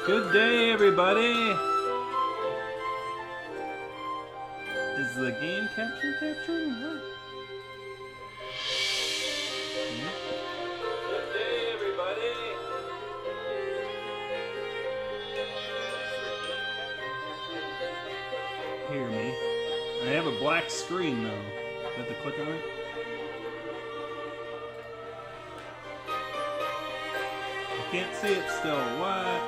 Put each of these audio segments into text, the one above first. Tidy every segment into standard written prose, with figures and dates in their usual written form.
Good day, everybody! Is the game capturing? What? Good day, everybody! Hear me. I have a black screen, though. Do I have to click on it? I can't see it still. What?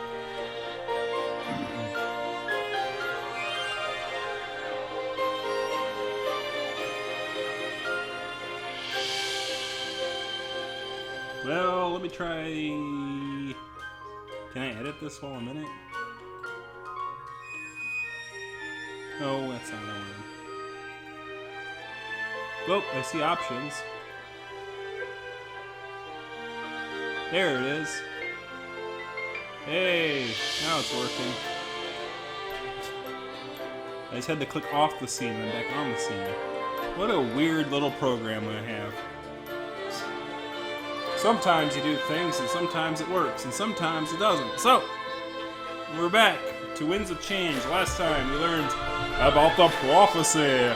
Well, let me try... Can I edit this while I'm in it? No, that's not what I wanted. Well, I see options. There it is. Hey, now it's working. I just had to click off the scene and back on the scene. What a weird little program I have. Sometimes you do things, and sometimes it works, and sometimes it doesn't. So, we're back to Winds of Change. Last time we learned about the prophecy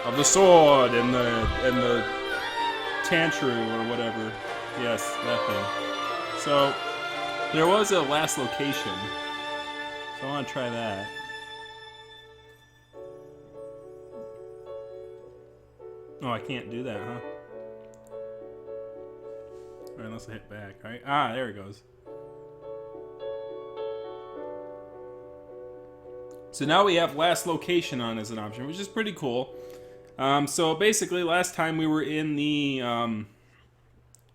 of the sword and the Tantroo or whatever. Yes, that thing. So, there was a last location. So I want to try that. Oh, I can't do that, huh? Alright, unless I hit back, right? Ah, there it goes. So now we have last location on as an option, which is pretty cool. So basically, last time we were in the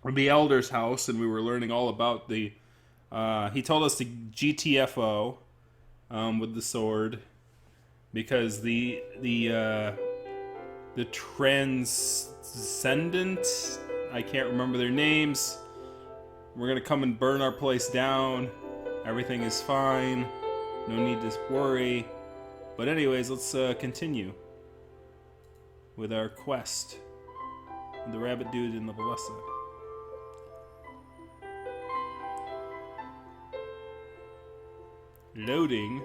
Elder's house, and we were learning all about the... he told us to GTFO with the sword, because the Transcendent... I can't remember their names. We're gonna come and burn our place down. Everything is fine. No need to worry. But anyways, let's continue with our quest. The rabbit dude and the Valessa. Loading.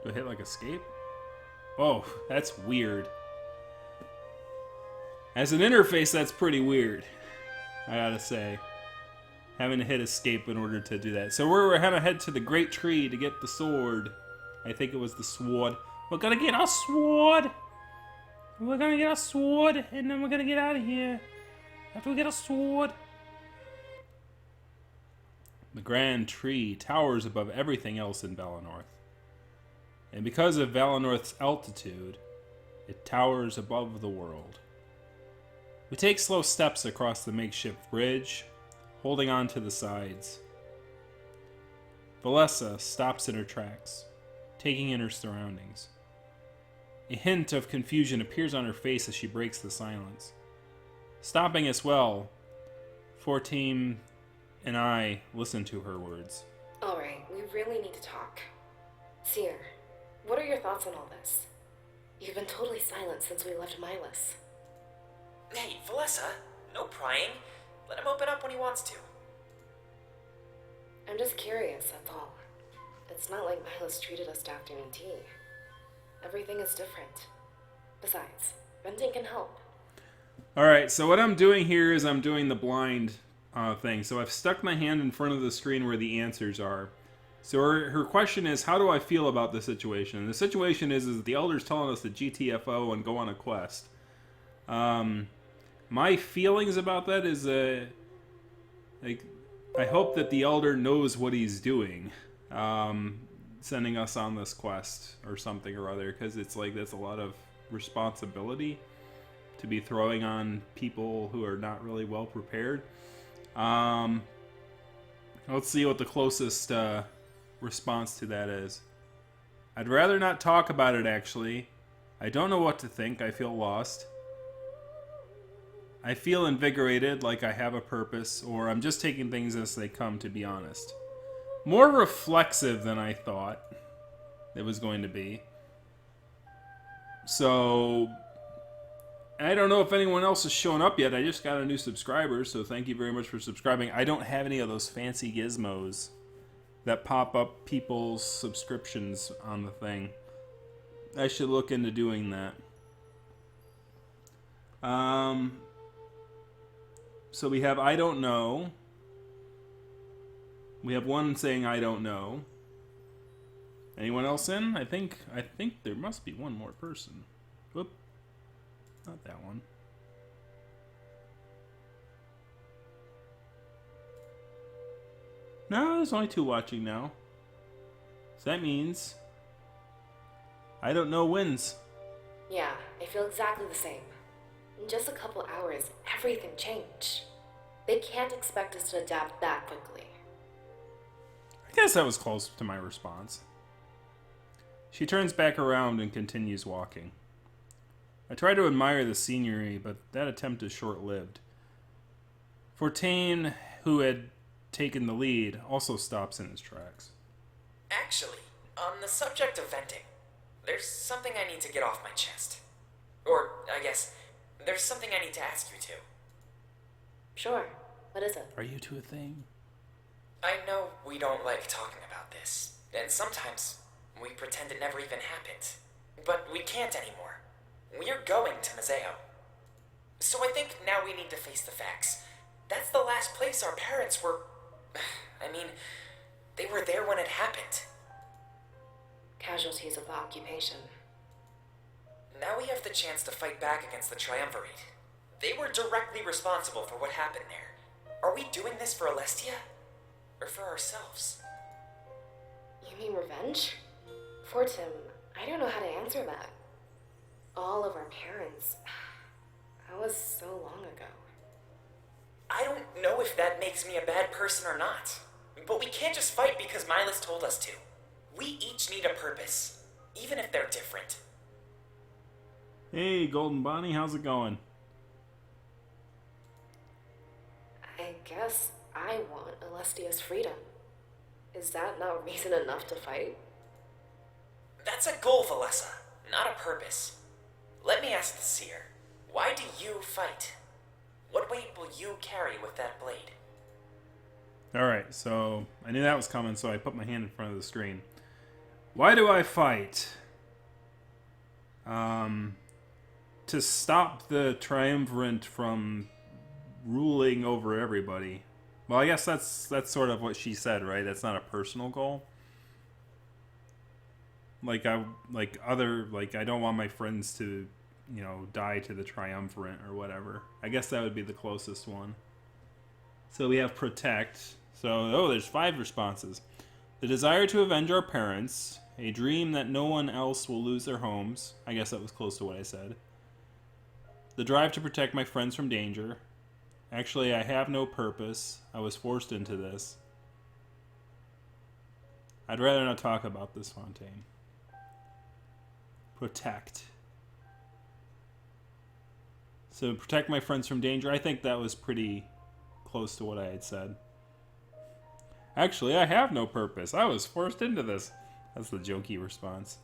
Do I hit like escape? Oh, that's weird. As an interface, that's pretty weird. I gotta say. Having to hit escape in order to do that. So we're gonna head to the Great Tree to get the sword. I think it was the sword. We're gonna get our sword! We're gonna get our sword, and then we're gonna get out of here. After we get our sword. The Grand Tree towers above everything else in Valinor. And because of Valinor's altitude, it towers above the world. We take slow steps across the makeshift bridge, holding on to the sides. Valessa stops in her tracks, taking in her surroundings. A hint of confusion appears on her face as she breaks the silence. Stopping as well, Fortime and I listen to her words. Alright, we really need to talk. Seer, what are your thoughts on all this? You've been totally silent since we left Milas. Hey, Valessa, no prying. Let him open up when he wants to. I'm just curious, that's all. It's not like Milas treated us to afternoon tea. Everything is different. Besides, venting can help. Alright, so what I'm doing here is I'm doing the blind thing. So I've stuck my hand in front of the screen where the answers are. So her question is, how do I feel about the situation? And the situation is that the Elder's telling us to GTFO and go on a quest. My feelings about that is, like, I hope that the Elder knows what he's doing, sending us on this quest or something or other, because it's like that's a lot of responsibility to be throwing on people who are not really well prepared. Let's see what the closest response to that is. I'd rather not talk about it, actually. I don't know what to think. I feel lost. I feel invigorated, like I have a purpose, or I'm just taking things as they come, to be honest. more reflexive than I thought it was going to be. So, I don't know if anyone else has shown up yet. I just got a new subscriber, so thank you very much for subscribing. I don't have any of those fancy gizmos that pop up people's subscriptions on the thing. I should look into doing that. So we have I don't know. We have one saying I don't know. Anyone else in? I think there must be one more person. Whoop. Not that one. No, there's only 2 watching now. So that means I don't know wins. Yeah, I feel exactly the same. In just a couple hours, everything changed. They can't expect us to adapt that quickly. I guess that was close to my response. She turns back around and continues walking. I try to admire the scenery, but that attempt is short-lived. Fortain, who had taken the lead, also stops in his tracks. Actually, on the subject of venting, there's something I need to get off my chest. Or, I guess, there's something I need to ask you two. Sure. What is it? Are you two a thing? I know we don't like talking about this, and sometimes we pretend it never even happened. But we can't anymore. We're going to Museo. So I think now we need to face the facts. That's the last place our parents were... I mean, they were there when it happened. Casualties of the occupation. Now we have the chance to fight back against the Triumvirate. They were directly responsible for what happened there. Are we doing this for Alestia? Or for ourselves? You mean revenge? Fortin, I don't know how to answer that. All of our parents... That was so long ago. I don't know if that makes me a bad person or not. But we can't just fight because Milas told us to. We each need a purpose, even if they're different. Hey, Golden Bonnie, how's it going? I guess I want Alestia's freedom. Is that not reason enough to fight? That's a goal, Valessa, not a purpose. Let me ask the seer, why do you fight? What weight will you carry with that blade? Alright, so I knew that was coming, so I put my hand in front of the screen. Why do I fight? To stop the Triumvirate from ruling over everybody. Well, I guess that's sort of what she said, right? That's not a personal goal. I don't want my friends to, die to the Triumvirate or whatever. I guess that would be the closest one. So we have protect. So, there's 5 responses. The desire to avenge our parents. A dream that no one else will lose their homes. I guess that was close to what I said. The drive to protect my friends from danger. Actually, I have no purpose. I was forced into this. I'd rather not talk about this, Fontaine. Protect. So, protect my friends from danger. I think that was pretty close to what I had said. Actually, I have no purpose. I was forced into this. That's the jokey response.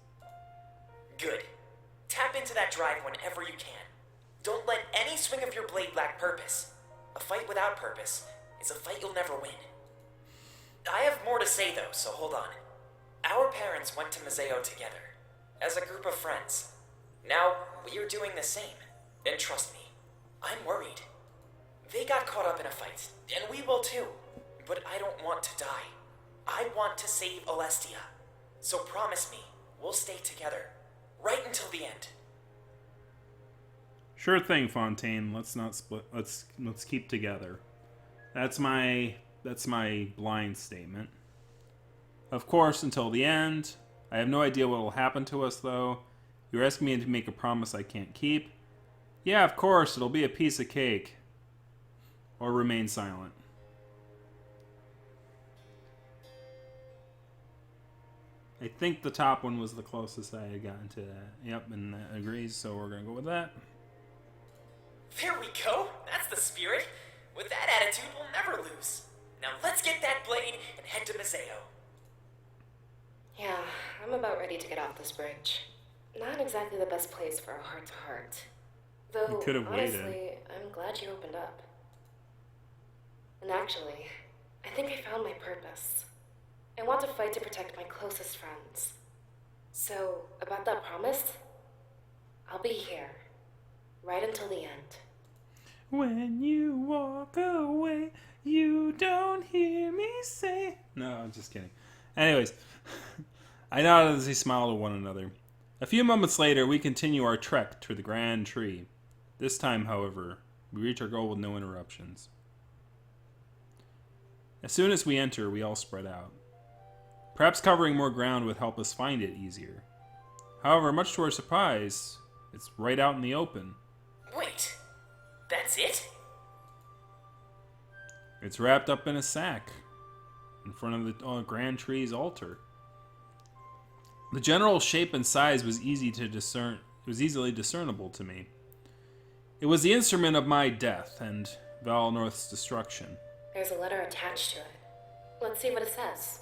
Good. Tap into that drive whenever you can. Don't let any swing of your blade lack purpose. A fight without purpose is a fight you'll never win. I have more to say though, so hold on. Our parents went to Museo together, as a group of friends. Now, we're doing the same. And trust me, I'm worried. They got caught up in a fight, and we will too. But I don't want to die. I want to save Alestia. So promise me, we'll stay together, right until the end. Sure thing, Fontaine. Let's not split. Let's keep together. That's my blind statement. Of course, until the end. I have no idea what will happen to us, though. You're asking me to make a promise I can't keep. Yeah, of course, it'll be a piece of cake. Or remain silent. I think the top one was the closest I had gotten to that. Yep, and that agrees, so we're going to go with that. There we go. That's the spirit. With that attitude, we'll never lose. Now let's get that blade and head to Museo. Yeah, I'm about ready to get off this bridge. Not exactly the best place for a heart-to-heart. Though, You could have waited. honestly, I'm glad you opened up. And actually, I think I found my purpose. I want to fight to protect my closest friends. So, about that promise, I'll be here. Right until the end. When you walk away, you don't hear me say... No, I'm just kidding. Anyways, I nodded as they smiled at one another. A few moments later, we continue our trek to the Grand Tree. This time, however, we reach our goal with no interruptions. As soon as we enter, we all spread out. Perhaps covering more ground would help us find it easier. However, much to our surprise, it's right out in the open. Wait, that's it? It's wrapped up in a sack in front of the Grand Tree's altar. The general shape and size was easy to discern. It was easily discernible to me. It was the instrument of my death and Valnorth's destruction. There's a letter attached to it. Let's see what it says.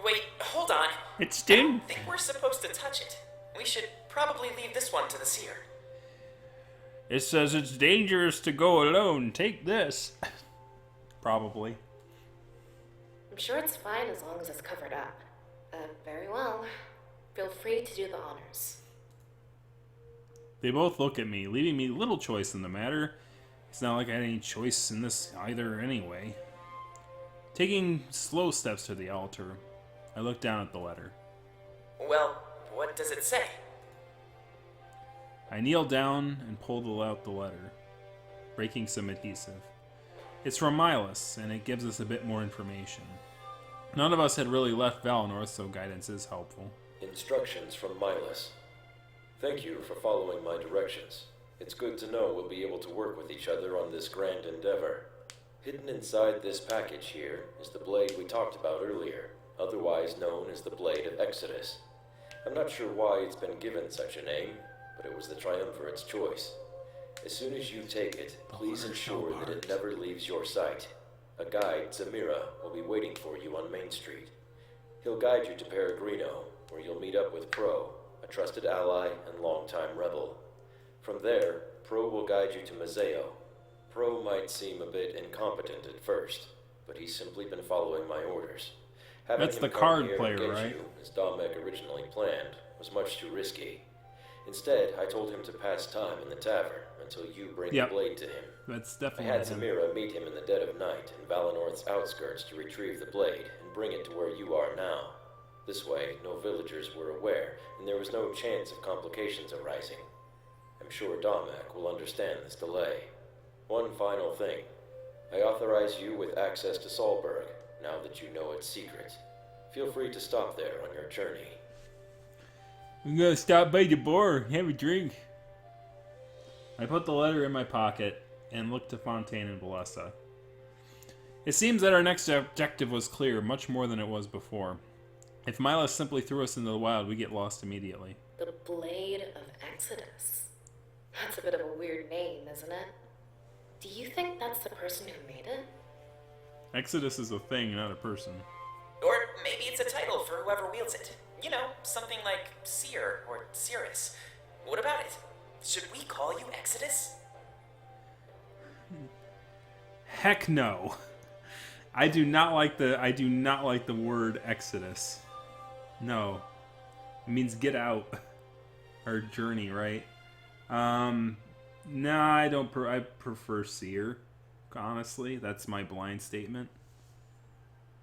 Wait, hold on. It's I don't think we're supposed to touch it. We should probably leave this one to the seer. It says it's dangerous to go alone. Take this. Probably. I'm sure it's fine as long as it's covered up. Very well. Feel free to do the honors. They both look at me, leaving me little choice in the matter. It's not like I had any choice in this either anyway. Taking slow steps to the altar, I look down at the letter. Well, what does it say? I kneel down and pull out the letter, breaking some adhesive. It's from Milas, and it gives us a bit more information. None of us had really left Valnorth, so guidance is helpful. Instructions from Milas. Thank you for following my directions. It's good to know we'll be able to work with each other on this grand endeavor. Hidden inside this package here is the blade we talked about earlier, otherwise known as the Blade of Exodus. I'm not sure why it's been given such a name, but it was the Triumvirate's choice. As soon as you take it, please ensure that it never leaves your sight. A guide, Zamira, will be waiting for you on Main Street. He'll guide you to Peregrino, where you'll meet up with Pro, a trusted ally and longtime rebel. From there, Pro will guide you to Mazeo. Pro might seem a bit incompetent at first, but he's simply been following my orders. Having That's him the come card here and player, get right? you, as Domek originally planned, was much too risky. Instead, I told him to pass time in the tavern until you bring the blade to him. That's I definitely had him. Zamira meet him in the dead of night in Valanorth's outskirts to retrieve the blade and bring it to where you are now. This way, no villagers were aware, and there was no chance of complications arising. I'm sure Domek will understand this delay. One final thing. I authorize you with access to Solberg, now that you know its secret. Feel free to stop there on your journey. I'm gonna stop by the bar, have a drink. I put the letter in my pocket and looked to Fontaine and Valessa. It seems that our next objective was clear, much more than it was before. If Milas simply threw us into the wild, we get lost immediately. The Blade of Exodus. That's a bit of a weird name, isn't it? Do you think that's the person who made it? Exodus is a thing, not a person. Or maybe it's a title for whoever wields it. You know, something like Seer or Cirrus. What about it? Should we call you Exodus? Heck no. I do not like the word Exodus. No. It means get out. Or journey, right? Nah, I don't I prefer Seer. Honestly, that's my blind statement.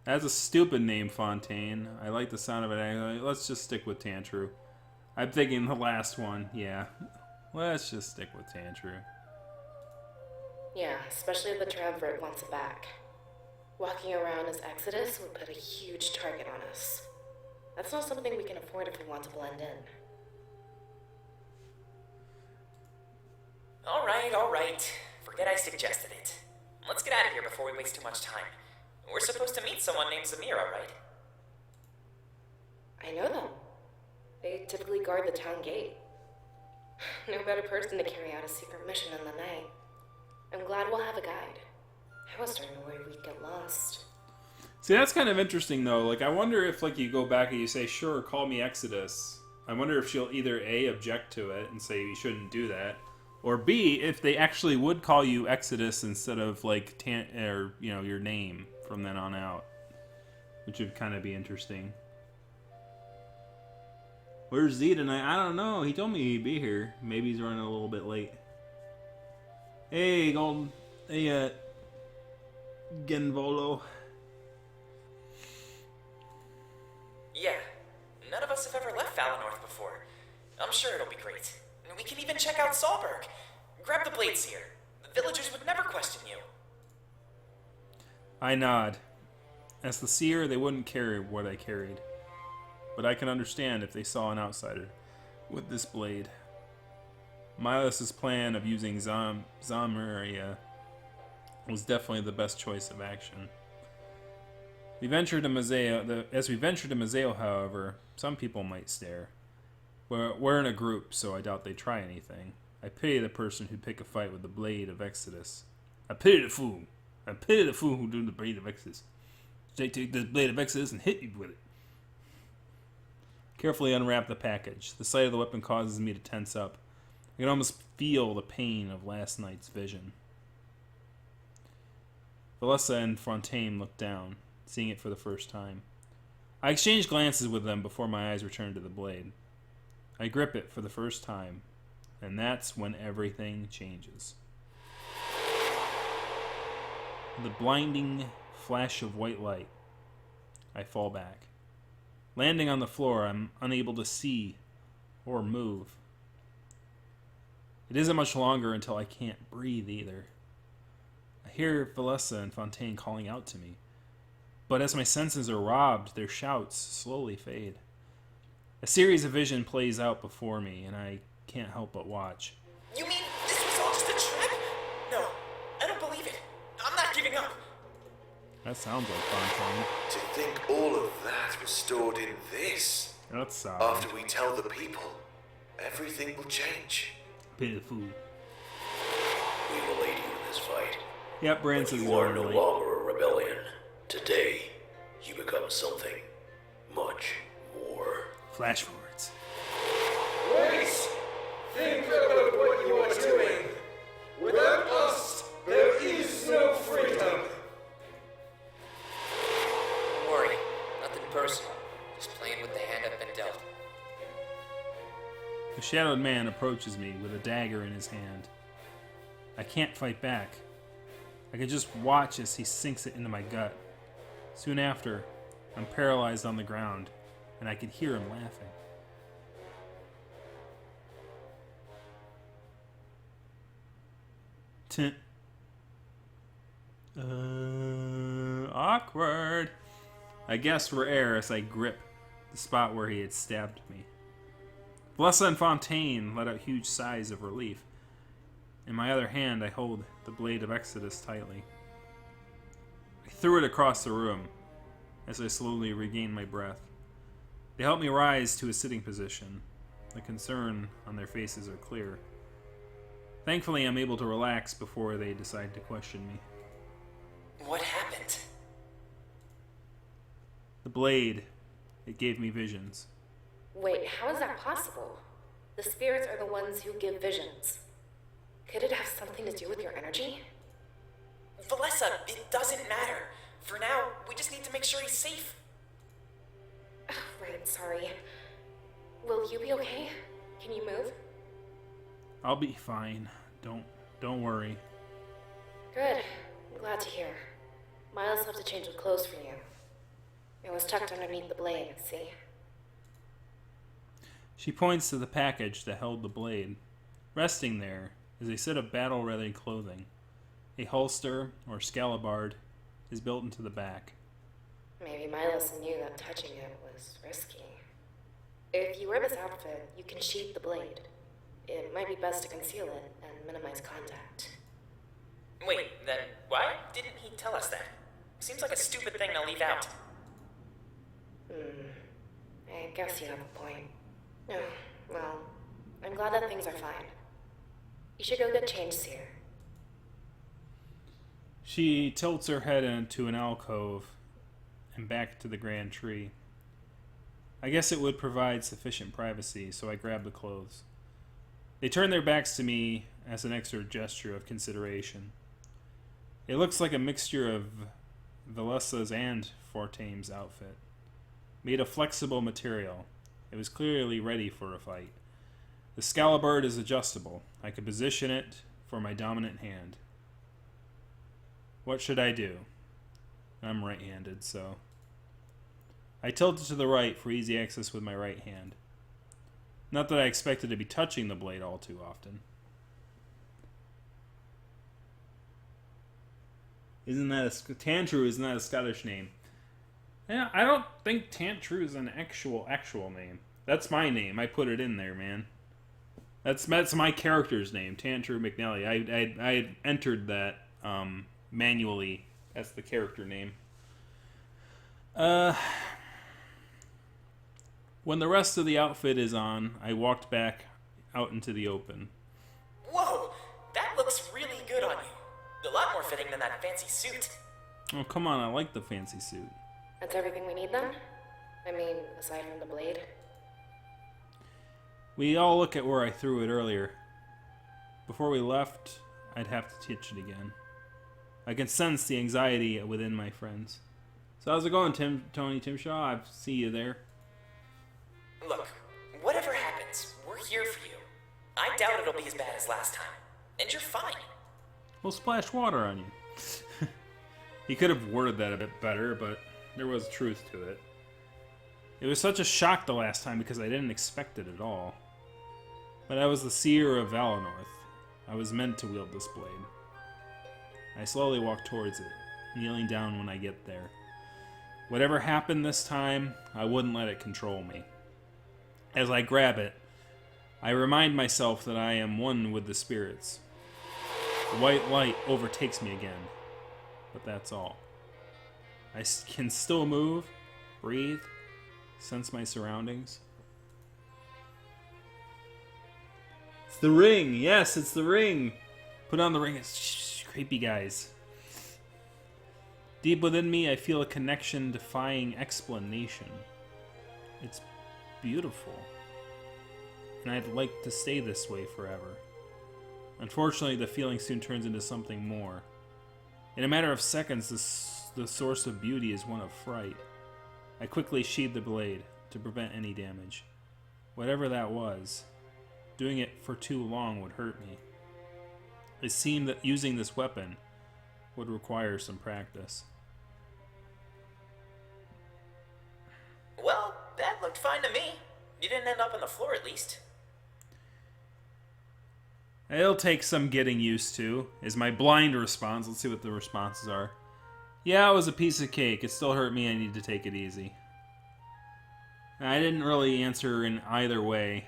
That's a stupid name, Fontaine. I like the sound of it. Anyway. Let's just stick with Tantroo. I'm thinking the last one. Yeah. Let's just stick with Tantroo. Yeah, especially if the Triumvirate wants it back. Walking around as Exodus would put a huge target on us. That's not something we can afford if we want to blend in. All right. Forget I suggested it. Let's get out of here before we waste too much time. We're supposed to meet someone named Zamira, right? I know them. They typically guard the town gate. No better person to carry out a secret mission in the night. I'm glad we'll have a guide. I was starting to worry we'd get lost. See, that's kind of interesting, though. Like, I wonder if, like, you go back and you say, sure, call me Exodus. I wonder if she'll either A, object to it and say you shouldn't do that, or B, if they actually would call you Exodus instead of, like, your name from then on out. Which would kind of be interesting. Where's Z tonight? I don't know. He told me he'd be here. Maybe he's running a little bit late. Hey, Golden. Hey, Genvolo. Yeah, none of us have ever left Valinor before. I'm sure it'll be great. We can even check out Solberg. Grab the blades here. The villagers would never question you. I nod. As the seer, they wouldn't carry what I carried. But I can understand if they saw an outsider with this blade. Milos' plan of using Zamaria was definitely the best choice of action. As we venture to Mazeo, however, some people might stare. We're in a group, so I doubt they try anything. I pity the person who'd pick a fight with the Blade of Exodus. I pity the fool. I pity the fool who do the Blade of Exodus. They take this Blade of Exodus and hit you with it. Carefully unwrap the package. The sight of the weapon causes me to tense up. I can almost feel the pain of last night's vision. Valessa and Fontaine looked down, seeing it for the first time. I exchanged glances with them before my eyes returned to the blade. I grip it for the first time, and that's when everything changes. The blinding flash of white light. I fall back. Landing on the floor, I'm unable to see or move. It isn't much longer until I can't breathe either. I hear Valessa and Fontaine calling out to me, but as my senses are robbed, their shouts slowly fade. A series of vision plays out before me, and I can't help but watch. You mean this was all just a trap? No, I don't believe it. I'm not giving up. That sounds like Fontaine. To think all of that was stored in this. That's sad. After we tell the people, everything will change. Pitiful. We will aid you in this fight. Yep, Brand says You are no late. longer a rebellion. Today, you become something much more. Flash forwards. Wait! Think about what you are doing. Without us, there is no freedom. Don't worry, nothing personal. Just playing with the hand I've been dealt. The shadowed man approaches me with a dagger in his hand. I can't fight back. I can just watch as he sinks it into my gut. Soon after, I'm paralyzed on the ground, and I can hear him laughing. Awkward. I guess for air as I grip the spot where he had stabbed me. Valessa and Fontaine let out huge sighs of relief. In my other hand, I hold the Blade of Exodus tightly. I threw it across the room as I slowly regained my breath. They helped me rise to a sitting position. The concern on their faces are clear. Thankfully, I'm able to relax before they decide to question me. What happened? The blade, it gave me visions. Wait, how is that possible? The spirits are the ones who give visions. Could it have something to do with your energy? Valessa, it doesn't matter. For now, we just need to make sure he's safe. Right, sorry. Will you be okay? Can you move? I'll be fine. Don't worry. Good. I'm glad to hear. Miles left a change of clothes for you. It was tucked underneath the blade, see? She points to the package that held the blade. Resting there is a set of battle-ready clothing. A holster, or scalabard, is built into the back. Maybe Milos knew that touching it was risky. If you wear this outfit, you can sheath the blade. It might be best to conceal it and minimize contact. Wait, then why didn't he tell us that? Seems like a stupid thing to leave out. I guess you have a point. Oh, well, I'm glad that things are fine. You should go get changed, Seer. She tilts her head into an alcove and back to the grand tree. I guess it would provide sufficient privacy, so I grabbed the clothes. They turned their backs to me as an extra gesture of consideration. It looks like a mixture of Valesa's and Fortame's outfit. Made of flexible material, it was clearly ready for a fight. The scalabard is adjustable. I could position it for my dominant hand. What should I do? I'm right-handed, so... I tilted to the right for easy access with my right hand. Not that I expected to be touching the blade all too often. Tantroo isn't that a Scottish name? Yeah, I don't think Tantroo is an actual name. That's my name. I put it in there, man. That's my character's name, Tantroo McNally. I entered that manually as the character name. When the rest of the outfit is on, I walked back out into the open. Whoa, that looks really good on you. A lot more fitting than that fancy suit. Oh, come on, I like the fancy suit. That's everything we need then? I mean, aside from the blade? We all look at where I threw it earlier. Before we left, I'd have to touch it again. I can sense the anxiety within my friends. So how's it going, Tony Timshaw? I see you there. Look, whatever happens, we're here for you. I doubt it'll be as bad as last time. And you're fine. We'll splash water on you. He could have worded that a bit better, but there was truth to it. It was such a shock the last time because I didn't expect it at all. But I was the seer of Valinor. I was meant to wield this blade. I slowly walk towards it, kneeling down when I get there. Whatever happened this time, I wouldn't let it control me. As I grab it, I remind myself that I am one with the spirits. The white light overtakes me again, but that's all. I can still move, breathe, sense my surroundings. It's the ring! Yes, it's the ring! Put on the ring, it's creepy guys. Deep within me, I feel a connection defying explanation. It's beautiful. And I'd like to stay this way forever. Unfortunately, the feeling soon turns into something more. In a matter of seconds, the source of beauty is one of fright. I quickly sheathed the blade to prevent any damage. Whatever that was, doing it for too long would hurt me. It seemed that using this weapon would require some practice. Well, that looked fine to me. You didn't end up on the floor at least. It'll take some getting used to, is my blind response. Let's see what the responses are. Yeah, it was a piece of cake. It still hurt me. I need to take it easy. I didn't really answer in either way.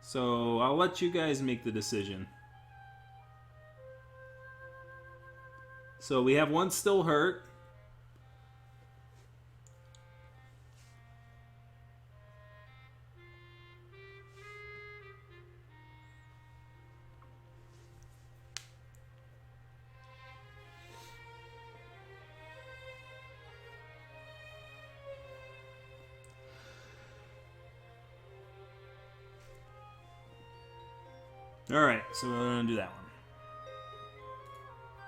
So I'll let you guys make the decision. So we have one still hurt. Alright, so we're gonna do that one.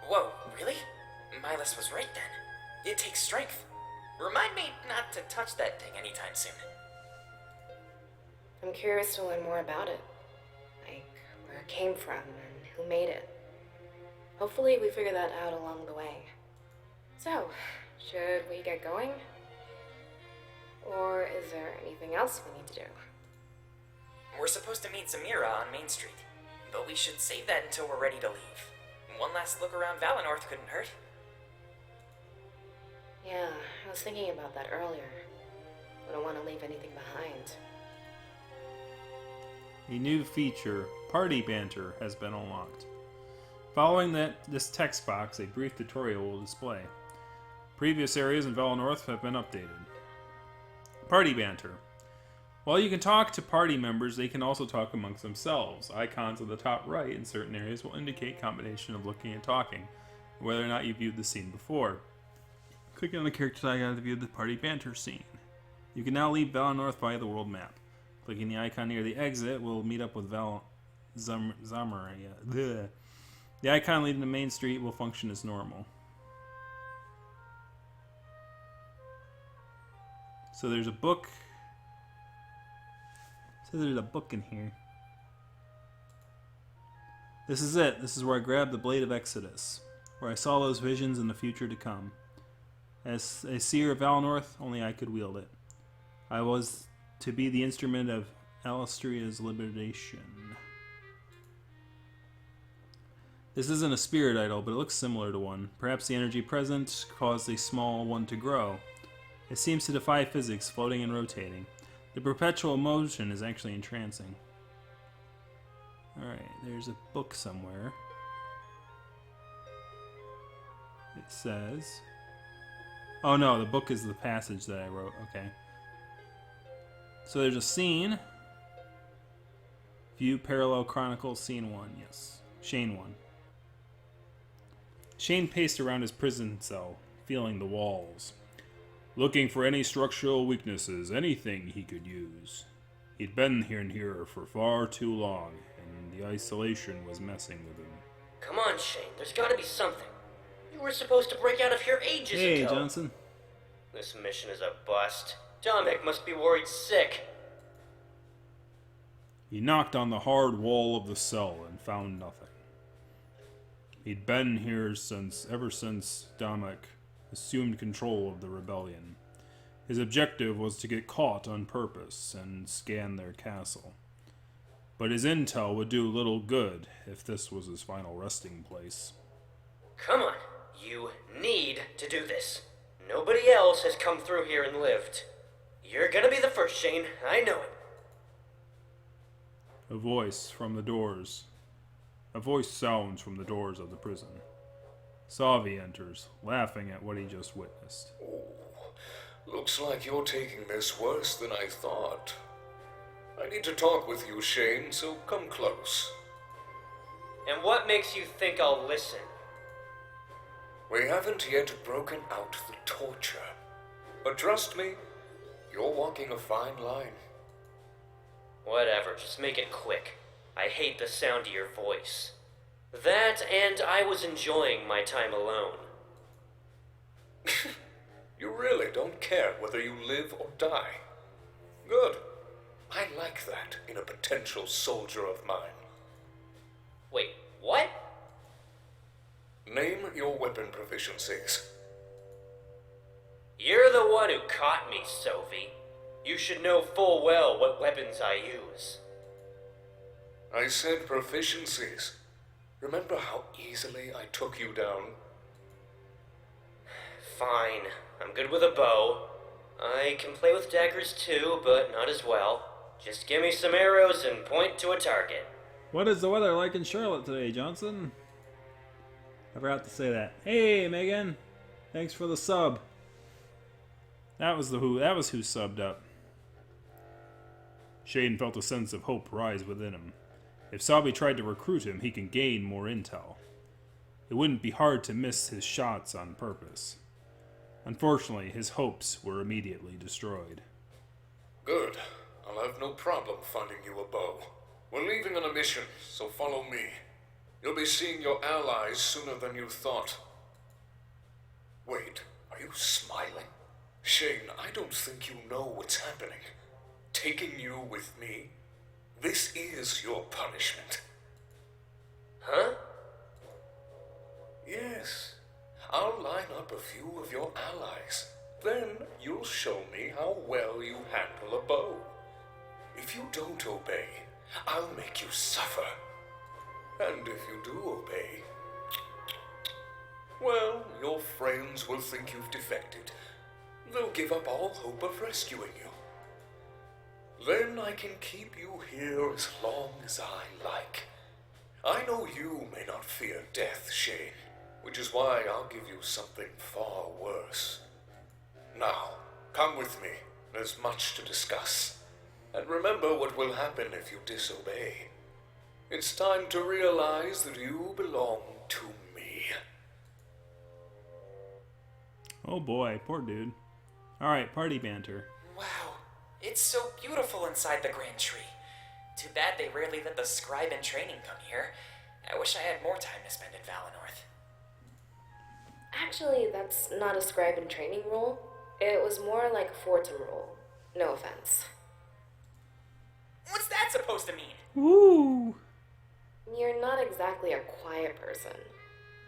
Whoa, really? Milas was right then. It takes strength. Remind me not to touch that thing anytime soon. I'm curious to learn more about it. Like, where it came from and who made it. Hopefully we figure that out along the way. So, should we get going? Or is there anything else we need to do? We're supposed to meet Zamira on Main Street, but we should save that until we're ready to leave. One last look around Valinor couldn't hurt. Yeah, I was thinking about that earlier. I don't want to leave anything behind. A new feature, Party Banter, has been unlocked. Following this text box, a brief tutorial will display. Previous areas in Valinor have been updated. Party Banter. While you can talk to party members, they can also talk amongst themselves. Icons on the top right in certain areas will indicate combination of looking and talking, whether or not you viewed the scene before. Clicking on the character's icon to view the party banter scene. You can now leave Valinor via the world map. Clicking the icon near the exit will meet up with Zamaria. The icon leading to Main Street will function as normal. So there's a book. So there's a book in here. This is it. This is where I grabbed the Blade of Exodus, where I saw those visions in the future to come. As a seer of Valinor, only I could wield it. I was to be the instrument of Alastria's liberation. This isn't a spirit idol, but it looks similar to one. Perhaps the energy present caused a small one to grow. It seems to defy physics, floating and rotating. The perpetual motion is actually entrancing. Alright, there's a book somewhere. It says... Oh no, the book is the passage that I wrote. Okay. So there's a scene. View Parallel Chronicles, Scene 1. Yes. Shane 1. Shane paced around his prison cell, feeling the walls. Looking for any structural weaknesses, anything he could use. He'd been here for far too long, and the isolation was messing with him. Come on, Shane. There's gotta be something. You were supposed to break out of here ages ago. Hey, Johnson. This mission is a bust. Dominic must be worried sick. He knocked on the hard wall of the cell and found nothing. He'd been here ever since Dominic assumed control of the rebellion. His objective was to get caught on purpose and scan their castle. But his intel would do little good if this was his final resting place. Come on. You need to do this. Nobody else has come through here and lived. You're gonna be the first, Shane. I know it. A voice from the doors. A voice sounds from the doors of the prison. Savi enters, laughing at what he just witnessed. Oh, looks like you're taking this worse than I thought. I need to talk with you, Shane, so come close. And what makes you think I'll listen? We haven't yet broken out the torture. But trust me, you're walking a fine line. Whatever, just make it quick. I hate the sound of your voice. That, and I was enjoying my time alone. You really don't care whether you live or die. Good. I like that in a potential soldier of mine. Wait, what? Name your weapon proficiencies. You're the one who caught me, Sophie. You should know full well what weapons I use. I said proficiencies. Remember how easily I took you down? Fine. I'm good with a bow. I can play with daggers too, but not as well. Just give me some arrows and point to a target. What is the weather like in Charlotte today, Johnson? I forgot to say that. Hey, Megan. Thanks for the sub. That was who subbed up. Shane felt a sense of hope rise within him. If Sabi tried to recruit him, he can gain more intel. It wouldn't be hard to miss his shots on purpose. Unfortunately, his hopes were immediately destroyed. Good. I'll have no problem finding you a bow. We're leaving on a mission, so follow me. You'll be seeing your allies sooner than you thought. Wait, are you smiling? Shane, I don't think you know what's happening. Taking you with me, this is your punishment. Huh? Yes. I'll line up a few of your allies. Then you'll show me how well you handle a bow. If you don't obey, I'll make you suffer. And if you do obey, well, your friends will think you've defected. They'll give up all hope of rescuing you. Then I can keep you here as long as I like. I know you may not fear death, Shane, which is why I'll give you something far worse. Now, come with me. There's much to discuss. And remember what will happen if you disobey. It's time to realize that you belong to me. Oh boy, poor dude. Alright, party banter. Wow, it's so beautiful inside the Grand Tree. Too bad they rarely let the scribe in training come here. I wish I had more time to spend in Valinor. Actually, that's not a scribe in training role. It was more like a Fortum role. No offense. What's that supposed to mean? Woo! You're not exactly a quiet person.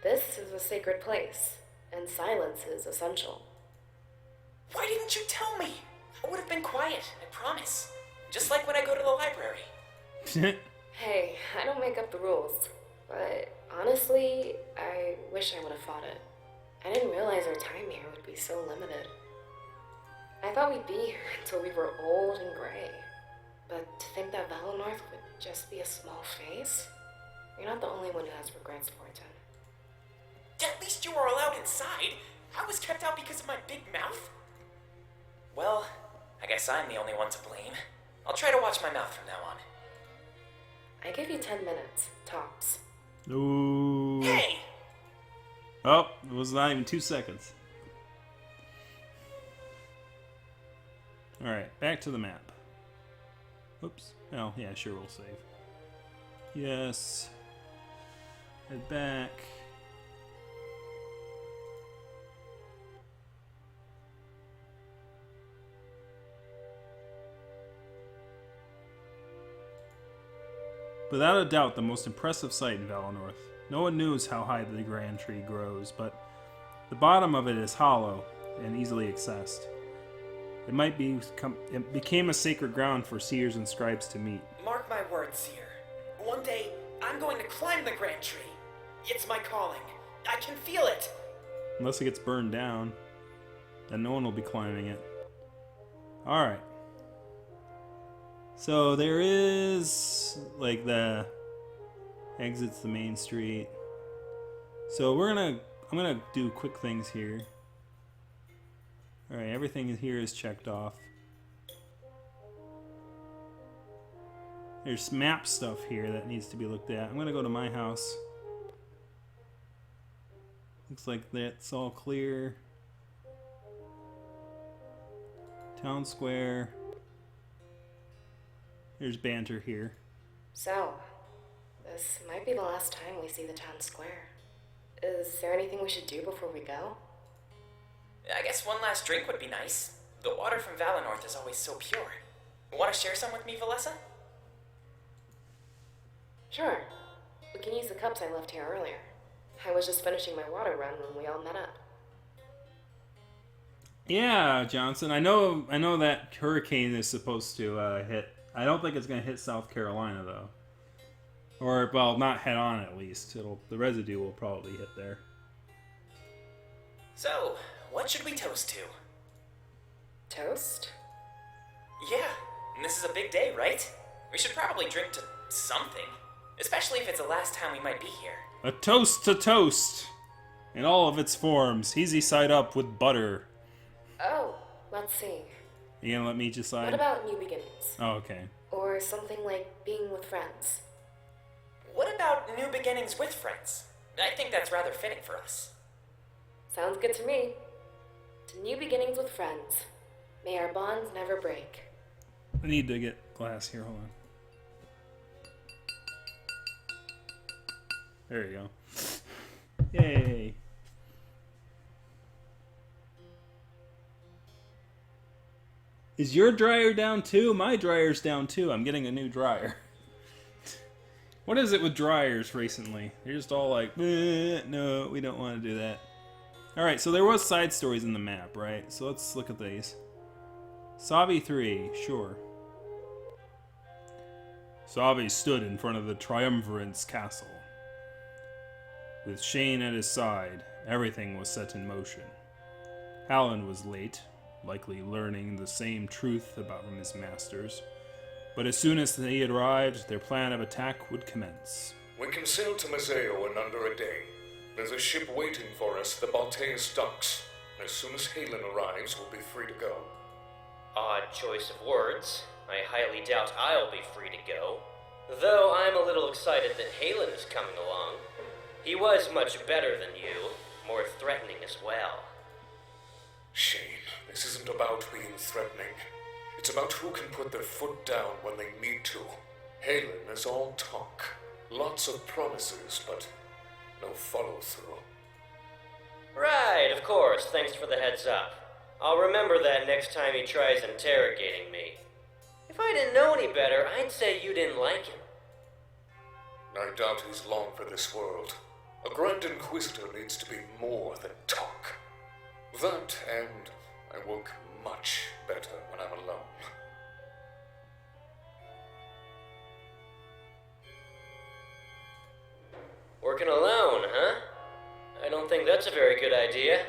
This is a sacred place, and silence is essential. Why didn't you tell me? I would have been quiet, I promise. Just like when I go to the library. Hey, I don't make up the rules. But honestly, I wish I would have fought it. I didn't realize our time here would be so limited. I thought we'd be here until we were old and gray. But to think that Valinor would just be a small face? You're not the only one who has regrets, Fortin. At least you were allowed inside. I was kept out because of my big mouth. Well, I guess I'm the only one to blame. I'll try to watch my mouth from now on. I give you 10 minutes, tops. Ooh. Hey! Oh, it was not even 2 seconds. Alright, back to the map. Oops. Oh, yeah, sure, we'll save. Yes. Head back. Without a doubt, the most impressive sight in Valinor. No one knows how high the Grand Tree grows, but the bottom of it is hollow and easily accessed. It became a sacred ground for seers and scribes to meet. Mark my words, Seer. One day, I'm going to climb the Grand Tree. It's my calling. I can feel it. Unless it gets burned down, then no one will be climbing it. Alright. So there is, like, the exits the main street. So I'm gonna do quick things here. Alright, everything here is checked off. There's map stuff here that needs to be looked at. I'm gonna go to my house. Looks like that's all clear. Town square. There's banter here. So, this might be the last time we see the town square. Is there anything we should do before we go? I guess one last drink would be nice. The water from Valinor is always so pure. Want to share some with me, Valessa? Sure. We can use the cups I left here earlier. I was just finishing my water run when we all met up. Yeah, Johnson. I know that hurricane is supposed to hit. I don't think it's going to hit South Carolina, though. Or, well, not head on at least. The residue will probably hit there. So, what should we toast to? Toast? Yeah, and this is a big day, right? We should probably drink to something. Especially if it's the last time we might be here. A toast to toast! In all of its forms. Easy side up with butter. Oh, let's see. You gonna let me decide? What about new beginnings? Oh, okay. Or something like being with friends? What about new beginnings with friends? I think that's rather fitting for us. Sounds good to me. To new beginnings with friends. May our bonds never break. I need to get glass here, hold on. There you go. Yay. Is your dryer down too? My dryer's down too. I'm getting a new dryer. What is it with dryers recently? They're just all like, no, we don't want to do that. Alright, so there was side stories in the map, right? So let's look at these. Savi 3, sure. Savi stood in front of the Triumvirate castle. With Shane at his side, everything was set in motion. Hallen was late, likely learning the same truth about his masters. But as soon as they arrived, their plan of attack would commence. We can sail to Mazeo in under a day. There's a ship waiting for us at the Balteus docks. As soon as Halen arrives, we'll be free to go. Odd choice of words. I highly doubt I'll be free to go. Though I'm a little excited that Halen is coming along. He was much better than you, more threatening as well. Shane, this isn't about being threatening. It's about who can put their foot down when they need to. Halen is all talk. Lots of promises, but no follow-through. Right, of course. Thanks for the heads up. I'll remember that next time he tries interrogating me. If I didn't know any better, I'd say you didn't like him. I doubt he's long for this world. A Grand Inquisitor needs to be more than talk. That, and I work much better when I'm alone. Working alone, huh? I don't think that's a very good idea.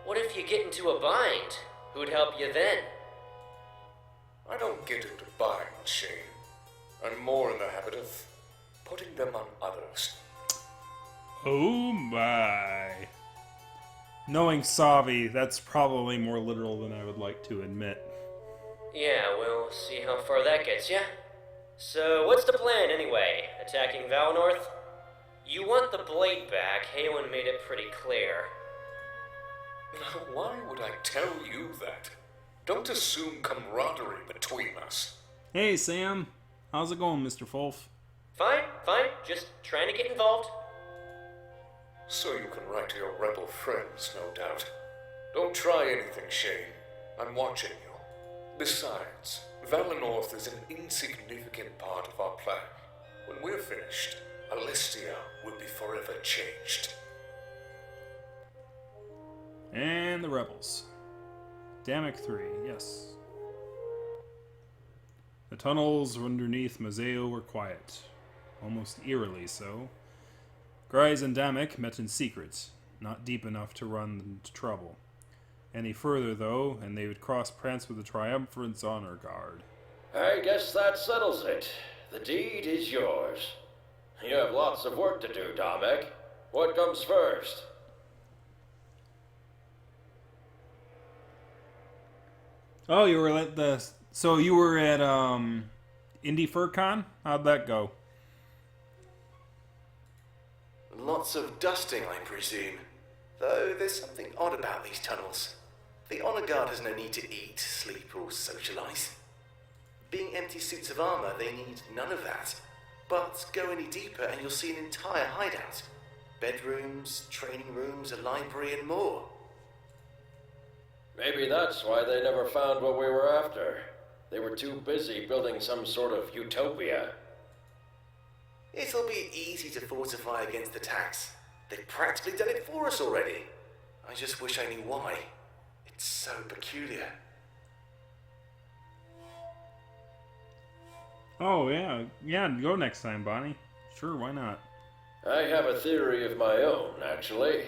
What if you get into a bind? Who'd help you then? I don't get into binds, Shane. I'm more in the habit of putting them on others. Oh my. Knowing Savi, that's probably more literal than I would like to admit. Yeah, we'll see how far that gets ya. So, what's the plan anyway? Attacking Valnorth? You want the blade back, Halen made it pretty clear. Now, why would I tell you that? Don't assume camaraderie between us. Hey, Sam. How's it going, Mr. Fulf? Fine, just trying to get involved. So you can write to your rebel friends, no doubt. Don't try anything, Shane. I'm watching you. Besides, Valinor is an insignificant part of our plan. When we're finished, Alestia will be forever changed. And the rebels. Damek 3, yes. The tunnels underneath Mazeo were quiet, almost eerily so. Grise and Damek met in secret, not deep enough to run into trouble. Any further, though, and they would cross Prance with the Triumvirate honor guard. I guess that settles it. The deed is yours. You have lots of work to do, Damek. What comes first? Oh, you were at the... So you were at, Indie FurCon? How'd that go? Lots of dusting, I presume. Though there's something odd about these tunnels. The Honor Guard has no need to eat, sleep, or socialize. Being empty suits of armor, they need none of that. But go any deeper and you'll see an entire hideout. Bedrooms, training rooms, a library, and more. Maybe that's why they never found what we were after. They were too busy building some sort of utopia. It'll be easy to fortify against attacks. They've practically done it for us already. I just wish I knew why. It's so peculiar. Oh, yeah. Yeah, go next time, Bonnie. Sure, why not? I have a theory of my own, actually.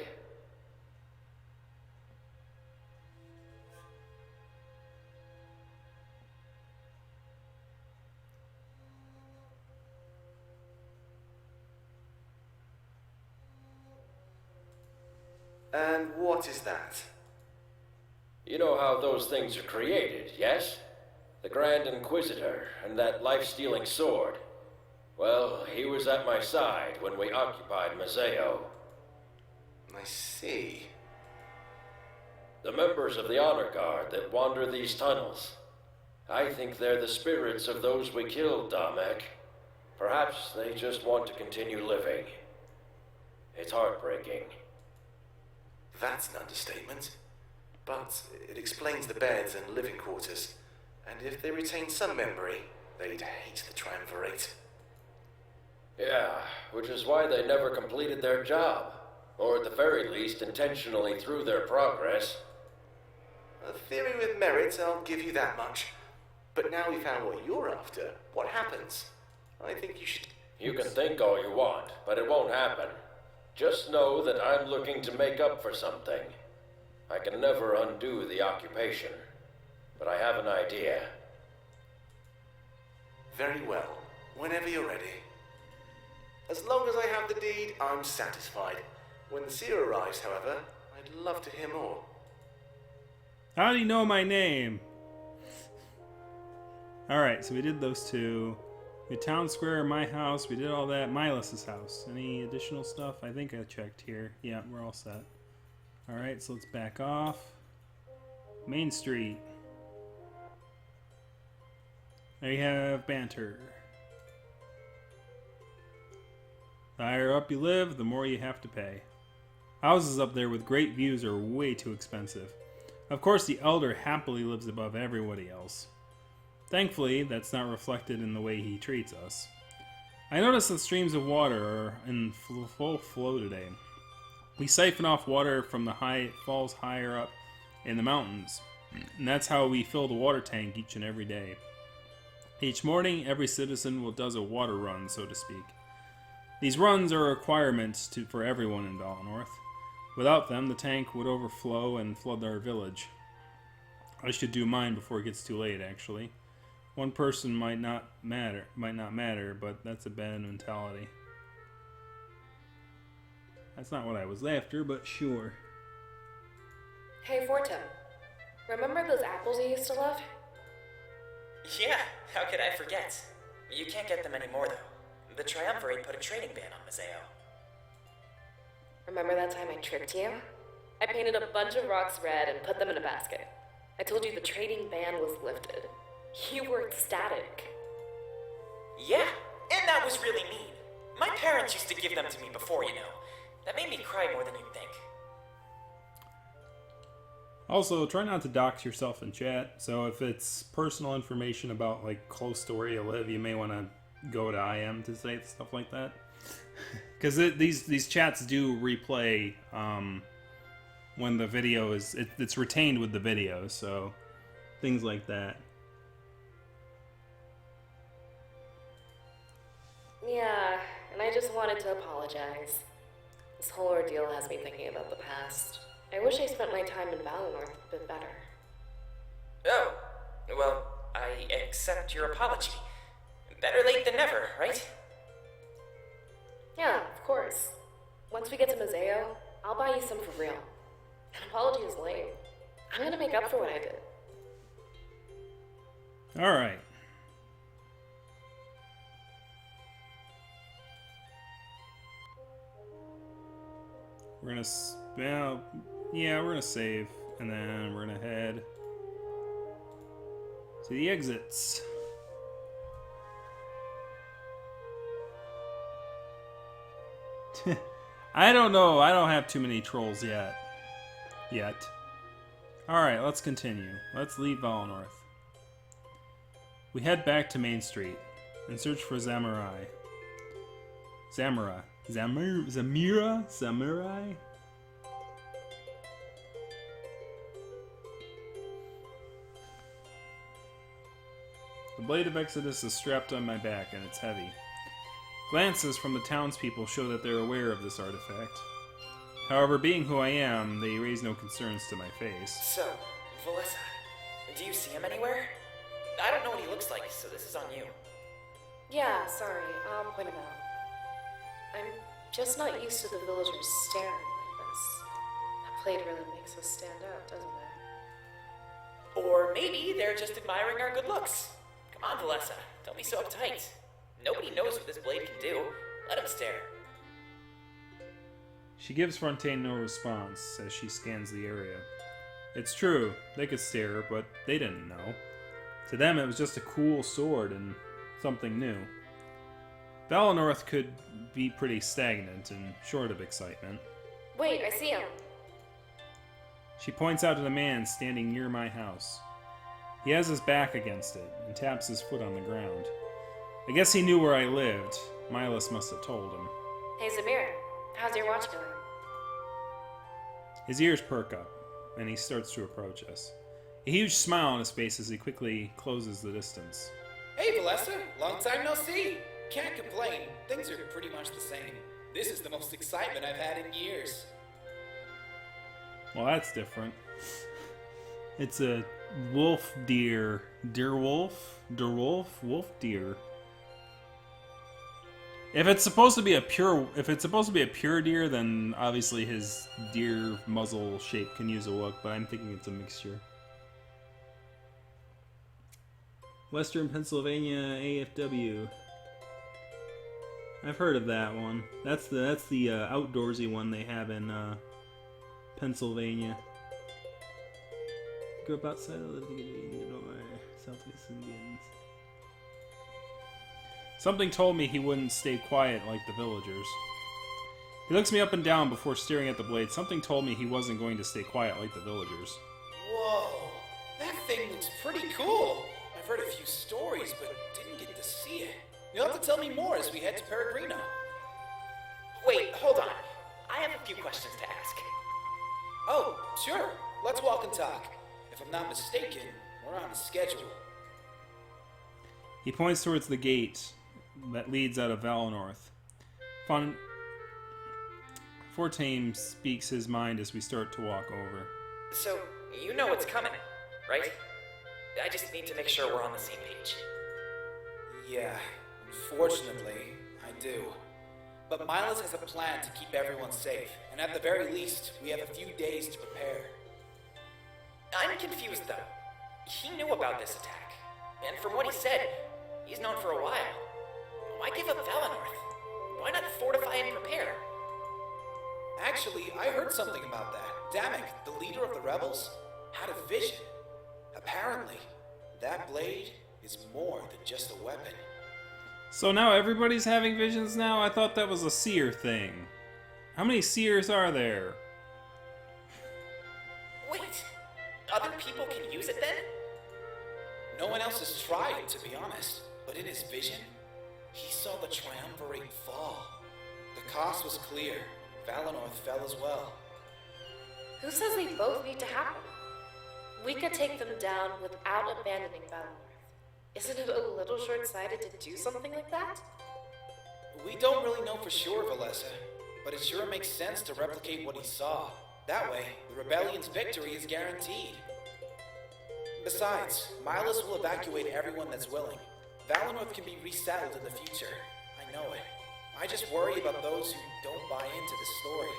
And what is that? You know how those things are created, yes? The Grand Inquisitor and that life-stealing sword. Well, he was at my side when we occupied Mazeo. I see. The members of the Honor Guard that wander these tunnels. I think they're the spirits of those we killed, Damek. Perhaps they just want to continue living. It's heartbreaking. That's an understatement. But it explains the beds and living quarters. And if they retain some memory, they'd hate the Triumvirate. Yeah, which is why they never completed their job. Or at the very least, intentionally threw their progress. A theory with merit, I'll give you that much. But now we found what you're after, what happens? I think you should... You can think all you want, but it won't happen. Just know that I'm looking to make up for something. I can never undo the occupation, but I have an idea. Very well, whenever you're ready. As long as I have the deed, I'm satisfied. When the seer arrives, however, I'd love to hear more. How do you know my name? Alright, so we did those two. We did Town Square, my house, we did all that. Milas's house. Any additional stuff? I think I checked here. Yeah, we're all set. Alright, so let's back off. Main Street. There you have banter. The higher up you live, the more you have to pay. Houses up there with great views are way too expensive. Of course, the elder happily lives above everybody else. Thankfully, that's not reflected in the way he treats us. I noticed that streams of water are in full flow today. We siphon off water from the falls higher up in the mountains, and that's how we fill the water tank each and every day. Each morning, every citizen does a water run, so to speak. These runs are a requirement for everyone in Valinor. Without them, the tank would overflow and flood our village. I should do mine before it gets too late, actually. One person might not matter, but that's a bad mentality. That's not what I was after, but sure. Hey, Fortum. Remember those apples you used to love? Yeah, how could I forget? You can't get them anymore, though. The Triumvirate put a trading ban on Mazeo. Remember that time I tricked you? I painted a bunch of rocks red and put them in a basket. I told you the trading ban was lifted. You were ecstatic. Yeah, and that was really mean. My parents used to give them to me before, you know. That made me cry more than you'd think. Also, try not to dox yourself in chat. So if it's personal information about like close to where you live, you may want to go to IM to say stuff like that. Because these chats do replay when the video it's retained with the video, so things like that. Yeah, and I just wanted to apologize. This whole ordeal has me thinking about the past. I wish I spent my time in Valinor a bit better. Oh, well, I accept your apology. Better late than never, right? Yeah, of course. Once we get to Mazeo, I'll buy you some for real. An apology is lame. I'm gonna make up for what I did. Alright. We're gonna, we're gonna save, and then we're gonna head to the exits. I don't know. I don't have too many trolls yet. Alright, let's continue. Let's leave Valinor. We head back to Main Street and search for Zamira. The Blade of Exodus is strapped on my back and it's heavy. Glances from the townspeople show that they're aware of this artifact. However, being who I am, they raise no concerns to my face. So, Valessa, do you see him anywhere? I don't know what he looks like, so this is on you. Yeah, sorry, I'll point him out. I'm just not used to the villagers staring like this. That blade really makes us stand out, doesn't it? Or maybe they're just admiring our good looks. Come on, Valessa, don't be so uptight. Nobody knows what this blade can do. Let him stare. She gives Fontaine no response as she scans the area. It's true, they could stare, but they didn't know. To them, it was just a cool sword and something new. Valinor could be pretty stagnant and short of excitement. Wait, I see him. She points out to the man standing near my house. He has his back against it and taps his foot on the ground. I guess he knew where I lived. Milas must have told him. Hey, Zamir, how's your watch going? His ears perk up, and he starts to approach us. A huge smile on his face as he quickly closes the distance. Hey, Valessa, long time no see. Can't complain. Things are pretty much the same. This is the most excitement I've had in years. Well, that's different. It's a wolf deer. Deer wolf? Wolf deer. If it's supposed to be a pure deer, then obviously his deer muzzle shape can use a look, but I'm thinking it's a mixture. Western Pennsylvania AFW. I've heard of that one. That's the outdoorsy one they have in Pennsylvania. backdrop outside of the Southeast Indians. Something told me he wouldn't stay quiet like the villagers. He looks me up and down before staring at the blade. Something told me he wasn't going to stay quiet like the villagers. Whoa, that thing looks pretty cool. I've heard a few stories, but didn't get to see it. You'll have to tell me more as we head to Peregrino. Wait, hold on. I have a few questions to ask. Oh, sure. Let's walk and talk. If I'm not mistaken, we're on the schedule. He points towards the gate that leads out of Valinor. Fortame speaks his mind as we start to walk over. So, you know what's coming, right? I just need to make sure we're on the same page. Yeah, unfortunately, I do. But Miles has a plan to keep everyone safe, and at the very least, we have a few days to prepare. I'm confused, though. He knew about this attack, and from what he said, he's known for a while. Why give up Valinor? Why not fortify and prepare? Actually, I heard something about that. Damek, the leader of the rebels, had a vision. Apparently, that blade is more than just a weapon. So now everybody's having visions now? I thought that was a seer thing. How many seers are there? Wait, other people can use it then? No one else has tried, to be honest. But in his vision, he saw the triumvirate fall. The cost was clear. Valinor fell as well. Who says they both need to happen? We could take them down without abandoning Valinor. Isn't it a little short-sighted to do something like that? We don't really know for sure, Valessa, but it sure makes sense to replicate what he saw. That way, the rebellion's victory is guaranteed. Besides, Milos will evacuate everyone that's willing. Valinor can be resettled in the future. I know it. I just worry about those who don't buy into the story.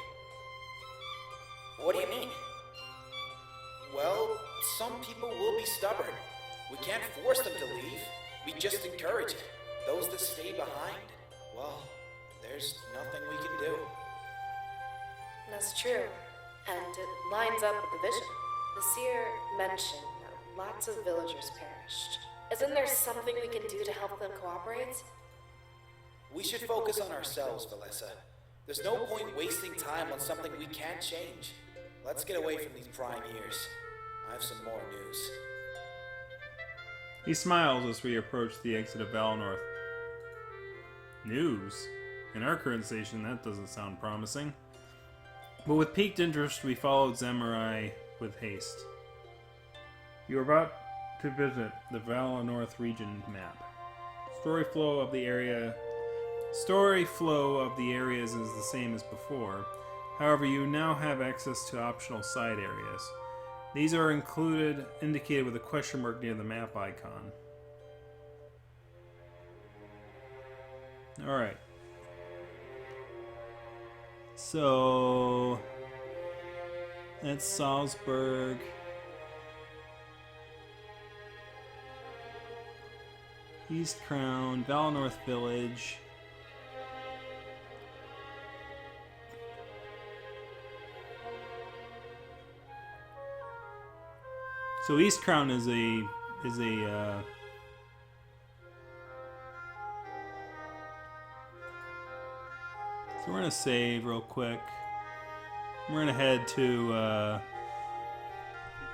What do you mean? Well, some people will be stubborn. We can't force them to leave. We just encourage it. Those that stay behind, well, there's nothing we can do. That's true. And it lines up with the vision. The seer mentioned that lots of villagers perished. Isn't there something we can do to help them cooperate? We should focus on ourselves, Valessa. There's no point wasting time on something we can't change. Let's get away from these prime years. I have some more news. He smiles as we approach the exit of Valinor. News? In our current station, that doesn't sound promising. But with piqued interest, we followed Zemurai with haste. You are about to visit the Valinor region map. Story flow of the areas is the same as before. However, you now have access to optional side areas. These are indicated with a question mark near the map icon. Alright. So that's Salzburg. East Crown, Valinor Village. So East Crown is a so we're gonna save real quick. We're gonna head to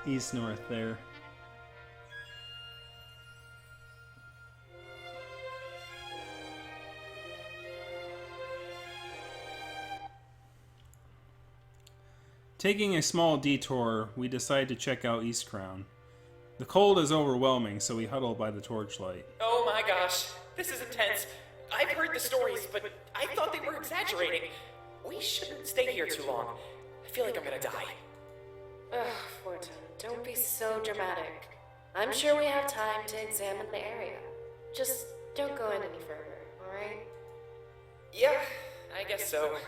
East North there. Taking a small detour, we decide to check out East Crown. The cold is overwhelming, so we huddle by the torchlight. Oh my gosh, this is intense. I've heard the stories, but I thought they were exaggerating. We shouldn't stay here too long. I feel like I'm gonna die. Ugh, Fortin, don't be so dramatic. I'm sure we have time to examine the area. Just don't go in any further, alright? Yeah, I guess so.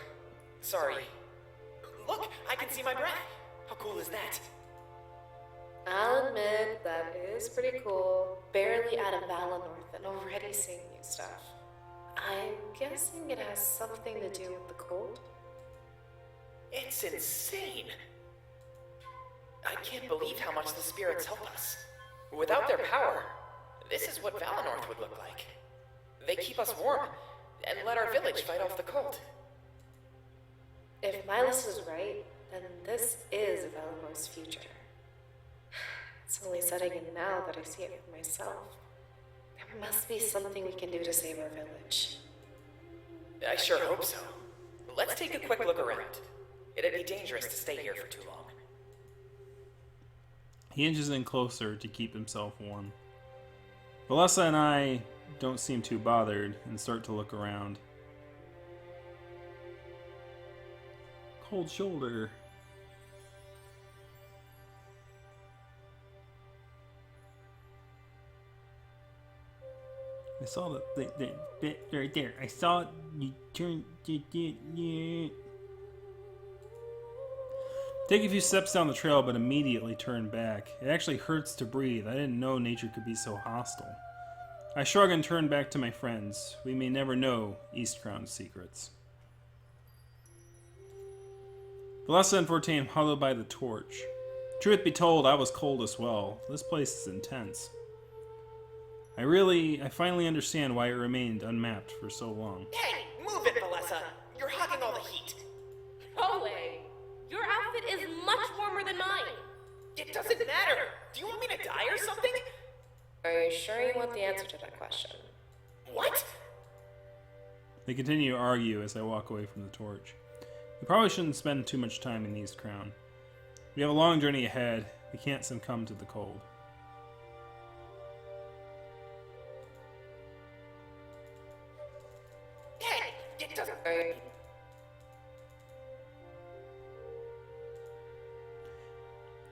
Sorry. Look, I can see my breath. How cool is that? I'll admit, that is pretty cool. Barely out of Valinor and already seeing new stuff. I'm guessing it has something to do with the cold? It's insane. I can't believe how much the spirits help us. Without their power, this is what Valinor would look like. They keep us warm and let our village fight off the cold. If Miles is right, then this is Valinor's future. It's only setting in now that I see it for myself. There must be something we can do to save our village. I sure hope so. Let's take a quick look around. It'd be dangerous to stay here for too long. He inches in closer to keep himself warm. Valessa and I don't seem too bothered and start to look around. Cold shoulder. I saw the bit right there. I saw you turn. Take a few steps down the trail, but immediately turn back. It actually hurts to breathe. I didn't know nature could be so hostile. I shrug and turn back to my friends. We may never know Eastcrown's secrets. Valessa and Fortane huddled by the torch. Truth be told, I was cold as well. This place is intense. I finally understand why it remained unmapped for so long. Hey, move it, Valessa! You're hogging all the heat! No way! Your outfit is much warmer than mine! It doesn't matter! Do you want me to die or something? Are you sure you want the answer to that question? What? They continue to argue as I walk away from the torch. We probably shouldn't spend too much time in East Crown. We have a long journey ahead. We can't succumb to the cold. Hey, it doesn't...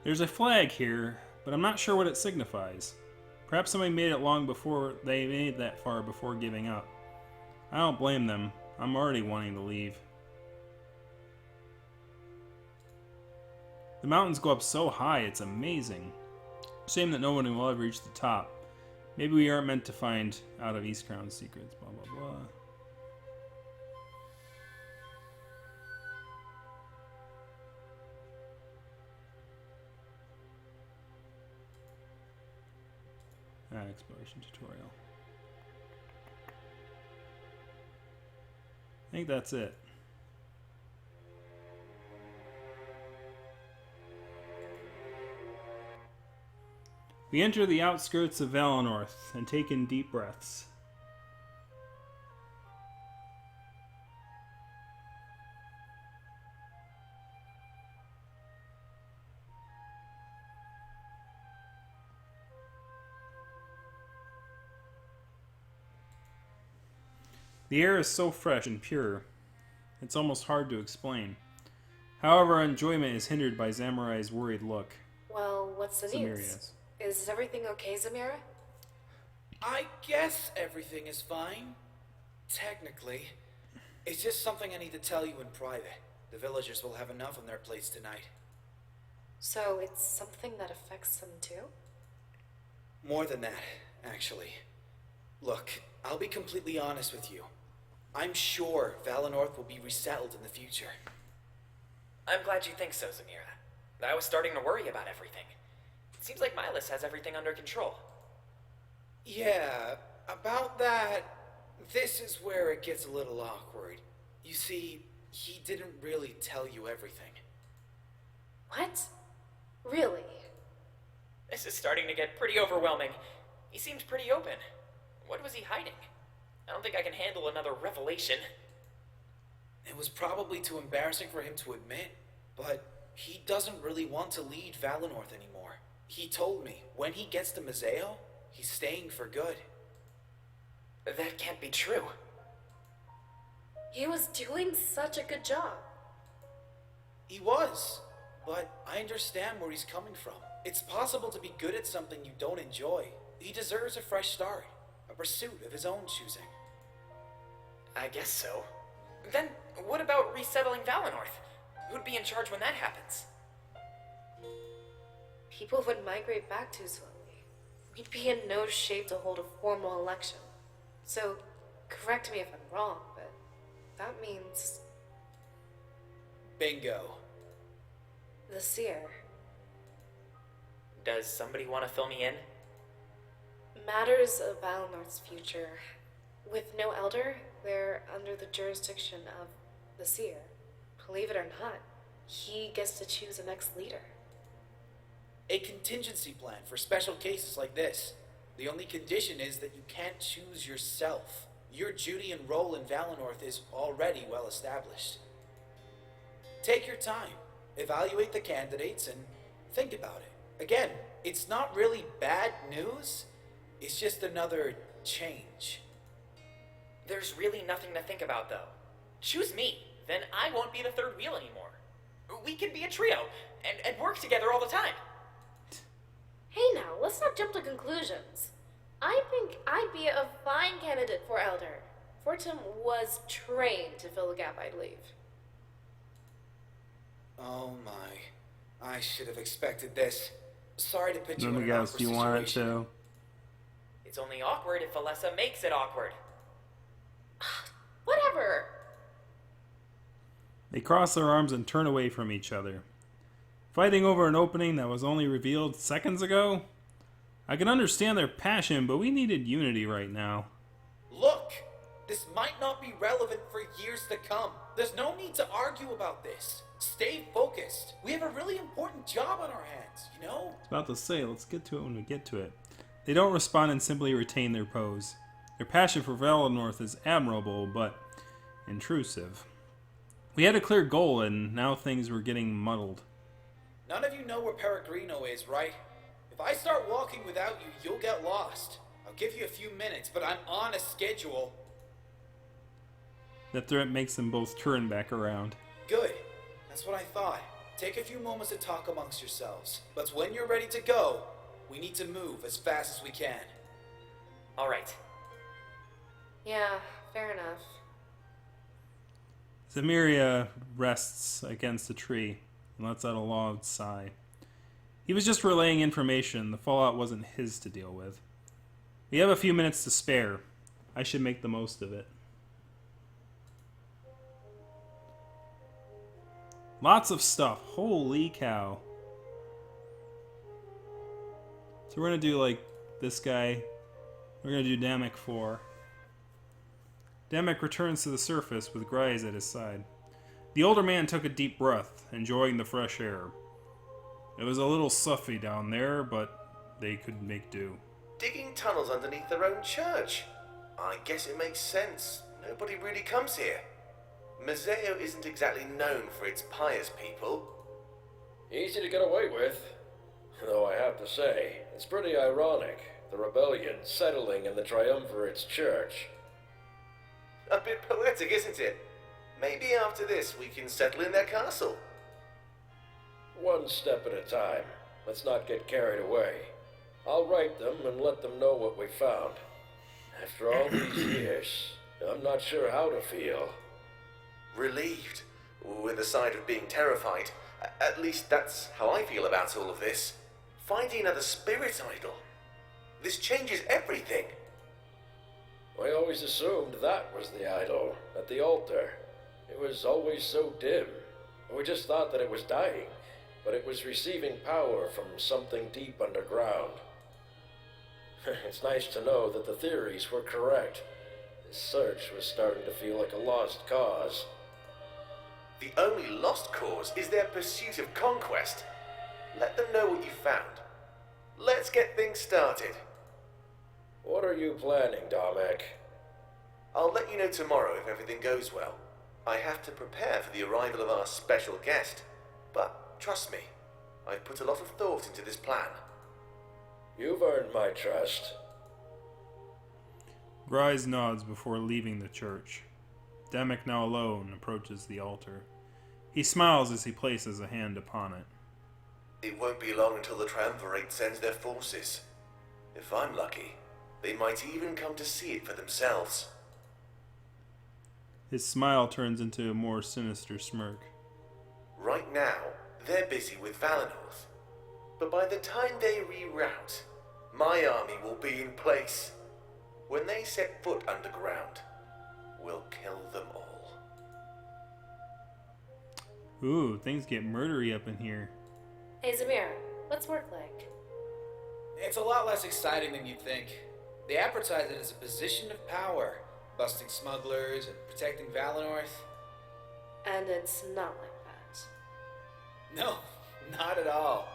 There's a flag here, but I'm not sure what it signifies. Perhaps somebody made it long before they made that far before giving up. I don't blame them. I'm already wanting to leave. The mountains go up so high, it's amazing. Shame that no one will ever reach the top. Maybe we aren't meant to find out of East Crown's secrets, blah blah blah. Exploration tutorial. I think that's it. We enter the outskirts of Valinor and take in deep breaths. The air is so fresh and pure, it's almost hard to explain. However, our enjoyment is hindered by Zamorai's worried look. Well, what's the news? Zamiria's. Is everything okay, Zamira? I guess everything is fine. Technically. It's just something I need to tell you in private. The villagers will have enough on their plates tonight. So it's something that affects them too? More than that, actually. Look, I'll be completely honest with you. I'm sure Valinor will be resettled in the future. I'm glad you think so, Zamira. I was starting to worry about everything. It seems like Miles has everything under control. Yeah, about that, this is where it gets a little awkward. You see, he didn't really tell you everything. What? Really? This is starting to get pretty overwhelming. He seems pretty open. What was he hiding? I don't think I can handle another revelation. It was probably too embarrassing for him to admit, but he doesn't really want to lead Valinor anymore. He told me when he gets to Mazeo, he's staying for good. That can't be true. He was doing such a good job. He was, but I understand where he's coming from. It's possible to be good at something you don't enjoy. He deserves a fresh start, a pursuit of his own choosing. I guess so. Then, what about resettling Valinor? Who'd be in charge when that happens? People would migrate back too slowly. We'd be in no shape to hold a formal election. So, correct me if I'm wrong, but that means Bingo. the seer. Does somebody want to fill me in? Matters of Valinor's future. With no elder, they're under the jurisdiction of the seer. Believe it or not, he gets to choose the next leader. A contingency plan for special cases like this. The only condition is that you can't choose yourself. Your duty and role in Valinor is already well established. Take your time, evaluate the candidates, and think about it. Again, it's not really bad news, it's just another change. There's really nothing to think about, though. Choose me, then I won't be the third wheel anymore. We can be a trio, and work together all the time. Hey now, let's not jump to conclusions. I think I'd be a fine candidate for elder. Fortum was trained to fill the gap I'd leave. Oh my, I should have expected this. Sorry to put you Let in me an guess, awkward do you want it situation. to? It's only awkward if Alessa makes it awkward. Whatever. They cross their arms and turn away from each other. Fighting over an opening that was only revealed seconds ago? I can understand their passion, but we needed unity right now. Look, this might not be relevant for years to come. There's no need to argue about this. Stay focused. We have a really important job on our hands, you know? I was about to say, let's get to it when we get to it. They don't respond and simply retain their pose. Their passion for Valinor is admirable, but intrusive. We had a clear goal, and now things were getting muddled. None of you know where Peregrino is, right? If I start walking without you, you'll get lost. I'll give you a few minutes, but I'm on a schedule. That threat makes them both turn back around. Good. That's what I thought. Take a few moments to talk amongst yourselves. But when you're ready to go, we need to move as fast as we can. All right. Yeah, fair enough. Zemiria rests against a tree and lets out a loud sigh. He was just relaying information. The fallout wasn't his to deal with. We have a few minutes to spare. I should make the most of it. Lots of stuff. Holy cow. So we're going to do like this guy. We're going to do Damek 4. Damek returns to the surface with Grise at his side. The older man took a deep breath, enjoying the fresh air. It was a little stuffy down there, but they could make do. Digging tunnels underneath their own church. I guess it makes sense. Nobody really comes here. Museo isn't exactly known for its pious people. Easy to get away with. Though I have to say, it's pretty ironic, the rebellion settling in the Triumvirate's church. A bit poetic, isn't it? Maybe after this we can settle in their castle. One step at a time. Let's not get carried away. I'll write them and let them know what we found. After all these years, I'm not sure how to feel. Relieved, with a side of being terrified. At least that's how I feel about all of this. Finding another spirit idol. This changes everything. I always assumed that was the idol, at the altar. It was always so dim. We just thought that it was dying, but it was receiving power from something deep underground. It's nice to know that the theories were correct. This search was starting to feel like a lost cause. The only lost cause is their pursuit of conquest. Let them know what you found. Let's get things started. What are you planning, Damek? I'll let you know tomorrow if everything goes well. I have to prepare for the arrival of our special guest. But trust me, I've put a lot of thought into this plan. You've earned my trust. Grise nods before leaving the church. Damek, now alone, approaches the altar. He smiles as he places a hand upon it. It won't be long until the Triumvirate sends their forces. If I'm lucky, they might even come to see it for themselves. His smile turns into a more sinister smirk. Right now, they're busy with Valinor. But by the time they reroute, my army will be in place. When they set foot underground, we'll kill them all. Ooh, things get murdery up in here. Hey Zamira, what's work like? It's a lot less exciting than you'd think. They advertise it as a position of power, busting smugglers and protecting Valinor. And it's not like that. No, not at all.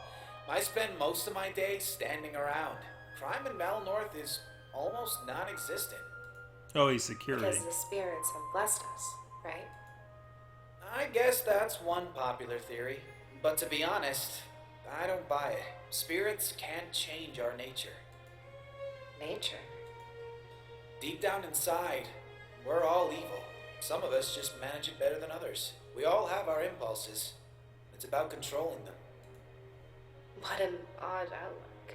I spend most of my day standing around. Crime in Valinor is almost non-existent. Oh, he's security. Because the spirits have blessed us, right? I guess that's one popular theory. But to be honest, I don't buy it. Spirits can't change our nature. Nature. Deep down inside, we're all evil. Some of us just manage it better than others. We all have our impulses. It's about controlling them. What an odd outlook.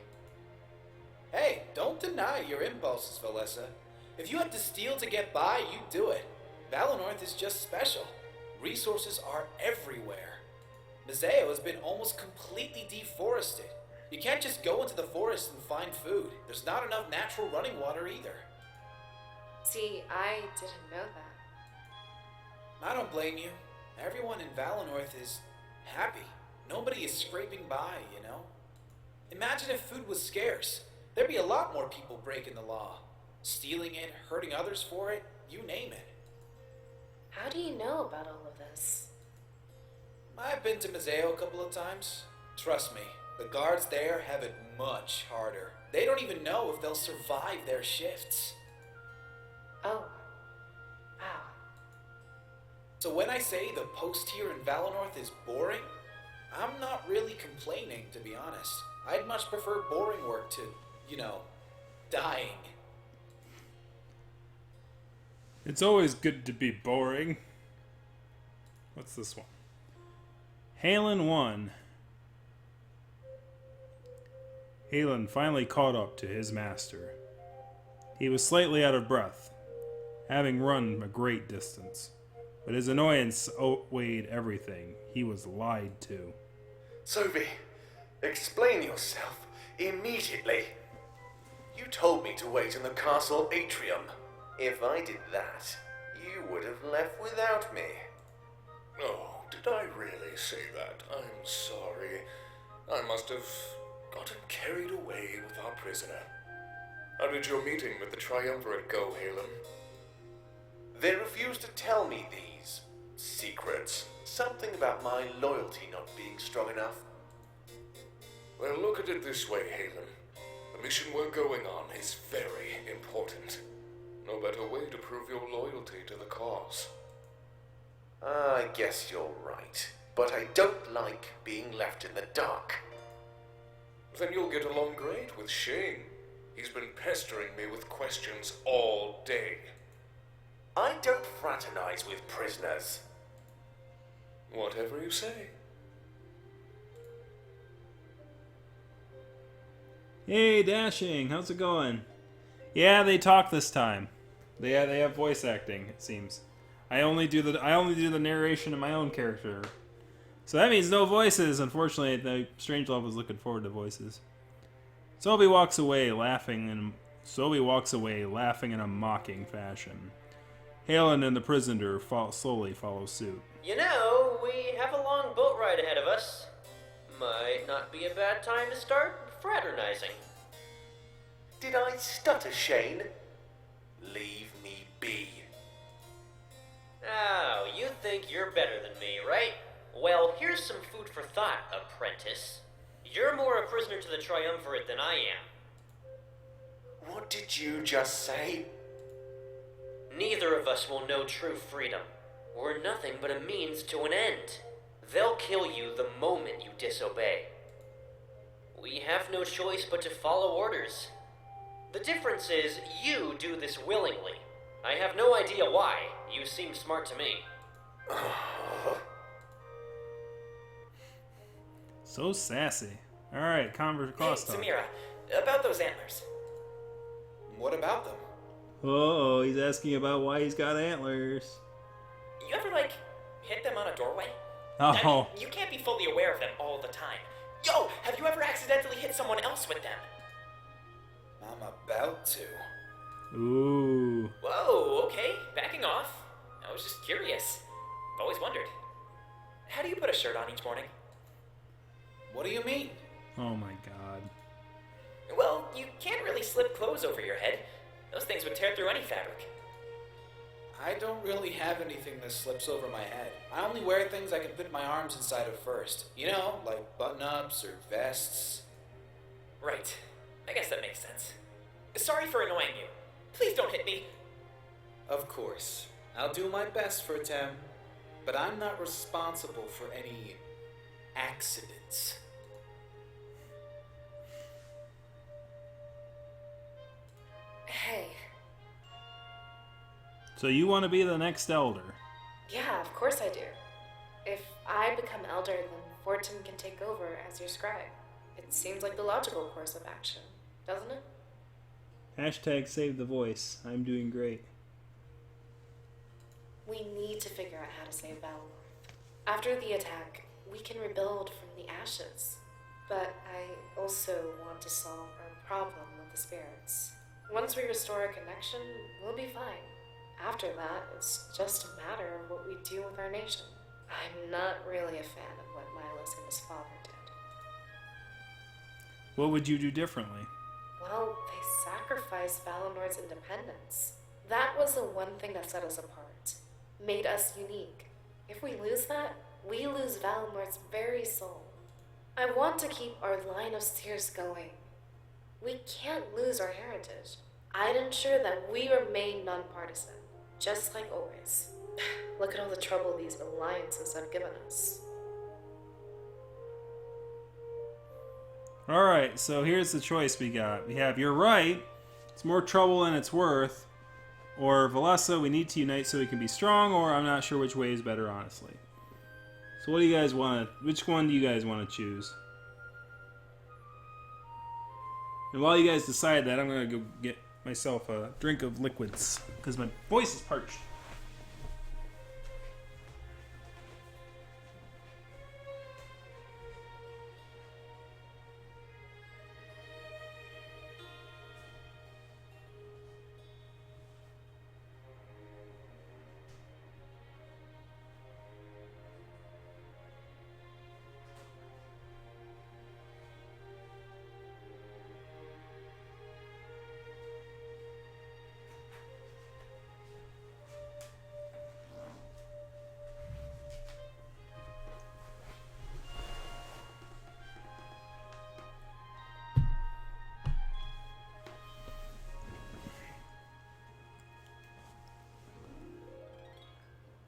Hey, don't deny your impulses, Valessa. If you had to steal to get by, you'd do it. Valinor is just special. Resources are everywhere. Mazeo has been almost completely deforested. You can't just go into the forest and find food. There's not enough natural running water either. See, I didn't know that. I don't blame you. Everyone in Valinor is happy. Nobody is scraping by, you know? Imagine if food was scarce. There'd be a lot more people breaking the law. Stealing it, hurting others for it, you name it. How do you know about all of this? I've been to Mazeo a couple of times. Trust me, the guards there have it much harder. They don't even know if they'll survive their shifts. Oh. Wow. So when I say the post here in Valinor is boring, I'm not really complaining, to be honest. I'd much prefer boring work to, dying. It's always good to be boring. What's this one? Halen 1. Halen finally caught up to his master. He was slightly out of breath, having run a great distance. But his annoyance outweighed everything. He was lied to. Sophie, explain yourself immediately. You told me to wait in the castle atrium. If I did that, you would have left without me. Oh, did I really say that? I'm sorry. I must have gotten carried away with our prisoner. How did your meeting with the Triumvirate go, Halen? They refused to tell me these secrets. Something about my loyalty not being strong enough. Well, look at it this way, Halen. The mission we're going on is very important. No better way to prove your loyalty to the cause. I guess you're right. But I don't like being left in the dark. Then you'll get along great with Shane. He's been pestering me with questions all day. I don't fraternize with prisoners. Whatever you say. Hey, Dashing, how's it going? Yeah, they talk this time. They have voice acting, it seems. I only do the narration of my own character. So that means no voices. Unfortunately, the Strangelove was looking forward to voices. Sophie walks away laughing in a mocking fashion. Halen and the prisoner slowly follow suit. You know, we have a long boat ride ahead of us. Might not be a bad time to start fraternizing. Did I stutter, Shane? Leave me be. Oh, you think you're better than me, right? Well, here's some food for thought, apprentice. You're more a prisoner to the Triumvirate than I am. What did you just say? Neither of us will know true freedom. We're nothing but a means to an end. They'll kill you the moment you disobey. We have no choice but to follow orders. The difference is, you do this willingly. I have no idea why. You seem smart to me. So sassy. Alright, Converse Costa. Hey, Samira, about those antlers. What about them? Oh, he's asking about why he's got antlers. You ever, hit them on a doorway? Oh. I mean, you can't be fully aware of them all the time. Yo, have you ever accidentally hit someone else with them? I'm about to. Ooh. Whoa, okay, backing off. I was just curious. I've always wondered. How do you put a shirt on each morning? What do you mean? Oh my god. Well, you can't really slip clothes over your head. Those things would tear through any fabric. I don't really have anything that slips over my head. I only wear things I can fit my arms inside of first. You know, like button-ups or vests. Right. I guess that makes sense. Sorry for annoying you. Please don't hit me. Of course. I'll do my best for Tem, but I'm not responsible for any accidents. Hey. So you want to be the next elder? Yeah, of course I do. If I become elder, then Fortin can take over as your scribe. It seems like the logical course of action, doesn't it? Hashtag save the voice. I'm doing great. We need to figure out how to save Valinor. After the attack, we can rebuild from the ashes. But I also want to solve our problem with the spirits. Once we restore a connection, we'll be fine. After that, it's just a matter of what we do with our nation. I'm not really a fan of what Milos and his father did. What would you do differently? Well, they sacrificed Valinor's independence. That was the one thing that set us apart, made us unique. If we lose that, we lose Valinor's very soul. I want to keep our line of steers going. We can't lose our heritage. I'd ensure that we remain nonpartisan, just like always. Look at all the trouble these alliances have given us. Alright, so here's the choice we got. We have, you're right, it's more trouble than it's worth, or Valessa, we need to unite so we can be strong, or I'm not sure which way is better, honestly. So what do you guys want to, which one do you guys want to choose? And while you guys decide that, I'm going to go get myself a drink of liquids, because my voice is parched.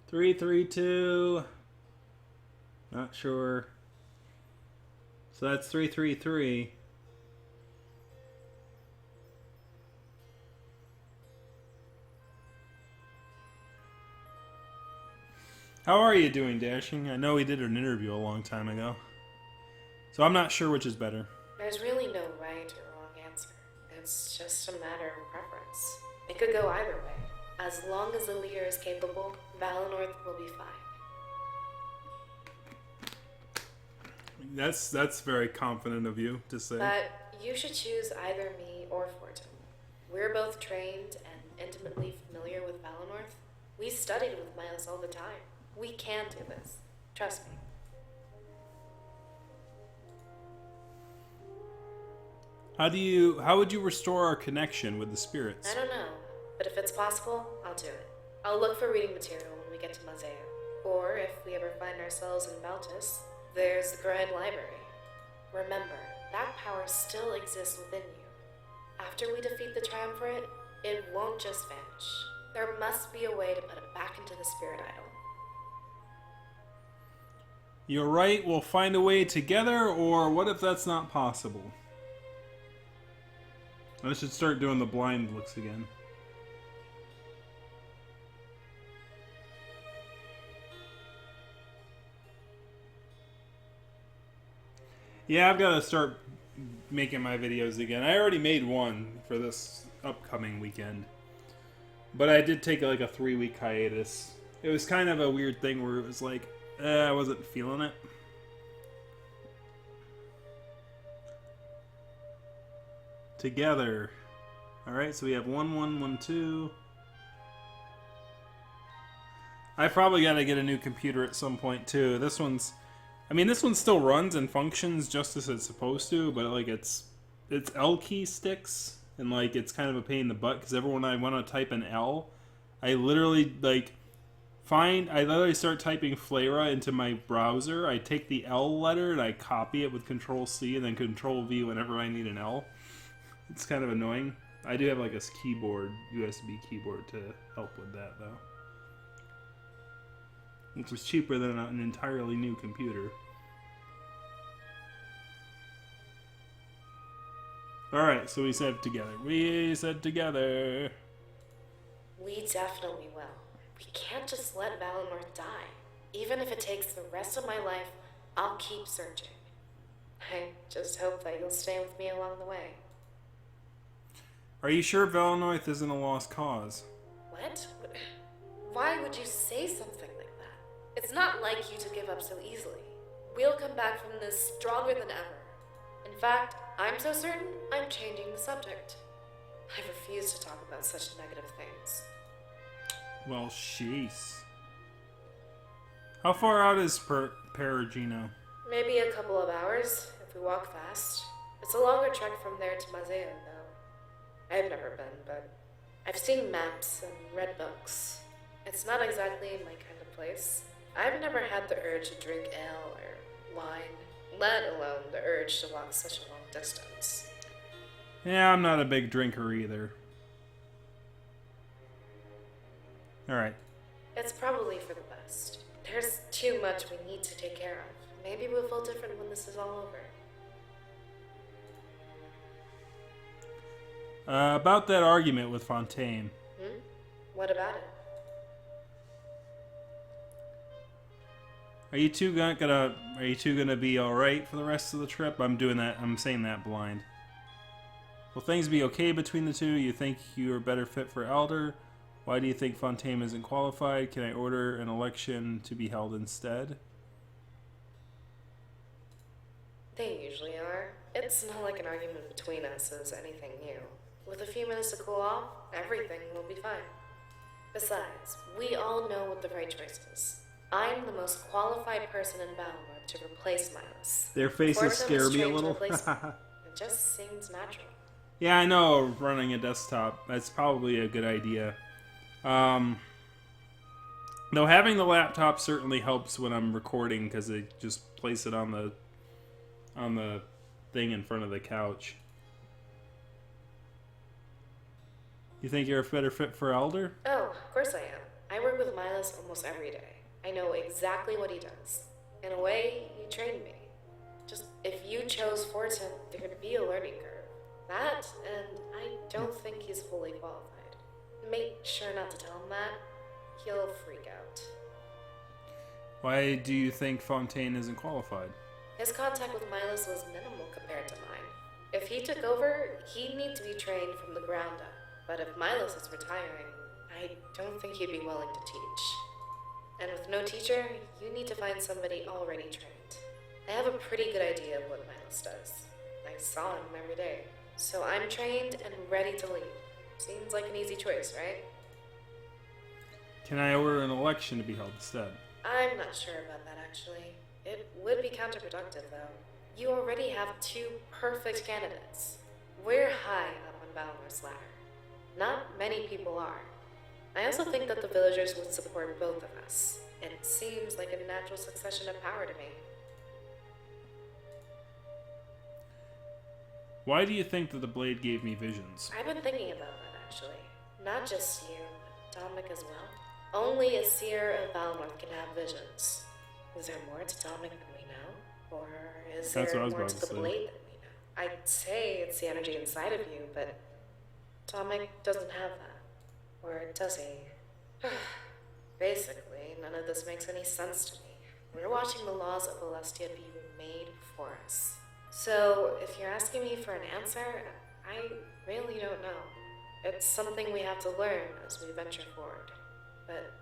Three, 2. Not sure. So that's 3. How are you doing, Dashing? I know we did an interview a long time ago. So I'm not sure which is better. There's really no right or wrong answer. It's just a matter of preference. It could go either way. As long as the leader is capable, Valinor will be fine. That's very confident of you to say. But you should choose either me or Fortin. We're both trained and intimately familiar with Valinor. We studied with Milos all the time. We can do this. Trust me. How would you restore our connection with the spirits? I don't know, but if it's possible, I'll do it. I'll look for reading material when we get to Mazeo. Or if we ever find ourselves in Baltus, there's the Grand Library. Remember, that power still exists within you. After we defeat the Triumvirate, it won't just vanish. There must be a way to put it back into the Spirit Idol. You're right, we'll find a way together, or what if that's not possible? I should start doing the blind looks again. Yeah, I've got to start making my videos again. I already made one for this upcoming weekend. But I did take like a 3-week hiatus. It was kind of a weird thing where it was like, I wasn't feeling it. Together. Alright, so we have 1, 1, 1, 2. I probably got to get a new computer at some point too. This one still runs and functions just as it's supposed to, but like it's it's L key sticks, and like it's kind of a pain in the butt because everyone I want to type an L, I literally start typing Flera into my browser. I take the L letter and I copy it with Control C and then Control V whenever I need an L. It's kind of annoying. I do have like a keyboard, USB keyboard to help with that though, which is cheaper than an entirely new computer. Alright, so we said together. We said together. We definitely will. We can't just let Valinor die. Even if it takes the rest of my life, I'll keep searching. I just hope that you'll stay with me along the way. Are you sure Valinor isn't a lost cause? What? Why would you say something like that? It's not like you to give up so easily. We'll come back from this stronger than ever. In fact, I'm so certain I'm changing the subject. I refuse to talk about such negative things. Well, sheesh. How far out is Perugino? Maybe a couple of hours, if we walk fast. It's a longer trek from there to Mazeo, though. I've never been, but I've seen maps and read books. It's not exactly my kind of place. I've never had the urge to drink ale or wine, let alone the urge to walk such a long distance. Yeah, I'm not a big drinker either. Alright. It's probably for the best. There's too much we need to take care of. Maybe we'll feel different when this is all over. About that argument with Fontaine. What about it? Are you two gonna be alright for the rest of the trip? I'm saying that blind. Will things be okay between the two? You think you are better fit for Elder? Why do you think Fontaine isn't qualified? Can I order an election to be held instead? They usually are. It's not like an argument between us is anything new. With a few minutes to cool off, everything will be fine. Besides, we all know what the right choice is. I'm the most qualified person in Valinor to replace Miles. Their faces scare me a little. It just seems natural. Yeah, I know, running a desktop. That's probably a good idea. Though having the laptop certainly helps when I'm recording because I just place it on the thing in front of the couch. You think you're a better fit for Elder? Oh, of course I am. I work with Miles almost every day. I know exactly what he does. In a way, he trained me. Just, if you chose Fortin, there'd be a learning curve. That, and I don't think he's fully qualified. Make sure not to tell him that. He'll freak out. Why do you think Fontaine isn't qualified? His contact with Miles was minimal compared to mine. If he took over, he'd need to be trained from the ground up. But if Milos is retiring, I don't think he'd be willing to teach. And with no teacher, you need to find somebody already trained. I have a pretty good idea of what Milos does. I saw him every day. So I'm trained and ready to lead. Seems like an easy choice, right? Can I order an election to be held instead? I'm not sure about that, actually. It would be counterproductive, though. You already have two perfect candidates. We're high up on Valinor's ladder. Not many people are. I also think that the villagers would support both of us. It seems like a natural succession of power to me. Why do you think that the blade gave me visions? I've been thinking about that, actually. Not just you, but Dominic as well. Only a seer of Valinor can have visions. Is there more to Dominic than we know? Or is That's there what I was more about to to the say. blade than we know? I'd say it's the energy inside of you, but Dominic doesn't have that. Or does he? Basically, none of this makes any sense to me. We're watching the laws of Celestia be made for us. So, if you're asking me for an answer, I really don't know. It's something we have to learn as we venture forward. But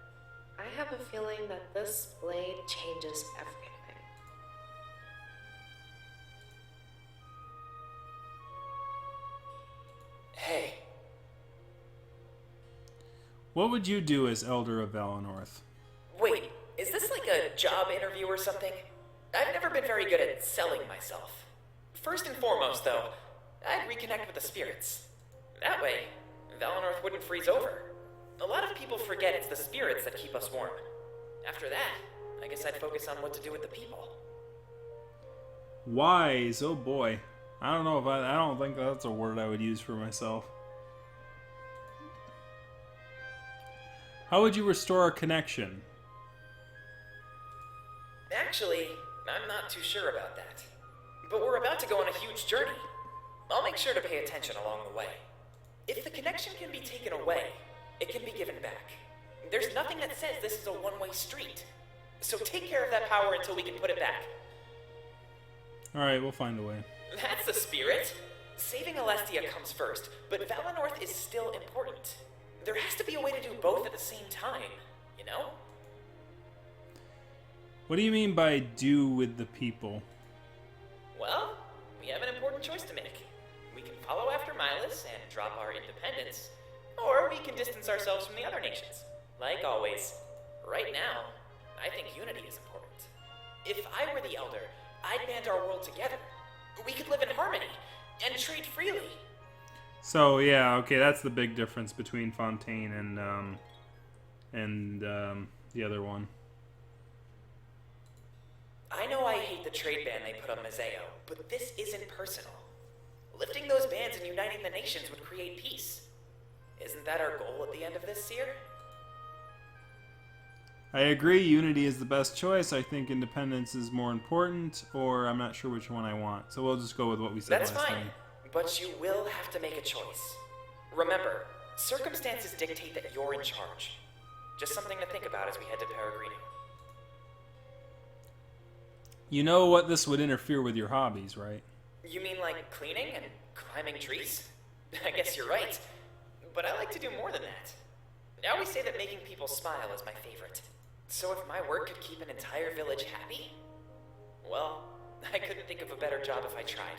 I have a feeling that this blade changes everything. Hey, What would you do as Elder of Valinor? wait, is this like a job interview or something? I've never been very good at selling myself. First and foremost, though, I'd reconnect with the spirits. That way, Valinor wouldn't freeze over. A lot of people forget it's the spirits that keep us warm. After that, I guess I'd focus on what to do with the people. Wise, oh boy. I don't know if I don't think that's a word I would use for myself. How would you restore a connection? Actually, I'm not too sure about that. But we're about to go on a huge journey. I'll make sure to pay attention along the way. If the connection can be taken away, it can be given back. There's nothing that says this is a one-way street. So take care of that power until we can put it back. Alright, we'll find a way. That's the spirit. Saving Alestia comes first, but Valinor is still important. There has to be a way to do both at the same time, you know? What do you mean by do with the people? Well, we have an important choice to make. We can follow after Milas and drop our independence, or we can distance ourselves from the other nations. Like always, right now, I think unity is important. If I were the Elder, I'd band our world together. We could live in harmony and trade freely. So yeah, okay, that's the big difference between Fontaine and the other one. I know I hate the trade ban they put on Mazeo, but this isn't personal. Lifting those bans and uniting the nations would create peace. Isn't that our goal at the end of this, Seer? I agree, unity is the best choice. I think independence is more important, or I'm not sure which one I want. So we'll just go with what we said That's last fine, time. but you will have to make a choice. Remember, circumstances dictate that you're in charge. Just something to think about as we head to Peregrino. You know what this would interfere with your hobbies, right? You mean like cleaning and climbing trees? I guess you're right. But I like to do more than that. I always say that making people smile is my favorite. So if my work could keep an entire village happy, well, I couldn't think of a better job if I tried.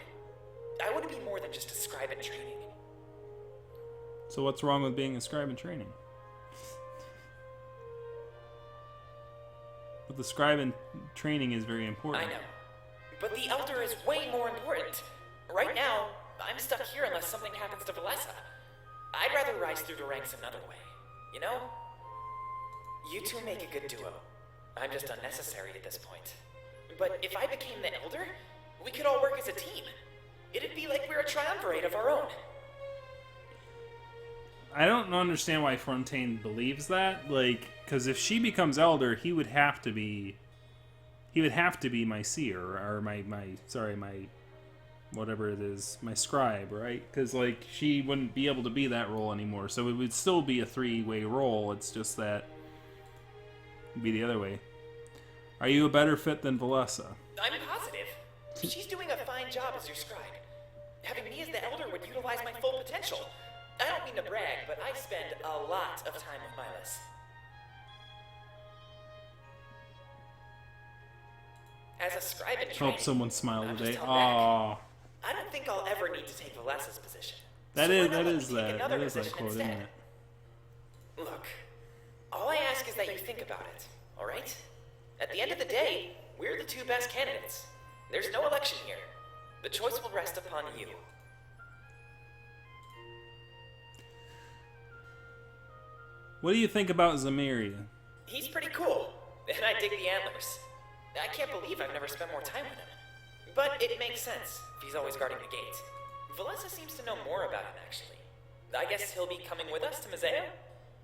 I want to be more than just a scribe in training. So what's wrong with being a scribe in training? But the scribe in training is very important. I know. But the Elder is way more important. Right now, I'm stuck here unless something happens to Valessa. I'd rather rise through the ranks another way, you know? You two make a good duo. I'm just unnecessary at this point. But if I became the Elder, we could all work as a team. It'd be like we're a triumvirate of our own. I don't understand why Fontaine believes that. Like, because if she becomes Elder, he would have to be my seer, or my whatever it is, my scribe, right? Because, like, she wouldn't be able to be that role anymore. So it would still be a three-way role. It's just that it'd be the other way. Are you a better fit than Valessa? I'm positive. She's doing a fine job as your scribe. Having me as the Elder would utilize my full potential. I don't mean to brag, but I spend a lot of time with Milas. As a scribe in training, Hope someone smiled I'm today. just held back. Aww. I don't think I'll ever need to take Valessa's position. That So is why not that let is me take that. another That is that position quote, isn't instead? it? Look, all I ask is that you think about it, all right? At the end of the day, we're the two best candidates. There's no election here. The choice will rest upon you. What do you think about Zamiria? He's pretty cool, and I dig the antlers. I can't believe I've never spent more time with him. But it makes sense if he's always guarding the gate. Valessa seems to know more about him, actually. I guess he'll be coming with us to Mazeo?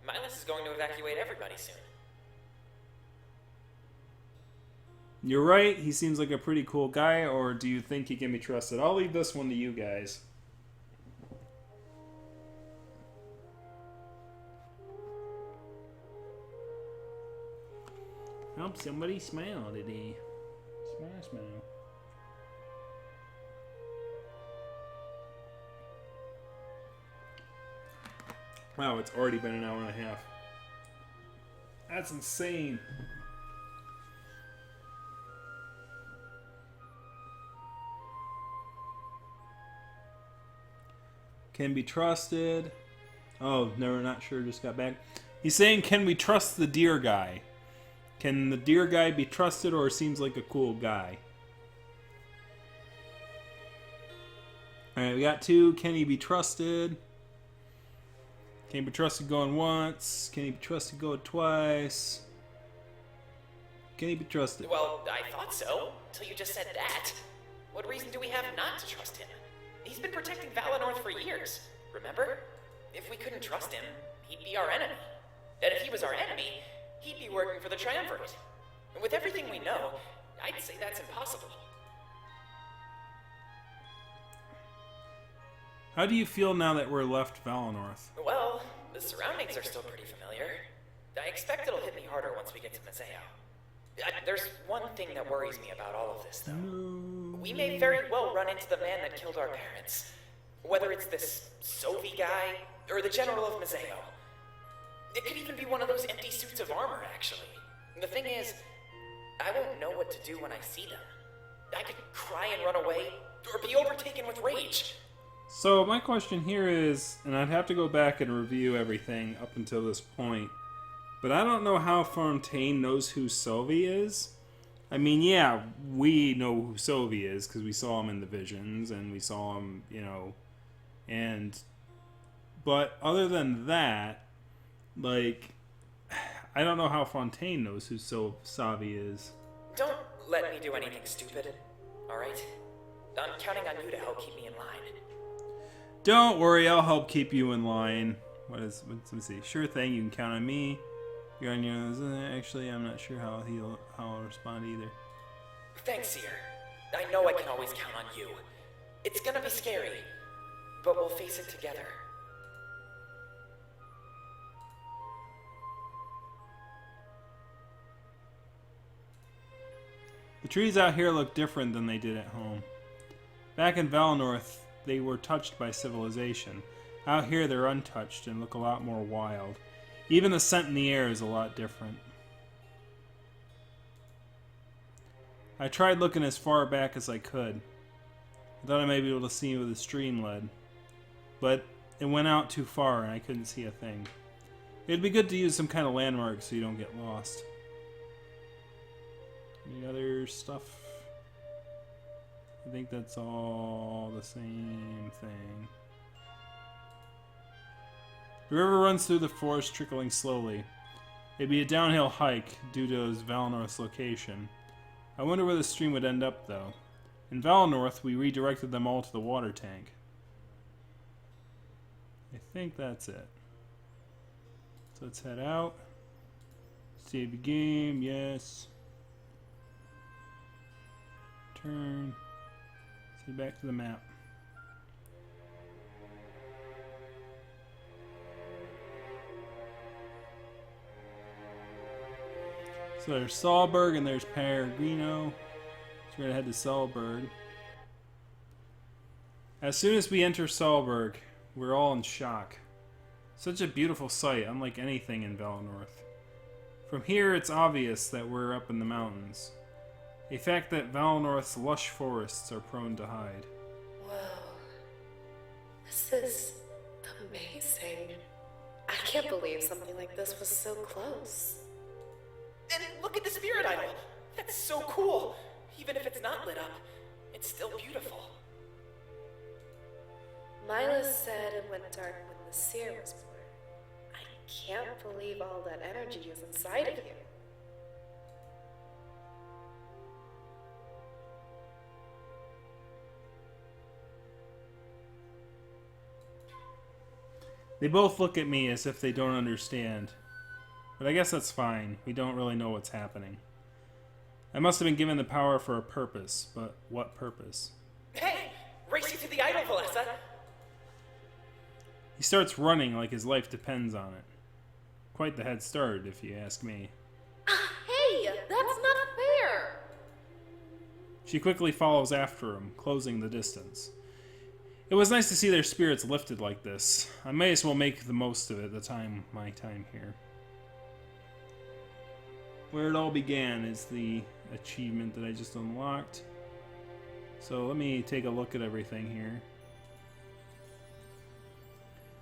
Milas is going to evacuate everybody soon. You're right, he seems like a pretty cool guy, or do you think he can be trusted? I'll leave this one to you guys. Hope somebody smiled today. Smile. Wow, it's already been an hour and a half. That's insane. Can be trusted. Oh, never, not sure, just got back. He's saying, can we trust the deer guy? Can the deer guy be trusted, or seems like a cool guy? Alright, we got 2. Can he be trusted? Can he be trusted going once? Can he be trusted going twice? Can he be trusted? Well, I thought so, until you just said that. What reason do we have not to trust him? He's been protecting Valinor for years, remember? If we couldn't trust him, he'd be our enemy. And if he was our enemy, he'd be working for the Triumvirate. And with everything we know, I'd say that's impossible. How do you feel now that we're left Valinor? Well, the surroundings are still pretty familiar. I expect it'll hit me harder once we get to Mazeo. There's one thing that worries me about all of this, though. No. We may very well run into the man that killed our parents. Whether it's this Sovi guy, or the General of Mazeo. It could even be one of those empty suits of armor, actually. The thing is, I won't know what to do when I see them. I could cry and run away, or be overtaken with rage. So my question here is, and I'd have to go back and review everything up until this point, but I don't know how Fontaine knows who Sylvie is. I mean, yeah, we know who Sylvie is because we saw him in the visions and we saw him, you know, but other than that, like, I don't know how Fontaine knows who Savi is. Don't let me do anything stupid, alright? I'm counting on you to help keep me in line. Don't worry, I'll help keep you in line. Let me see. Sure thing, you can count on me. You're on your... Actually, I'm not sure how I'll respond either. Thanks, Seer. I know I can always count on you. It's gonna be scary, but we'll face it together. The trees out here look different than they did at home. Back in Valinor, they were touched by civilization. Out here, they're untouched and look a lot more wild. Even the scent in the air is a lot different. I tried looking as far back as I could. I thought I might be able to see where the stream led. But it went out too far and I couldn't see a thing. It'd be good to use some kind of landmark so you don't get lost. Any other stuff? I think that's all the same thing. The river runs through the forest, trickling slowly. It'd be a downhill hike due to Valinor's location. I wonder where the stream would end up, though. In Valinor, we redirected them all to the water tank. I think that's it. So let's head out. Save the game, yes. Turn. See, back to the map. So there's Salberg and there's Peregrino. So we're gonna head to Salberg. As soon as we enter Salberg, we're all in shock. Such a beautiful sight, unlike anything in Valinor. From here, it's obvious that we're up in the mountains. A fact that Valinor's lush forests are prone to hide. Whoa. This is amazing. I can't believe something like this was so close. And look at the spirit idol! That's so cool! Even if it's not lit up, it's still beautiful. Mila said it went dark when the seer was born. I can't believe all that energy is inside of you. They both look at me as if they don't understand. But I guess that's fine. We don't really know what's happening. I must have been given the power for a purpose, but what purpose? Hey! Race you to the idol, Valessa! He starts running like his life depends on it. Quite the head start, if you ask me. Hey, that's not fair! She quickly follows after him, closing the distance. It was nice to see their spirits lifted like this. I may as well make the most of it, my time here. Where it all began is the achievement that I just unlocked. So let me take a look at everything here.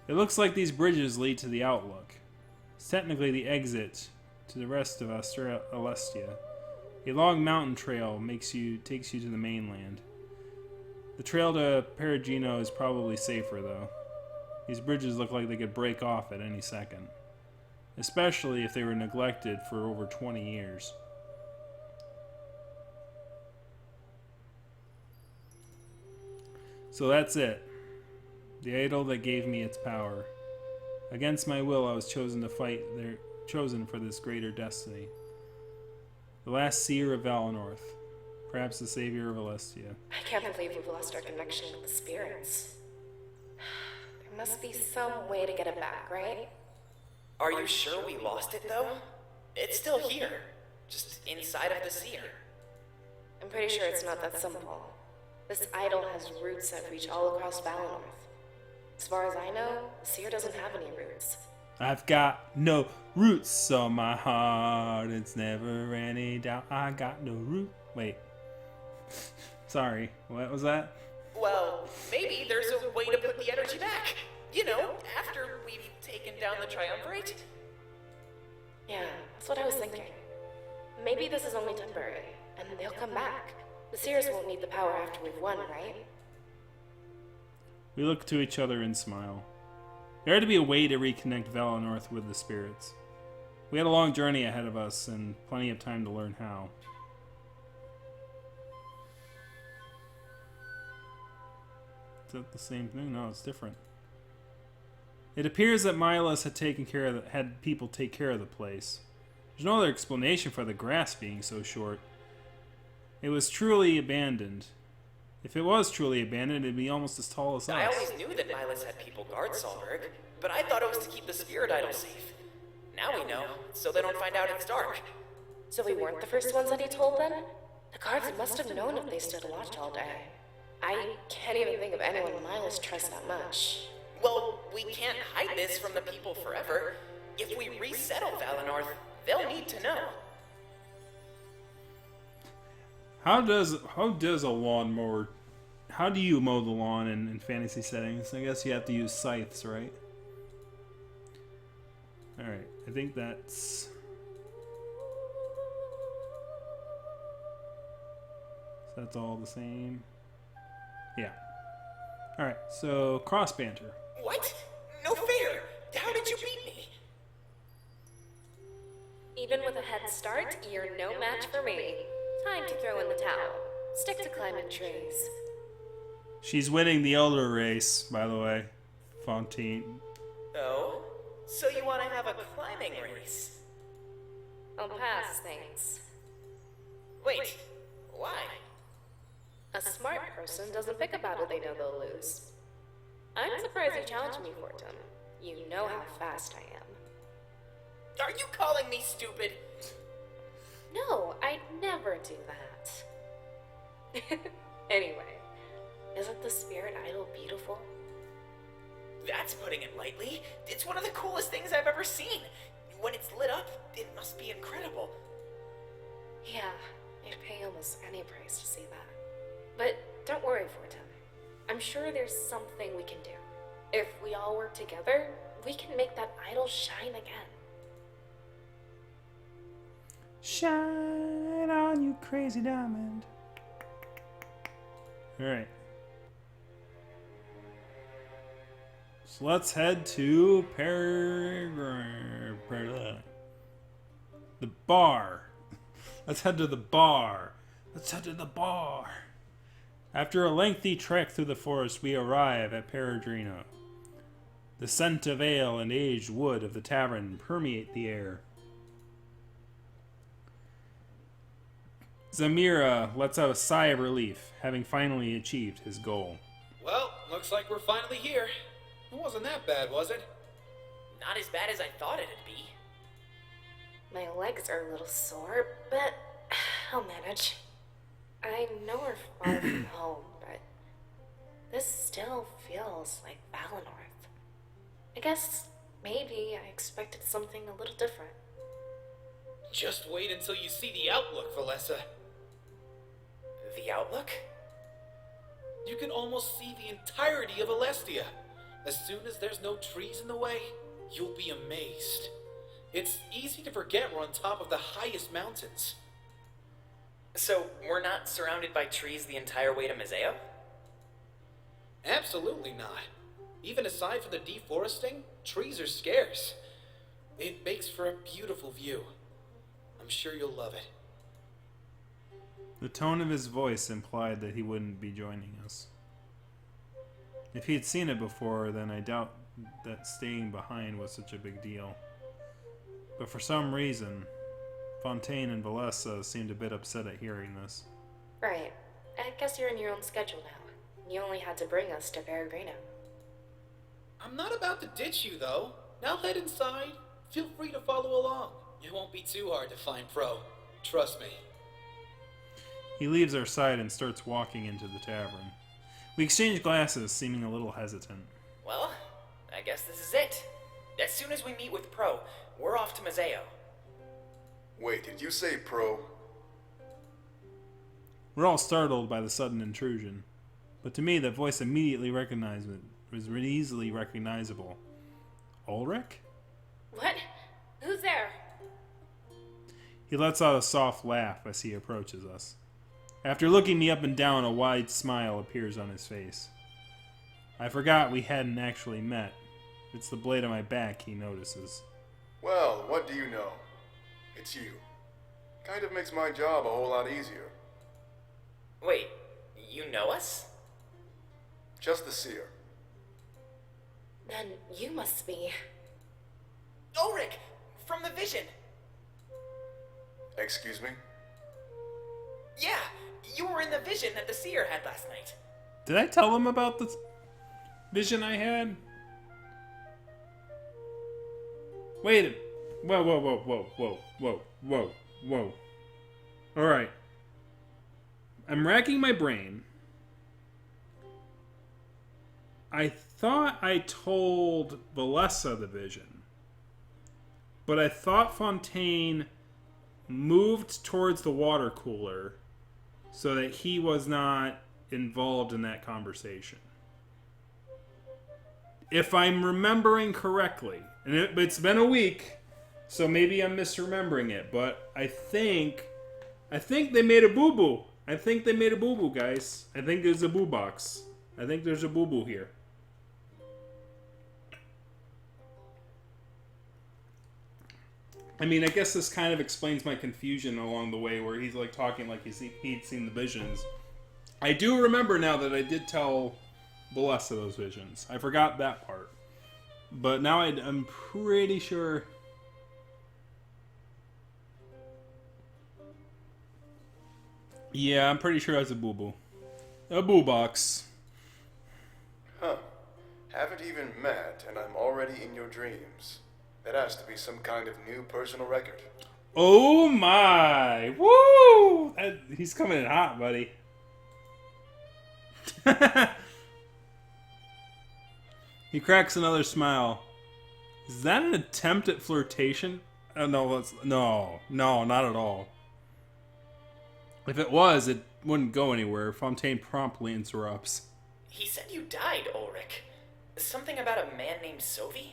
It looks like these bridges lead to the Outlook. It's technically the exit to the rest of Alestia. A long mountain trail takes you to the mainland. The trail to Perugino is probably safer, though. These bridges look like they could break off at any second. Especially if they were neglected for over 20 years. So that's it. The idol that gave me its power. Against my will, I was chosen for this greater destiny. The last seer of Valenorth. Perhaps the savior of Alestia. I can't believe we've lost our connection with the spirits. There must be some way to get it back, right? Are you sure we lost it, though? It's still here. Just inside of the seer. I'm pretty sure it's not that simple. This idol has roots that reach all across Valenorth. As far as I know, the seer doesn't have any roots. I've got no roots on my heart. It's never any doubt. I got no root. Wait. Sorry. What was that? Well, maybe there's a way to put the energy back. You know, after we've taken down the Triumvirate. Yeah, that's what I was thinking. Maybe this is only temporary, and they'll come back. The seers won't need the power after we've won, right? We look to each other and smile. There had to be a way to reconnect Valenorth with the spirits. We had a long journey ahead of us and plenty of time to learn how. Is that the same thing? No, it's different. It appears that Milas had people take care of the place. There's no other explanation for the grass being so short. It was truly abandoned. If it was truly abandoned, it'd be almost as tall as us. I always knew that Milas had people guard Solberg, but I thought it was to keep the spirit idol safe. Now we know, so they don't find out it's dark. So we weren't the first ones that he told then? The guards must have known if they stood watch all day. I can't even think of anyone Milas trusts that much. Well, we can't hide this from the people forever. If we resettle Valenorth, they'll need to know. How does a lawnmower... How do you mow the lawn in fantasy settings? I guess you have to use scythes, right? Alright, I think that's... So that's all the same. Yeah. Alright, so cross banter. What? No fair! How did you beat me? Even with a head start, you're no match for me. Time to throw in the towel. Stick to climbing trees. She's winning the elder race, by the way. Fontaine. Oh? So you want to have a climbing race? I'll pass, thanks. Wait, why? A smart person doesn't pick a battle they know they'll lose. I'm surprised you challenged me for it, Tim. You know how fast I am. Are you calling me stupid? No, I'd never do that. Anyway, isn't the spirit idol beautiful? That's putting it lightly. It's one of the coolest things I've ever seen. When it's lit up, it must be incredible. Yeah, I'd pay almost any price to see that. But don't worry for Tim. I'm sure there's something we can do. If we all work together, we can make that idol shine again. Shine on, you crazy diamond. Alright. So let's head to the bar. Let's head to the bar. Let's head to the bar. After a lengthy trek through the forest, we arrive at Perugino. The scent of ale and aged wood of the tavern permeate the air. Zamira lets out a sigh of relief, having finally achieved his goal. Well, looks like we're finally here. It wasn't that bad, was it? Not as bad as I thought it'd be. My legs are a little sore, but I'll manage. I know we're far from home, but this still feels like Valenorth. I guess maybe I expected something a little different. Just wait until you see the outlook, Valessa. The outlook? You can almost see the entirety of Alestia. As soon as there's no trees in the way, you'll be amazed. It's easy to forget we're on top of the highest mountains. So, we're not surrounded by trees the entire way to Mazeo? Absolutely not. Even aside from the deforesting, trees are scarce. It makes for a beautiful view. I'm sure you'll love it. The tone of his voice implied that he wouldn't be joining us. If he had seen it before, then I doubt that staying behind was such a big deal. But for some reason, Fontaine and Valessa seemed a bit upset at hearing this. Right. I guess you're in your own schedule now. You only had to bring us to Peregrino. I'm not about to ditch you, though. Now head inside. Feel free to follow along. It won't be too hard to find Pro. Trust me. He leaves our side and starts walking into the tavern. We exchange glasses, seeming a little hesitant. Well, I guess this is it. As soon as we meet with Pro, we're off to Mazeo. Wait, did you say Pro? We're all startled by the sudden intrusion, but to me that voice immediately was easily recognizable. Ulrich? What? Who's there? He lets out a soft laugh as he approaches us. After looking me up and down, a wide smile appears on his face. I forgot we hadn't actually met. It's the blade on my back he notices. Well, what do you know? It's you. Kind of makes my job a whole lot easier. Wait, you know us? Just the seer. Then you must be... Ulrich, from the vision. Excuse me? Yeah, you were in the vision that the seer had last night. Did I tell him about the vision I had? Wait. Whoa. Alright. I'm racking my brain. I thought I told Valessa the vision. But I thought Fontaine moved towards the water cooler so that he was not involved in that conversation. If I'm remembering correctly, and it's been a week, so maybe I'm misremembering it, but I think they made a boo-boo. I think they made a boo-boo, guys. I think there's a boo box. I think there's a boo-boo here. I mean, I guess this kind of explains my confusion along the way where he's like talking like he'd seen the visions. I do remember now that I did tell Valessa those visions. I forgot that part. But now I'm pretty sure... Yeah, I'm pretty sure that's a boo-boo. A boo box. Huh. Haven't even met, and I'm already in your dreams. That has to be some kind of new personal record. Oh my! Woo! He's coming in hot, buddy. He cracks another smile. Is that an attempt at flirtation? No, not at all. If it was, it wouldn't go anywhere. Fontaine promptly interrupts. He said you died, Ulrich. Something about a man named Sovi?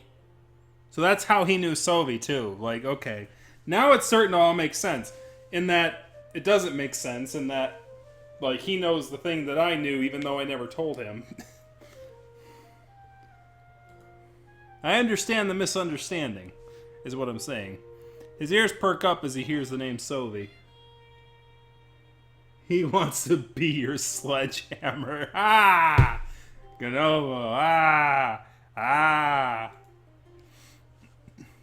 So that's how he knew Sovi, too. Like, okay. Now it's starting to all make sense. In that, it doesn't make sense. In that, like, he knows the thing that I knew, even though I never told him. I understand the misunderstanding, is what I'm saying. His ears perk up as he hears the name Sovi. He wants to be your sledgehammer. Ah! Ganovo. Ah!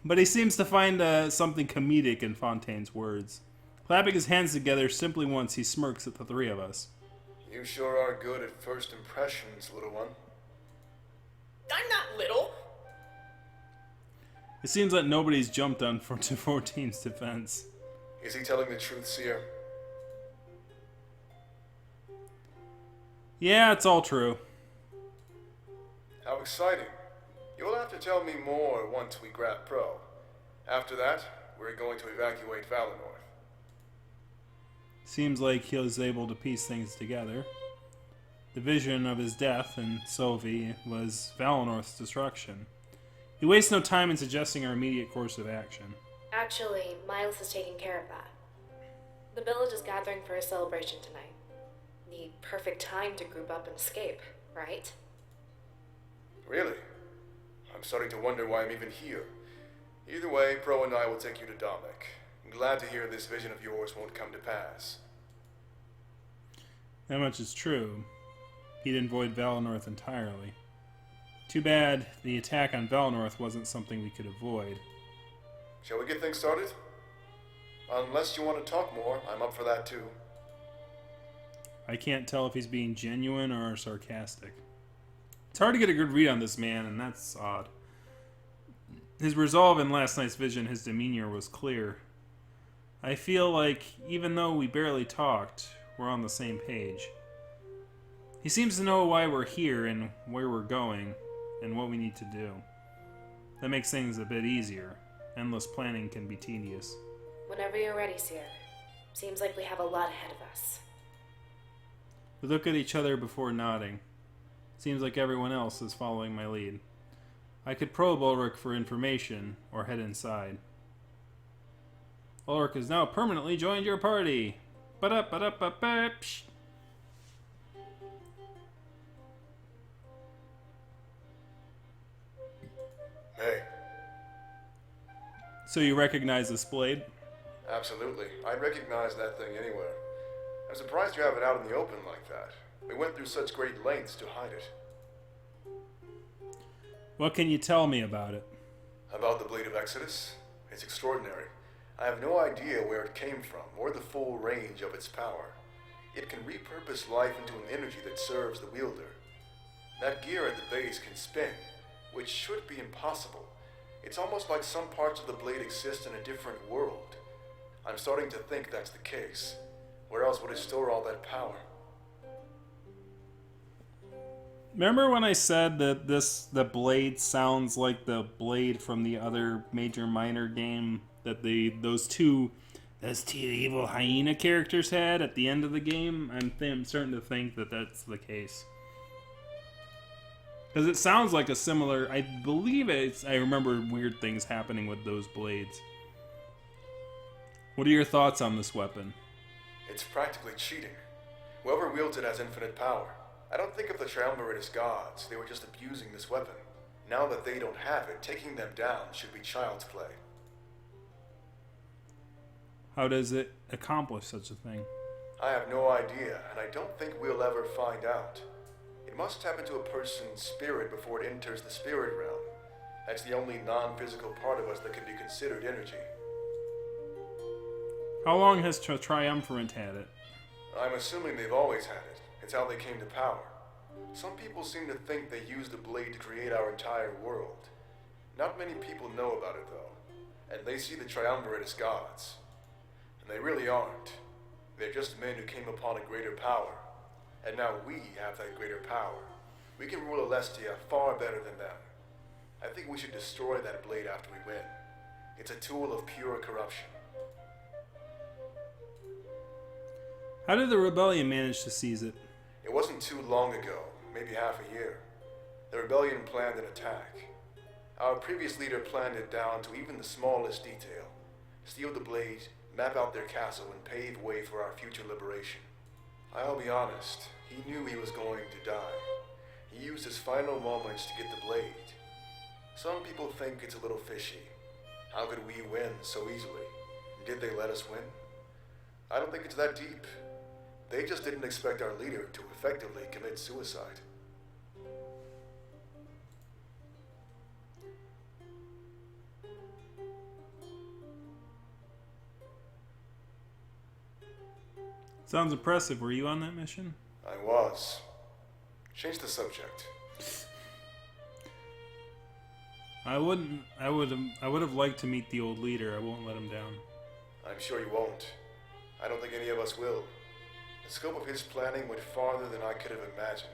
But he seems to find something comedic in Fontaine's words. Clapping his hands together simply once, he smirks at the three of us. You sure are good at first impressions, little one. I'm not little. It seems like nobody's jumped on to Fontaine's defense. Is he telling the truth, seer? Yeah, it's all true. How exciting. You'll have to tell me more once we grab Pro. After that, we're going to evacuate Valinor. Seems like he was able to piece things together. The vision of his death in Sovi was Valinor's destruction. He wastes no time in suggesting our immediate course of action. Actually, Miles is taking care of that. The village is gathering for a celebration tonight. The perfect time to group up and escape, right? Really? I'm starting to wonder why I'm even here. Either way, Pro and I will take you to Dominic. I'm glad to hear this vision of yours won't come to pass. That much is true. He didn't avoid Valinor entirely. Too bad the attack on Valinor wasn't something we could avoid. Shall we get things started? Unless you want to talk more, I'm up for that too. I can't tell if he's being genuine or sarcastic. It's hard to get a good read on this man, and that's odd. His resolve in last night's vision, his demeanor was clear. I feel like, even though we barely talked, we're on the same page. He seems to know why we're here and where we're going, and what we need to do. That makes things a bit easier. Endless planning can be tedious. Whenever you're ready, Sierra. Seems like we have a lot ahead of us. We look at each other before nodding. Seems like everyone else is following my lead. I could probe Ulrich for information, or head inside. Ulrich has now permanently joined your party. Ba-da-ba-da-ba-ba-psh. Hey, So you recognize this blade? absolutely. I'd recognize that thing anywhere. I'm surprised you have it out in the open like that. We went through such great lengths to hide it. What can you tell me about it? About the Blade of Exodus? It's extraordinary. I have no idea where it came from, or the full range of its power. It can repurpose life into an energy that serves the wielder. That gear at the base can spin, which should be impossible. It's almost like some parts of the blade exist in a different world. I'm starting to think that's the case. Where else would it store all that power? Remember when I said that the blade sounds like the blade from the other Major Minor game that those two evil hyena characters had at the end of the game? I'm starting to think that that's the case. Because it sounds like a similar... I believe I remember weird things happening with those blades. What are your thoughts on this weapon? It's practically cheating. Whoever wields it has infinite power. I don't think of the Triumvirate as gods. They were just abusing this weapon. Now that they don't have it, taking them down should be child's play. How does it accomplish such a thing? I have no idea, and I don't think we'll ever find out. It must tap into a person's spirit before it enters the spirit realm. That's the only non-physical part of us that can be considered energy. How long has Triumvirate had it? I'm assuming they've always had it. It's how they came to power. Some people seem to think they used the blade to create our entire world. Not many people know about it, though. And they see the Triumvirate as gods. And they really aren't. They're just men who came upon a greater power. And now we have that greater power. We can rule Alestia far better than them. I think we should destroy that blade after we win. It's a tool of pure corruption. How did the rebellion manage to seize it? It wasn't too long ago, maybe half a year. The rebellion planned an attack. Our previous leader planned it down to even the smallest detail. Steal the blade, map out their castle, and pave way for our future liberation. I'll be honest, he knew he was going to die. He used his final moments to get the blade. Some people think it's a little fishy. How could we win so easily? Did they let us win? I don't think it's that deep. They just didn't expect our leader to effectively commit suicide. Sounds impressive. Were you on that mission? I was. Change the subject. I would have liked to meet the old leader. I won't let him down. I'm sure you won't. I don't think any of us will. The scope of his planning went farther than I could have imagined.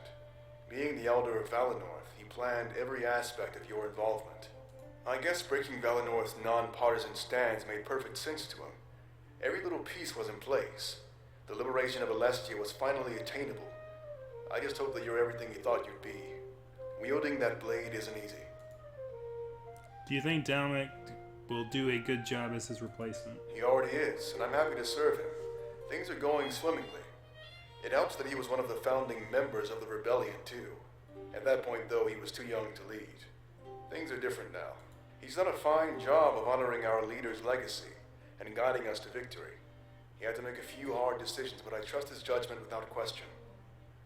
Being the Elder of Valinor, he planned every aspect of your involvement. I guess breaking Valinor's non-partisan stance made perfect sense to him. Every little piece was in place. The liberation of Alestia was finally attainable. I just hope that you're everything you thought you'd be. Wielding that blade isn't easy. Do you think Dominic will do a good job as his replacement? He already is, and I'm happy to serve him. Things are going swimmingly. It helps that he was one of the founding members of the rebellion, too. At that point, though, he was too young to lead. Things are different now. He's done a fine job of honoring our leader's legacy and guiding us to victory. He had to make a few hard decisions, but I trust his judgment without question.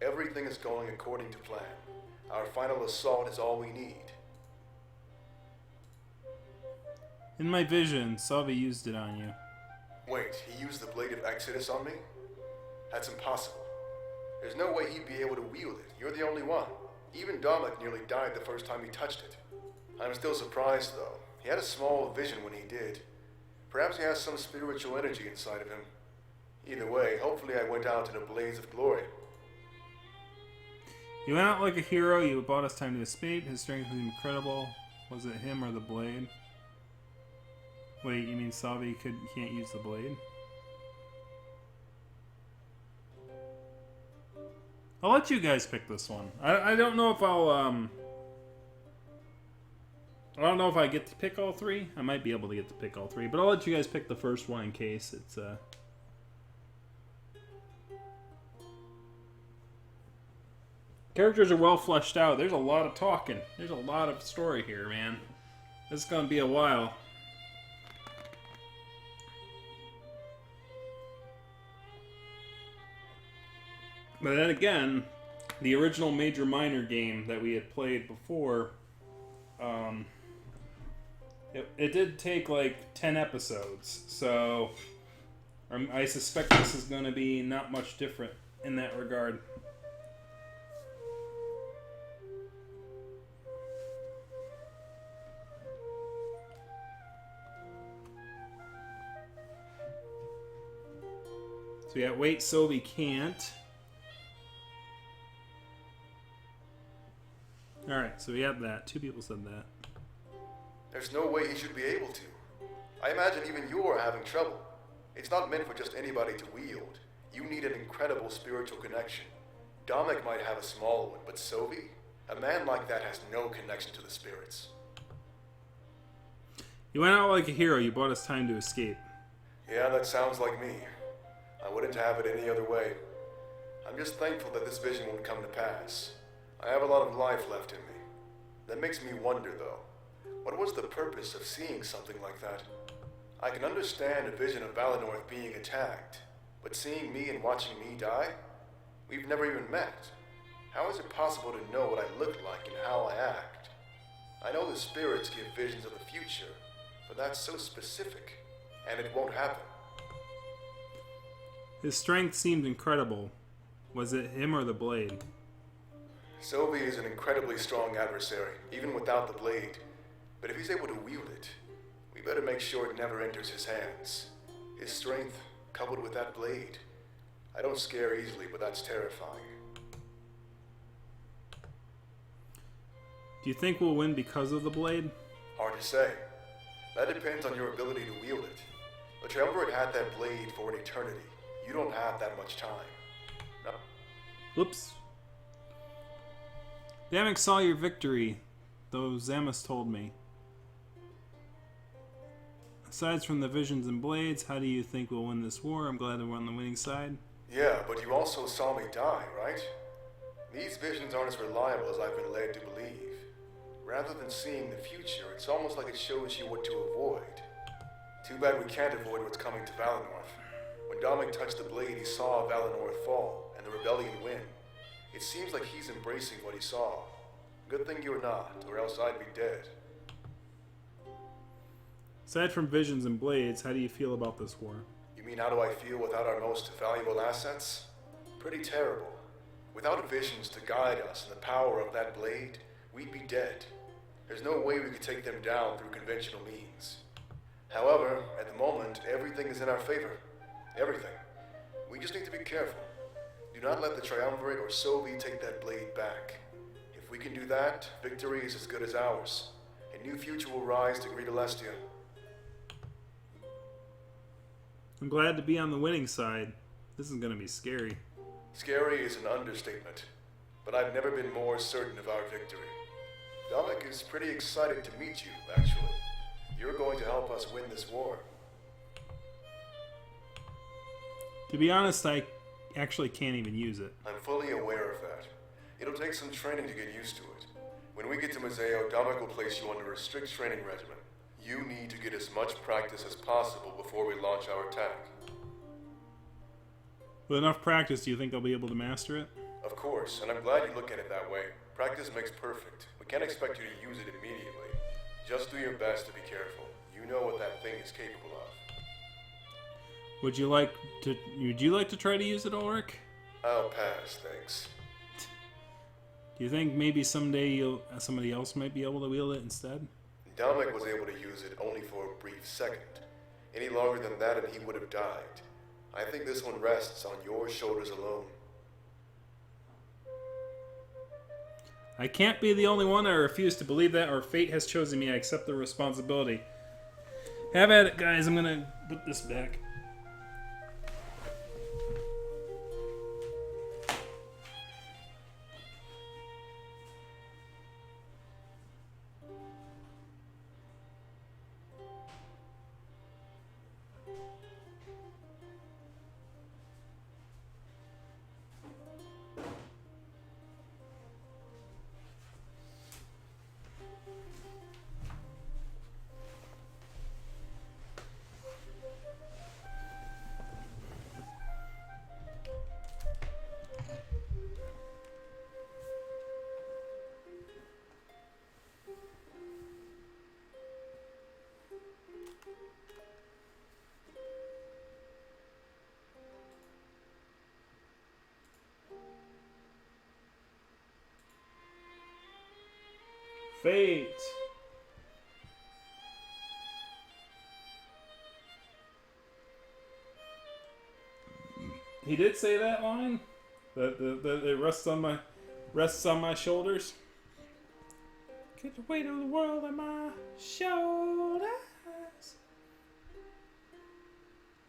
Everything is going according to plan. Our final assault is all we need. In my vision, Salvi used it on you. Wait, he used the Blade of Exodus on me? That's impossible. There's no way he'd be able to wield it. You're the only one. Even Dominic nearly died the first time he touched it. I'm still surprised, though. He had a small vision when he did. Perhaps he has some spiritual energy inside of him. Either way, hopefully I went out in a blaze of glory. You went out like a hero. You bought us time to escape. His strength was incredible. Was it him or the blade? Wait, you mean Salvi can't use the blade? I'll let you guys pick this one. I don't know if I'll I don't know if I get to pick all three. I might be able to get to pick all three, but I'll let you guys pick the first one in case it's Characters are well fleshed out. There's a lot of talking. There's a lot of story here, man. This is gonna be a while. But then again, the original Major Minor game that we had played before, it did take like 10 episodes, so I suspect this is going to be not much different in that regard. So yeah, wait, Sylvie can't. Alright, so we have that. Two people said that. There's no way he should be able to. I imagine even you're having trouble. It's not meant for just anybody to wield. You need an incredible spiritual connection. Dominic might have a small one, but Sylvie? A man like that has no connection to the spirits. You went out like a hero. You bought us time to escape. Yeah, that sounds like me. I wouldn't have it any other way. I'm just thankful that this vision won't come to pass. I have a lot of life left in me. That makes me wonder, though. What was the purpose of seeing something like that? I can understand a vision of Valinor being attacked, but seeing me and watching me die? We've never even met. How is it possible to know what I look like and how I act? I know the spirits give visions of the future, but that's so specific, and it won't happen. His strength seemed incredible. Was it him or the blade? Sylvie is an incredibly strong adversary, even without the blade. But if he's able to wield it, we better make sure it never enters his hands. His strength, coupled with that blade. I don't scare easily, but that's terrifying. Do you think we'll win because of the blade? Hard to say. That depends on your ability to wield it. The Triumvirate had that blade for an eternity. You don't have that much time. No. Whoops. Damek saw your victory, though Zamus told me. Aside from the visions and blades, how do you think we'll win this war? I'm glad that we're on the winning side. Yeah, but you also saw me die, right? These visions aren't as reliable as I've been led to believe. Rather than seeing the future, it's almost like it shows you what to avoid. Too bad we can't avoid what's coming to Valinor. When Dominic touched the blade, he saw Valinor fall, and the rebellion win. It seems like he's embracing what he saw. Good thing you're not, or else I'd be dead. Aside from visions and blades, how do you feel about this war? You mean how do I feel without our most valuable assets? Pretty terrible. Without visions to guide us and the power of that blade, we'd be dead. There's no way we could take them down through conventional means. However, at the moment, everything is in our favor. Everything. We just need to be careful. Do not let the Triumvirate or Sovi take that blade back. If we can do that, victory is as good as ours. A new future will rise to greet Alestia. I'm glad to be on the winning side. This is going to be scary. Scary is an understatement, but I've never been more certain of our victory. Dominic is pretty excited to meet you, actually. You're going to help us win this war. To be honest, I actually can't even use it. I'm fully aware of that. It It'll take some training to get used to it. When we get to Museo, Dominic will place you under a strict training regimen. You need to get as much practice as possible before we launch our attack. With enough practice, do you think I'll be able to master it? Of course, and I'm glad you look at it that way. Practice makes perfect. We can't expect you to use it immediately. Just do your best to be careful. You know what that thing is capable of. Would you like to try to use it, Ulrich? I'll pass, thanks. Do you think maybe someday somebody else might be able to wield it instead? Dominic was able to use it only for a brief second. Any longer than that and he would have died. I think this one rests on your shoulders alone. I can't be the only one. I refuse to believe that. Our fate has chosen me. I accept the responsibility. Have at it, guys. I'm gonna put this back. Fate. He did say that line. That it rests on my shoulders. Get the weight of the world on my shoulders.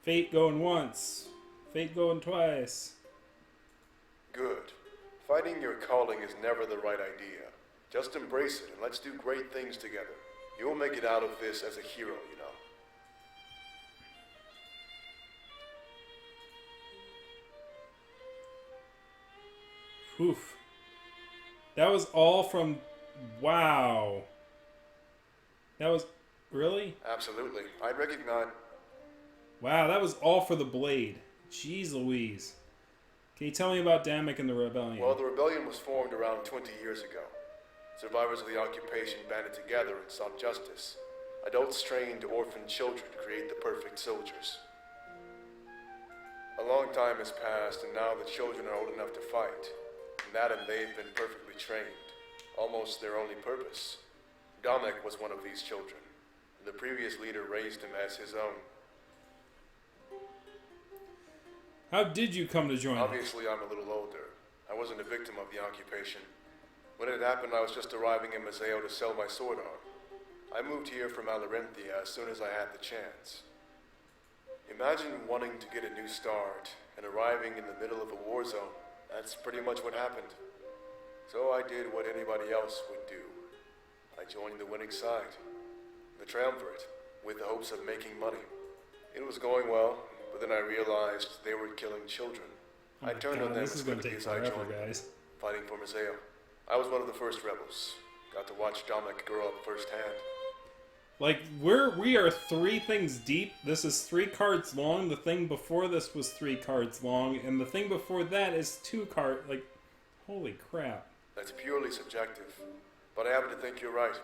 Fate going once. Fate going twice. Good. Fighting your calling is never the right idea. Just embrace it and let's do great things together. You'll make it out of this as a hero, you know. Oof. That was all from... Wow. That was... Really? Absolutely. I recognize... Wow, that was all for the blade. Jeez Louise. Can you tell me about Damek and the rebellion? Well, the rebellion was formed around 20 years ago. Survivors of the occupation banded together and sought justice. Adults trained orphaned children to create the perfect soldiers. A long time has passed, and now the children are old enough to fight. Nat and they've been perfectly trained. Almost their only purpose. Dominic was one of these children. The previous leader raised him as his own. How did you come to join us? Obviously, I'm a little older. I wasn't a victim of the occupation. When it happened, I was just arriving in Museo to sell my sword arm. I moved here from Alarinthia as soon as I had the chance. Imagine wanting to get a new start and arriving in the middle of a war zone. That's pretty much what happened. So I did what anybody else would do. I joined the winning side, the triumvirate, with the hopes of making money. It was going well, but then I realized they were killing children. I turned on them this is going to take forever, guys. Fighting for Museo. I was one of the first rebels. Got to watch Dominic grow up firsthand. Like, we are 3 things deep. This is 3 cards long. The thing before this was 3 cards long. And the thing before that is 2 cards. Like, holy crap. That's purely subjective. But I happen to think you're right.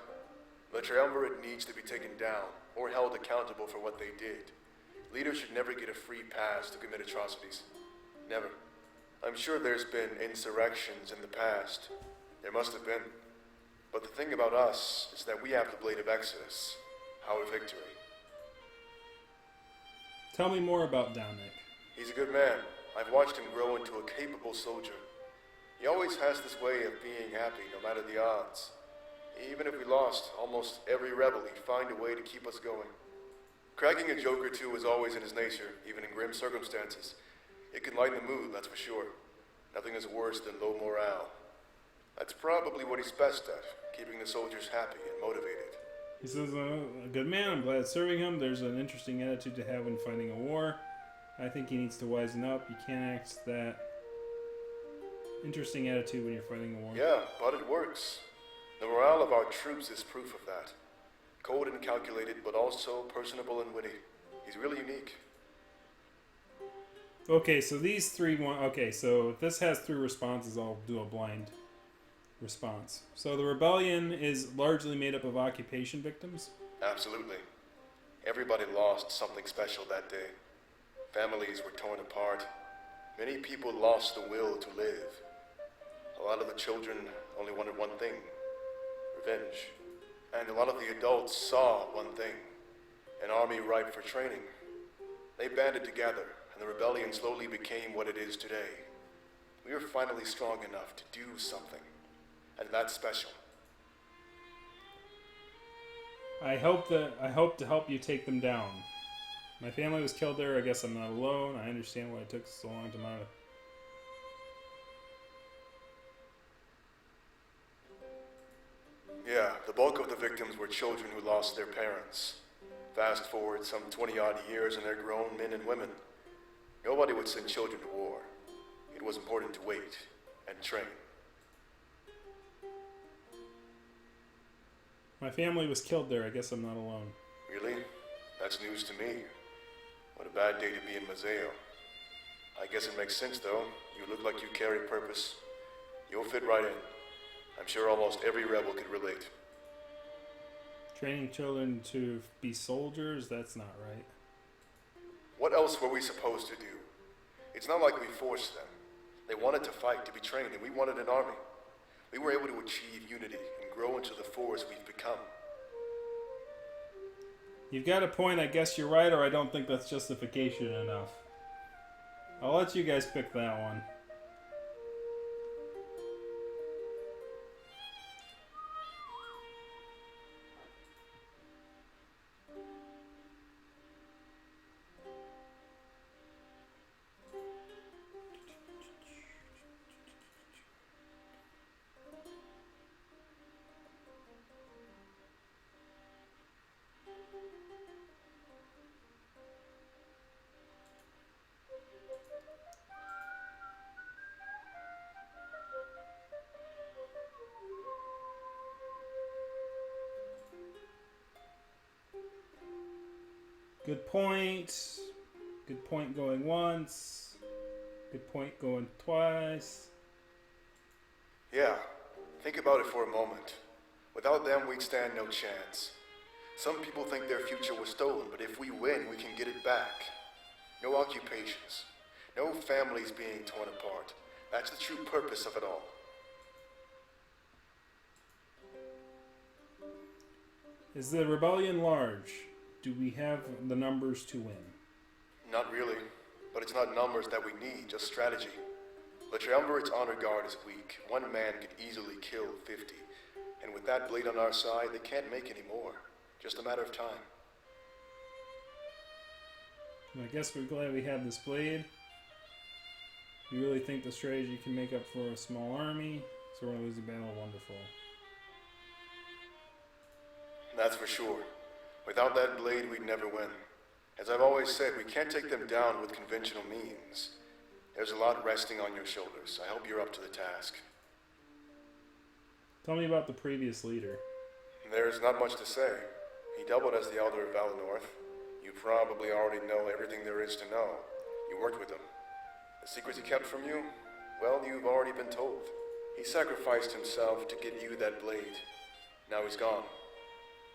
The triumvirate needs to be taken down, or held accountable for what they did. Leaders should never get a free pass to commit atrocities. Never. I'm sure there's been insurrections in the past. There must have been. But the thing about us is that we have the Blade of Exodus, our victory. Tell me more about Damek. He's a good man. I've watched him grow into a capable soldier. He always has this way of being happy no matter the odds. Even if we lost almost every rebel, he'd find a way to keep us going. Cracking a joke or two is always in his nature, even in grim circumstances. It can lighten the mood, that's for sure. Nothing is worse than low morale. That's probably what he's best at, keeping the soldiers happy and motivated. He says, a good man, I'm glad serving him. There's an interesting attitude to have when fighting a war. I think he needs to wisen up. You can't ask that. interesting attitude when you're fighting a war. Yeah, but it works. The morale of our troops is proof of that. Cold and calculated, but also personable and witty. He's really unique. Okay, so these three okay, so if this has 3 responses, I'll do a blind response. So the rebellion is largely made up of occupation victims? Absolutely. Everybody lost something special that day. Families were torn apart. Many people lost the will to live. A lot of the children only wanted one thing: revenge. And a lot of the adults saw one thing: an army ripe for training. They banded together, and the rebellion slowly became what it is today. We are finally strong enough to do something, and that's special. I hope to help you take them down. My family was killed there. I guess I'm not alone. I understand why it took so long to mount it. Yeah, the bulk of the victims were children who lost their parents. Fast forward some 20-odd years and they're grown men and women. Nobody would send children to war. It was important to wait and train. My family was killed there. I guess I'm not alone. Really? That's news to me. What a bad day to be in Mazeo. I guess it makes sense, though. You look like you carry purpose. You'll fit right in. I'm sure almost every rebel could relate. Training children to be soldiers? That's not right. What else were we supposed to do? It's not like we forced them. They wanted to fight, to be trained, and we wanted an army. We were able to achieve unity and grow into the force we've become. You've got a point. I guess you're right, or I don't think that's justification enough. I'll let you guys pick that one. Good point. Good point going once. Good point going twice. Yeah, think about it for a moment. Without them, we'd stand no chance. Some people think their future was stolen, but if we win, we can get it back. No occupations. No families being torn apart. That's the true purpose of it all. Is the rebellion large? Do we have the numbers to win? Not really, but it's not numbers that we need, just strategy. The Triumvirate's honor guard is weak. One man could easily kill 50. And with that blade on our side, they can't make any more. Just a matter of time. I guess we're glad we have this blade. You really think the strategy can make up for a small army? So we're going to lose the battle? Wonderful. That's for sure. Without that blade, we'd never win. As I've always said, we can't take them down with conventional means. There's a lot resting on your shoulders. I hope you're up to the task. Tell me about the previous leader. There's not much to say. He doubled as the Elder of Valinor. You probably already know everything there is to know. You worked with him. The secrets he kept from you? Well, you've already been told. He sacrificed himself to get you that blade. Now he's gone.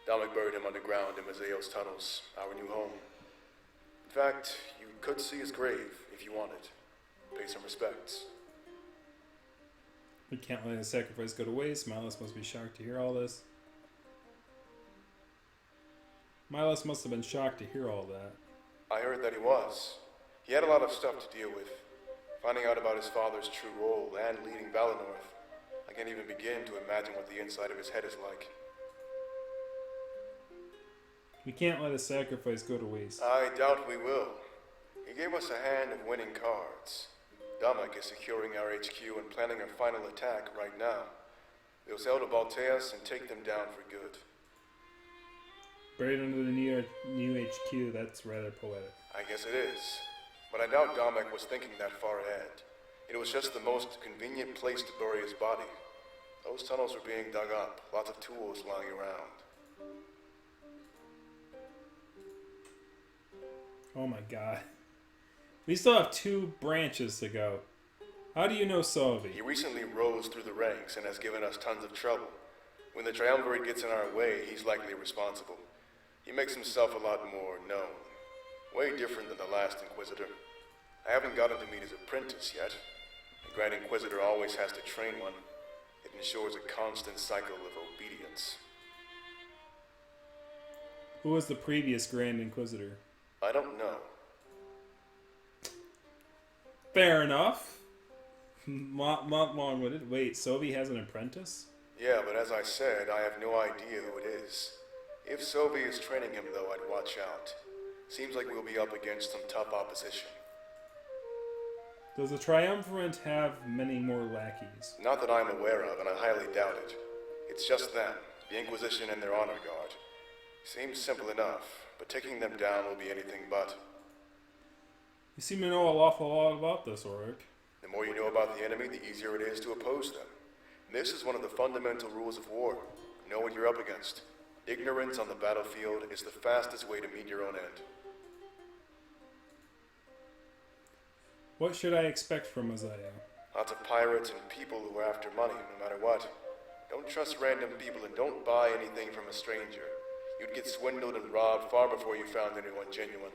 Dominic buried him underground in Mazeo's tunnels, our new home. In fact, you could see his grave if you wanted. Pay some respects. We can't let his sacrifice go to waste. Milos must be shocked to hear all this. Milos must have been shocked to hear all that. I heard that he was. He had a lot of stuff to deal with. Finding out about his father's true role and leading Valinor. I can't even begin to imagine what the inside of his head is like. We can't let his sacrifice go to waste. I doubt we will. He gave us a hand of winning cards. Damak is securing our HQ and planning our final attack right now. We'll sail to Balteas and take them down for good. Buried under the new HQ, that's rather poetic. I guess it is. But I doubt Damak was thinking that far ahead. It was just the most convenient place to bury his body. Those tunnels were being dug up, lots of tools lying around. Oh my god. We still have 2 branches to go. How do you know Solvi? He recently rose through the ranks and has given us tons of trouble. When the Triumvirate gets in our way, he's likely responsible. He makes himself a lot more known. Way different than the last Inquisitor. I haven't gotten to meet his apprentice yet. The Grand Inquisitor always has to train one. It ensures a constant cycle of obedience. Who was the previous Grand Inquisitor? I don't know. Fair enough. Not long-winded. Wait, Sovi has an apprentice? Yeah, but as I said, I have no idea who it is. If Sovi is training him, though, I'd watch out. Seems like we'll be up against some tough opposition. Does the Triumvirate have many more lackeys? Not that I'm aware of, and I highly doubt it. It's just them, the Inquisition and their honor guard. Seems simple enough, but taking them down will be anything but. You seem to know an awful lot about this, Ulrich. The more you know about the enemy, the easier it is to oppose them. This is one of the fundamental rules of war. Know what you're up against. Ignorance on the battlefield is the fastest way to meet your own end. What should I expect from Isaiah? Lots of pirates and people who are after money, no matter what. Don't trust random people and don't buy anything from a stranger. You'd get swindled and robbed far before you found anyone genuine.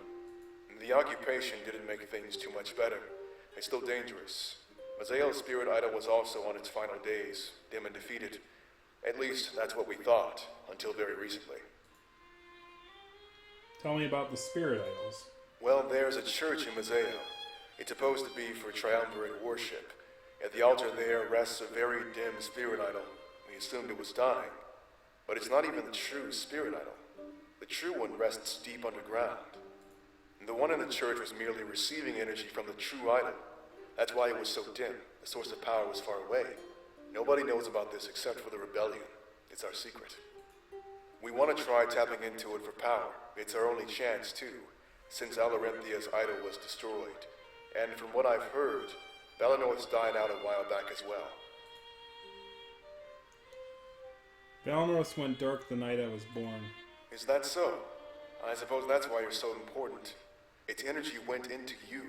And the occupation didn't make things too much better. It's still dangerous. Mazael's spirit idol was also on its final days, dim and defeated. At least, that's what we thought, until very recently. Tell me about the spirit idols. Well, there's a church in Mazael. It's supposed to be for triumvirate worship. At the altar there rests a very dim spirit idol. We assumed it was dying. But it's not even the true spirit idol. The true one rests deep underground. And the one in the church was merely receiving energy from the true idol. That's why it was so dim. The source of power was far away. Nobody knows about this except for the rebellion. It's our secret. We want to try tapping into it for power. It's our only chance, too, since Alarenthia's idol was destroyed. And from what I've heard, Valenorth's died out a while back as well. Valenorth went dark the night I was born. Is that so? I suppose that's why you're so important. Its energy went into you,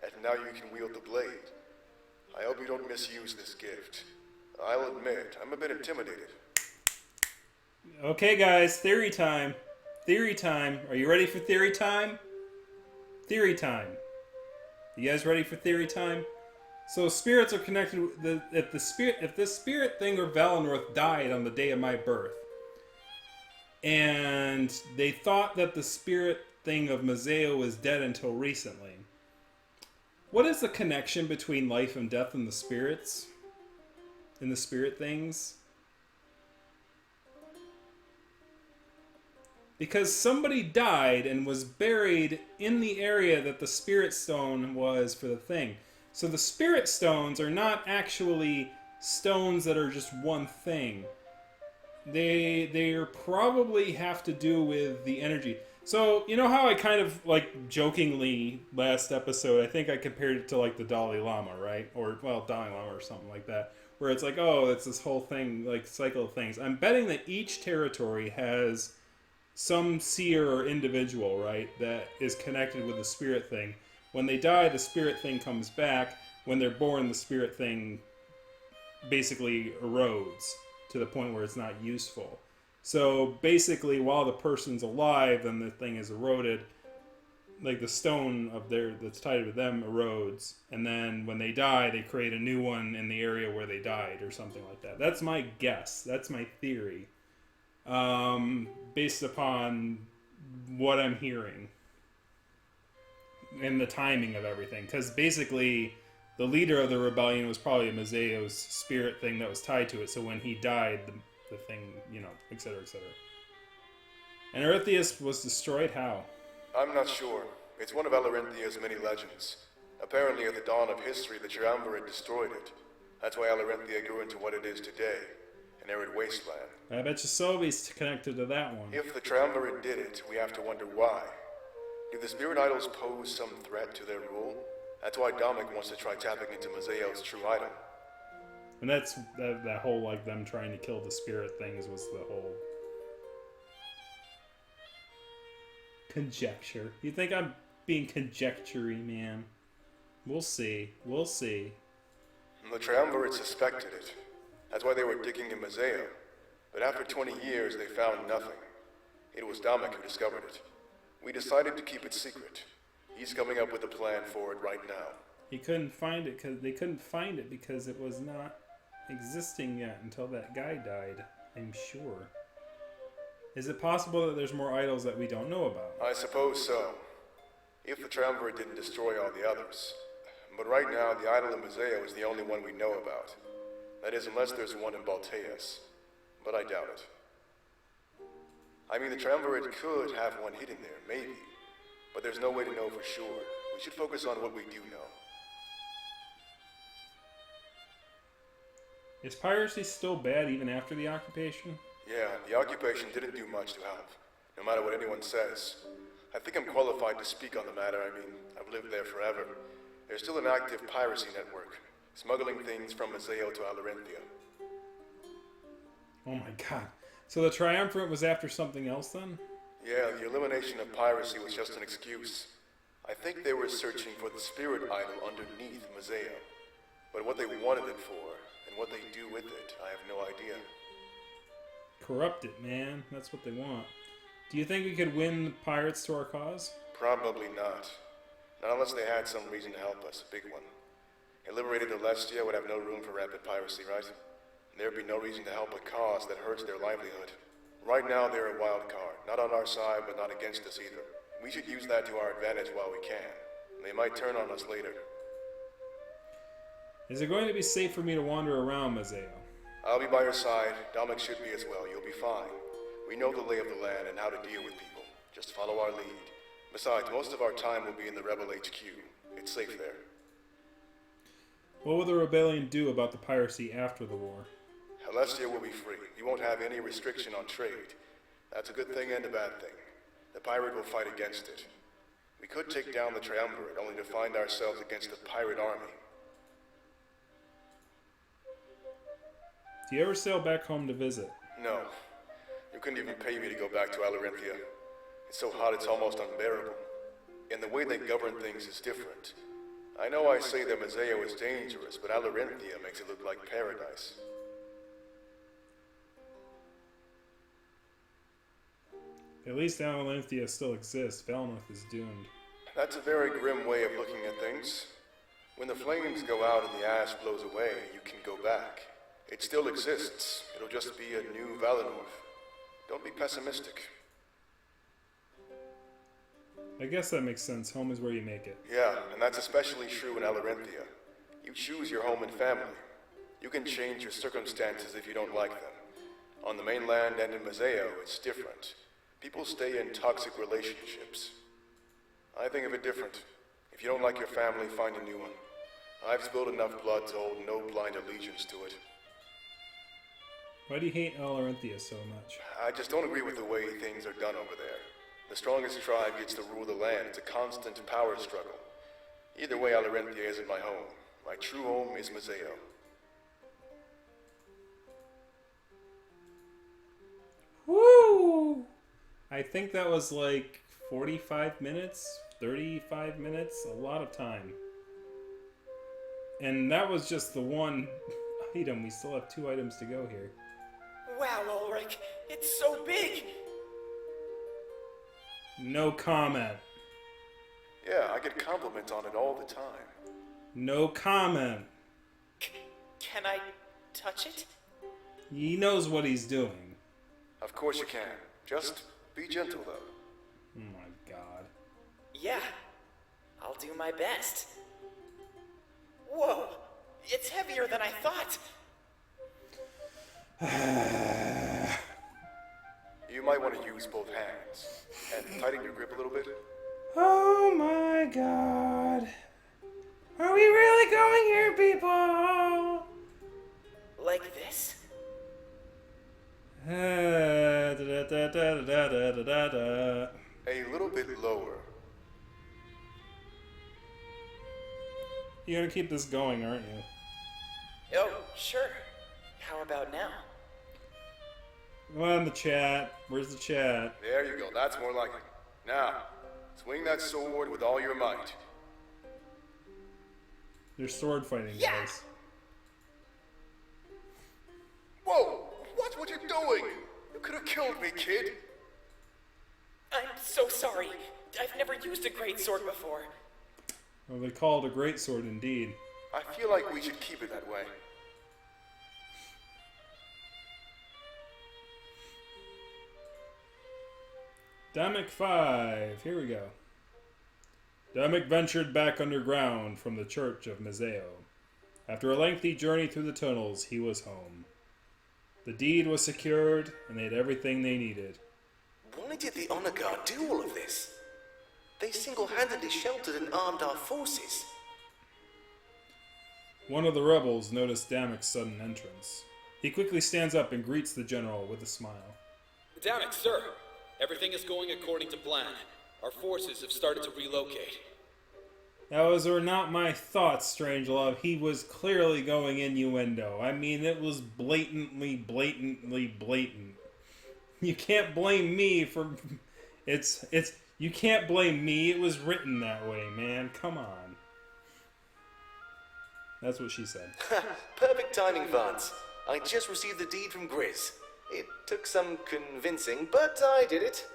and now you can wield the blade. I hope you don't misuse this gift. I'll admit, I'm a bit intimidated. Okay, guys, theory time. Theory time. Are you ready for theory time? Theory time. You guys ready for theory time? So spirits are connected with if the spirit thing or Valenorth died on the day of my birth, and they thought that the spirit thing of Mazeo was dead until recently. What is the connection between life and death and the spirits? In the spirit things? Because somebody died and was buried in the area that the spirit stone was for the thing. So the spirit stones are not actually stones that are just one thing. They probably have to do with the energy. So, you know how I kind of, like, jokingly last episode, I think I compared it to, like, the Dalai Lama, right? Or, well, Dalai Lama or something like that. Where it's like, oh, it's this whole thing, like, cycle of things. I'm betting that each territory has some seer or individual, right, that is connected with the spirit thing. When they die, the spirit thing comes back. When they're born, the spirit thing basically erodes to the point where it's not useful. So basically, while the person's alive, then the thing is eroded. Like the stone of that's tied to them erodes, and then when they die, they create a new one in the area where they died, or something like that. That's my guess. That's my theory, based upon what I'm hearing and the timing of everything. Because basically, the leader of the rebellion was probably Mazeo's spirit thing that was tied to it. So when he died, the thing, you know, etc., etc. And Erethius was destroyed how? I'm not sure. It's one of Alarenthia's many legends. Apparently at the dawn of history, the Triumvirate destroyed it. That's why Alarenthia grew into what it is today, an arid wasteland. I bet you Sovi's connected to that one. If the Triumvirate did it, we have to wonder why. Do the spirit idols pose some threat to their rule? That's why Dominic wants to try tapping into Mazeo's true item. And that's that whole like them trying to kill the spirit things was the whole conjecture. You think I'm being conjecture-y, man? We'll see. We'll see. The Triumvirate suspected it. That's why they were digging in Mazeo. But after 20 years, they found nothing. It was Dominic who discovered it. We decided to keep it secret. He's coming up with a plan for it right now. He couldn't find it because they couldn't find it because it was not existing yet until that guy died, I'm sure. Is it possible that there's more idols that we don't know about? I suppose so. If the Triumvirate didn't destroy all the others. But right now, the idol in Mazeo is the only one we know about. That is, unless there's one in Balteas. But I doubt it. I mean, the Triumvirate could have one hidden there, maybe. But there's no way to know for sure. We should focus on what we do know. Is piracy still bad even after the occupation? Yeah, the occupation didn't do much to help, no matter what anyone says. I think I'm qualified to speak on the matter. I mean, I've lived there forever. There's still an active piracy network, smuggling things from Mazeo to Alarenthia. Oh my god. So the Triumvirate was after something else then? Yeah, the elimination of piracy was just an excuse. I think they were searching for the spirit idol underneath Mazeo. But what they wanted it for, and what they do with it, I have no idea. Corrupt it, man. That's what they want. Do you think we could win the pirates to our cause? Probably not. Not unless they had some reason to help us, a big one. A liberated Alestia would have no room for rampant piracy, right? There'd be no reason to help a cause that hurts their livelihood. Right now, they're a wild card. Not on our side, but not against us either. We should use that to our advantage while we can. They might turn on us later. Is it going to be safe for me to wander around Mazeo? I'll be by your side. Dominic should be as well. You'll be fine. We know the lay of the land and how to deal with people. Just follow our lead. Besides, most of our time will be in the Rebel HQ. It's safe there. What will the rebellion do about the piracy after the war? Alestia will be free. You won't have any restriction on trade. That's a good thing and a bad thing. The pirate will fight against it. We could take down the Triumvirate only to find ourselves against the pirate army. Do you ever sail back home to visit? No. You couldn't even pay me to go back to Alarenthia. It's so hot it's almost unbearable. And the way they govern things is different. I know I say that Mazeo is dangerous, but Alarenthia makes it look like paradise. At least Alarenthia still exists. Valnoth is doomed. That's a very grim way of looking at things. When the flames go out and the ash blows away, you can go back. It still exists. It'll just be a new Valinor. Don't be pessimistic. I guess that makes sense. Home is where you make it. Yeah, and that's especially true in Alarenthia. You choose your home and family. You can change your circumstances if you don't like them. On the mainland and in Mazeo, it's different. People stay in toxic relationships. I think of it different. If you don't like your family, find a new one. I've spilled enough blood to hold no blind allegiance to it. Why do you hate Alarenthia so much? I just don't agree with the way things are done over there. The strongest tribe gets to rule the land. It's a constant power struggle. Either way, Alarenthia isn't my home. My true home is Mazeo. Woo! I think that was like 45 minutes, 35 minutes, a lot of time. And that was just the one item. We still have 2 items to go here. Wow, Ulrich, it's so big! No comment. Yeah, I get compliments on it all the time. No comment. Can I touch it? He knows what he's doing. Of course you can. Just be gentle, though. Oh my god. Yeah, I'll do my best. Whoa, it's heavier than I thought. You might want to use both hands. And tighten your grip a little bit. Oh my god. Are we really going here, people? Like this? Da, da, da, da, da, da, da, da. A little bit lower. You're gonna keep this going, aren't you? Oh, sure. How about now? Come on, the chat. Where's the chat? There you go, that's more like it. Now, swing that sword with all your might. There's sword fighting, guys. Whoa! Watch what you're doing! You could have killed me, kid! I'm so sorry. I've never used a great sword before. Well, they call it a great sword indeed. I feel like we should keep it that way. Damek 5. Here we go. Damek ventured back underground from the church of Mizeo. After a lengthy journey through the tunnels, he was home. The deed was secured, and they had everything they needed. Why did the Honor Guard do all of this? They single-handedly sheltered and armed our forces. One of the rebels noticed Damek's sudden entrance. He quickly stands up and greets the general with a smile. Damek, sir. Everything is going according to plan. Our forces have started to relocate. Those were not my thoughts, Strangelove. He was clearly going innuendo. I mean, it was blatantly blatant. You can't blame me for... You can't blame me. It was written that way, man. Come on. That's what she said. Perfect timing, Vance. I just received the deed from Grizz. It took some convincing, but I did it.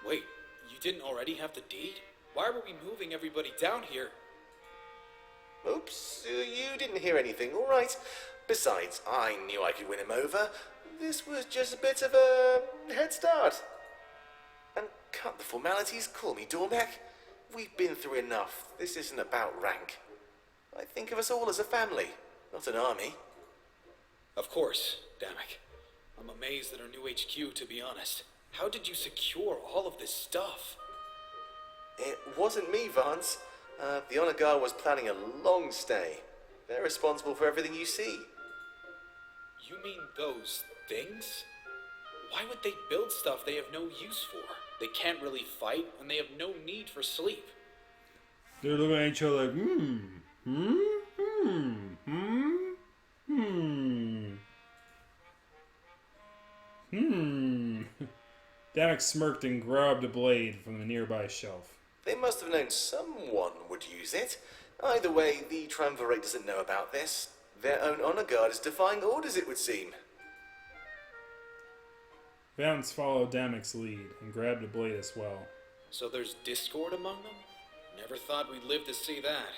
Wait, you didn't already have the deed? Why were we moving everybody down here? Oops, you didn't hear anything, all right. Besides, I knew I could win him over. This was just a bit of a head start. And cut the formalities, call me Dormek. We've been through enough. This isn't about rank. I think of us all as a family, not an army. Of course, Damek. I'm amazed at our new HQ, to be honest. How did you secure all of this stuff? It wasn't me, Vance. The Honor Guard was planning a long stay. They're responsible for everything you see. You mean those things? Why would they build stuff they have no use for? They can't really fight, and they have no need for sleep. They're looking at each other like, Damek smirked and grabbed a blade from the nearby shelf. They must have known someone would use it. Either way, the Triumvirate doesn't know about this. Their own Honor Guard is defying orders, it would seem. Vance followed Damek's lead and grabbed a blade as well. So there's discord among them? Never thought we'd live to see that.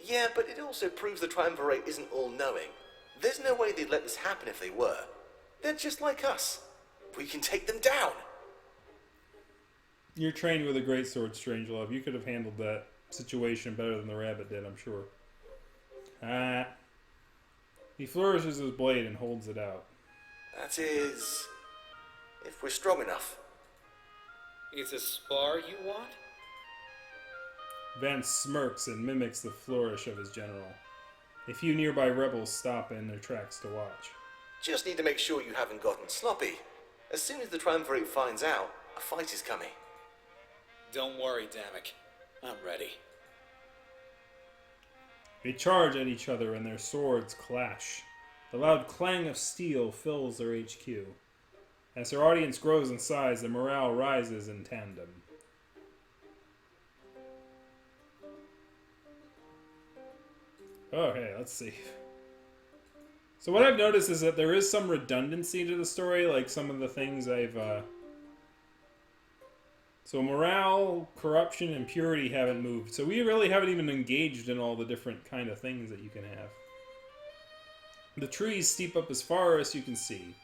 Yeah, but it also proves the Triumvirate isn't all-knowing. There's no way they'd let this happen if they were. They're just like us. We can take them down. You're trained with a greatsword, Strangelove. You could have handled that situation better than the rabbit did, I'm sure. He flourishes his blade and holds it out. That is... if we're strong enough. It's a spar you want? Vance smirks and mimics the flourish of his general. A few nearby rebels stop in their tracks to watch. Just need to make sure you haven't gotten sloppy. As soon as the Triumvirate finds out, a fight is coming. Don't worry, Damek. I'm ready. They charge at each other and their swords clash. The loud clang of steel fills their HQ. As their audience grows in size, the morale rises in tandem. Okay, let's see. So what I've noticed is that there is some redundancy to the story, like some of the things I've... So morale, corruption, and purity haven't moved. So we really haven't even engaged in all the different kind of things that you can have. The trees steep up as far as you can see.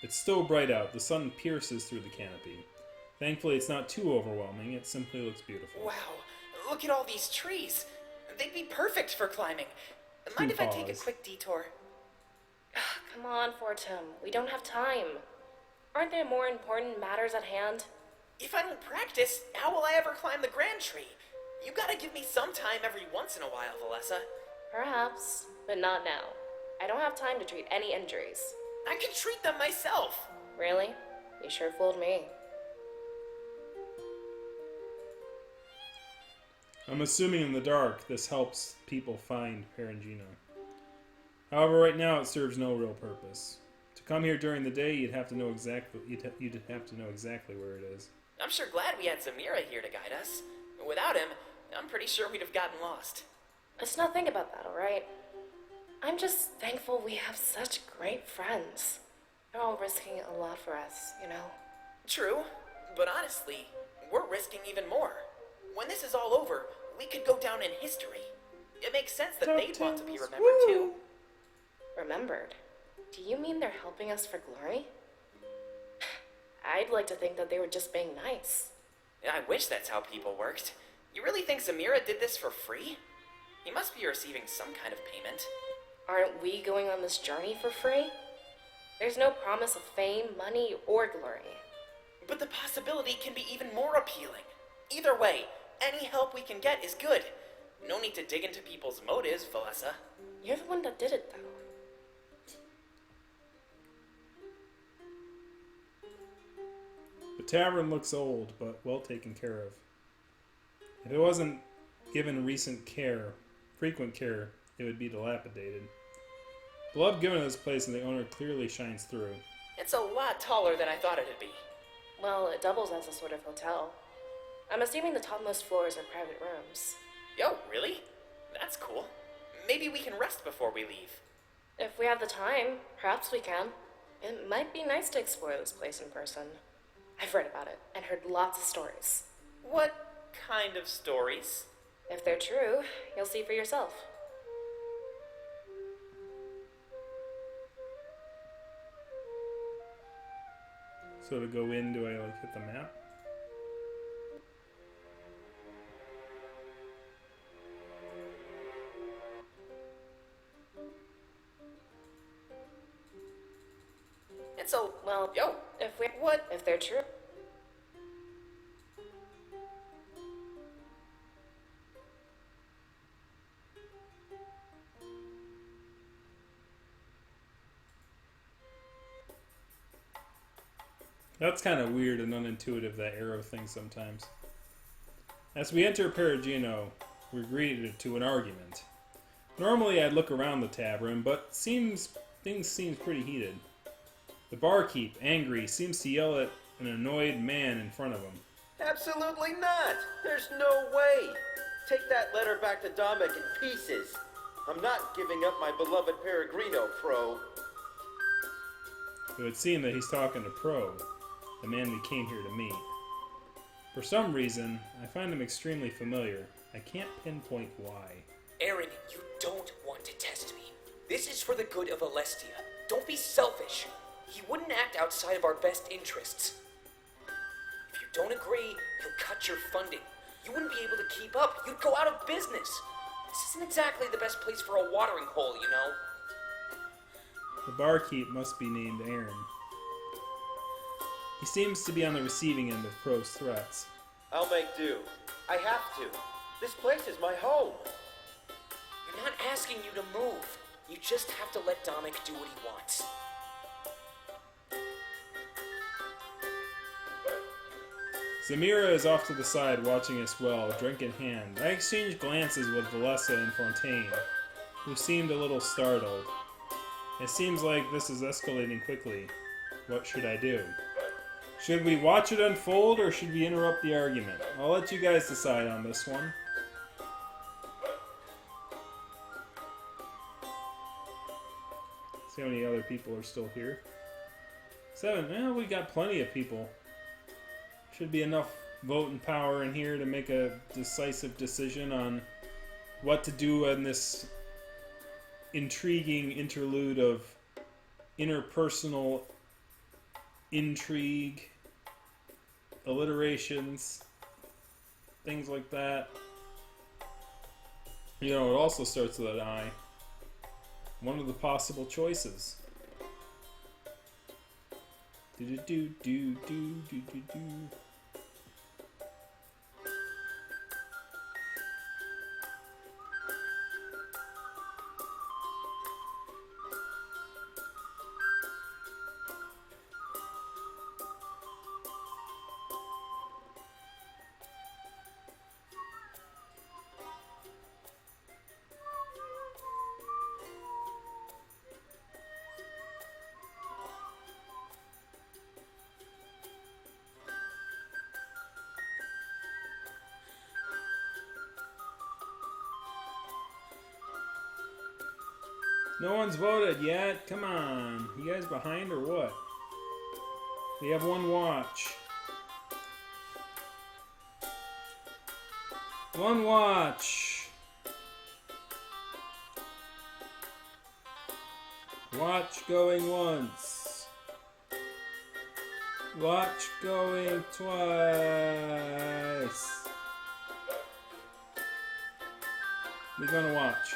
It's still bright out. The sun pierces through the canopy. Thankfully, it's not too overwhelming. It simply looks beautiful. Wow, look at all these trees. They'd be perfect for climbing. Mind if I take a quick detour? Come on, Fortum. We don't have time. Aren't there more important matters at hand? If I don't practice, how will I ever climb the Grand Tree? You gotta give me some time every once in a while, Valessa. Perhaps, but not now. I don't have time to treat any injuries. I can treat them myself. Really? You sure fooled me. I'm assuming in the dark this helps people find Perugino. However, right now it serves no real purpose. To come here during the day, you'd have to know exactly where it is. I'm sure glad we had Zamira here to guide us. Without him, I'm pretty sure we'd have gotten lost. Let's not think about that, alright? I'm just thankful we have such great friends. They're all risking a lot for us, you know? True, but honestly, we're risking even more. When this is all over, we could go down in history. It makes sense that they'd want to be remembered too. Remembered? Do you mean they're helping us for glory? I'd like to think that they were just being nice. I wish that's how people worked. You really think Zamira did this for free? He must be receiving some kind of payment. Aren't we going on this journey for free? There's no promise of fame, money, or glory. But the possibility can be even more appealing. Either way, any help we can get is good. No need to dig into people's motives, Valessa. You're the one that did it, though. The tavern looks old, but well taken care of. If it wasn't given frequent care, it would be dilapidated. The love given to this place and the owner clearly shines through. It's a lot taller than I thought it'd be. Well, it doubles as a sort of hotel. I'm assuming the topmost floors are private rooms. Yo, really? That's cool. Maybe we can rest before we leave. If we have the time, perhaps we can. It might be nice to explore this place in person. I've read about it and heard lots of stories. What kind of stories? If they're true, you'll see for yourself. So to go in, do I hit the map? It's a... Well, Yo, if they're true. That's kind of weird and unintuitive, that arrow thing sometimes. As we enter Perugino, we're greeted to an argument. Normally I'd look around the tavern, but things seem pretty heated. The barkeep, angry, seems to yell at an annoyed man in front of him. Absolutely not! There's no way! Take that letter back to Dominic in pieces. I'm not giving up my beloved Peregrino, Pro. It would seem that he's talking to Pro, the man we came here to meet. For some reason, I find him extremely familiar. I can't pinpoint why. Aaron, you don't want to test me. This is for the good of Alestia. Don't be selfish. He wouldn't act outside of our best interests. If you don't agree, he'll cut your funding. You wouldn't be able to keep up. You'd go out of business. This isn't exactly the best place for a watering hole, you know? The barkeep must be named Aaron. He seems to be on the receiving end of Pro's threats. I'll make do. I have to. This place is my home. We're not asking you to move. You just have to let Dominic do what he wants. Zamira is off to the side watching us well, drink in hand. I exchange glances with Valessa and Fontaine, who seemed a little startled. It seems like this is escalating quickly. What should I do? Should we watch it unfold or should we interrupt the argument? I'll let you guys decide on this one. See how many other people are still here. 7. Well, we got plenty of people. Should be enough voting power in here to make a decisive decision on what to do in this intriguing interlude of interpersonal intrigue, alliterations, things like that. You know, it also starts with an I. One of the possible choices. Do do do do do do do do. No one's voted yet. Come on. You guys behind or what? We have one watch. One watch. Watch going once. Watch going twice. We're gonna watch.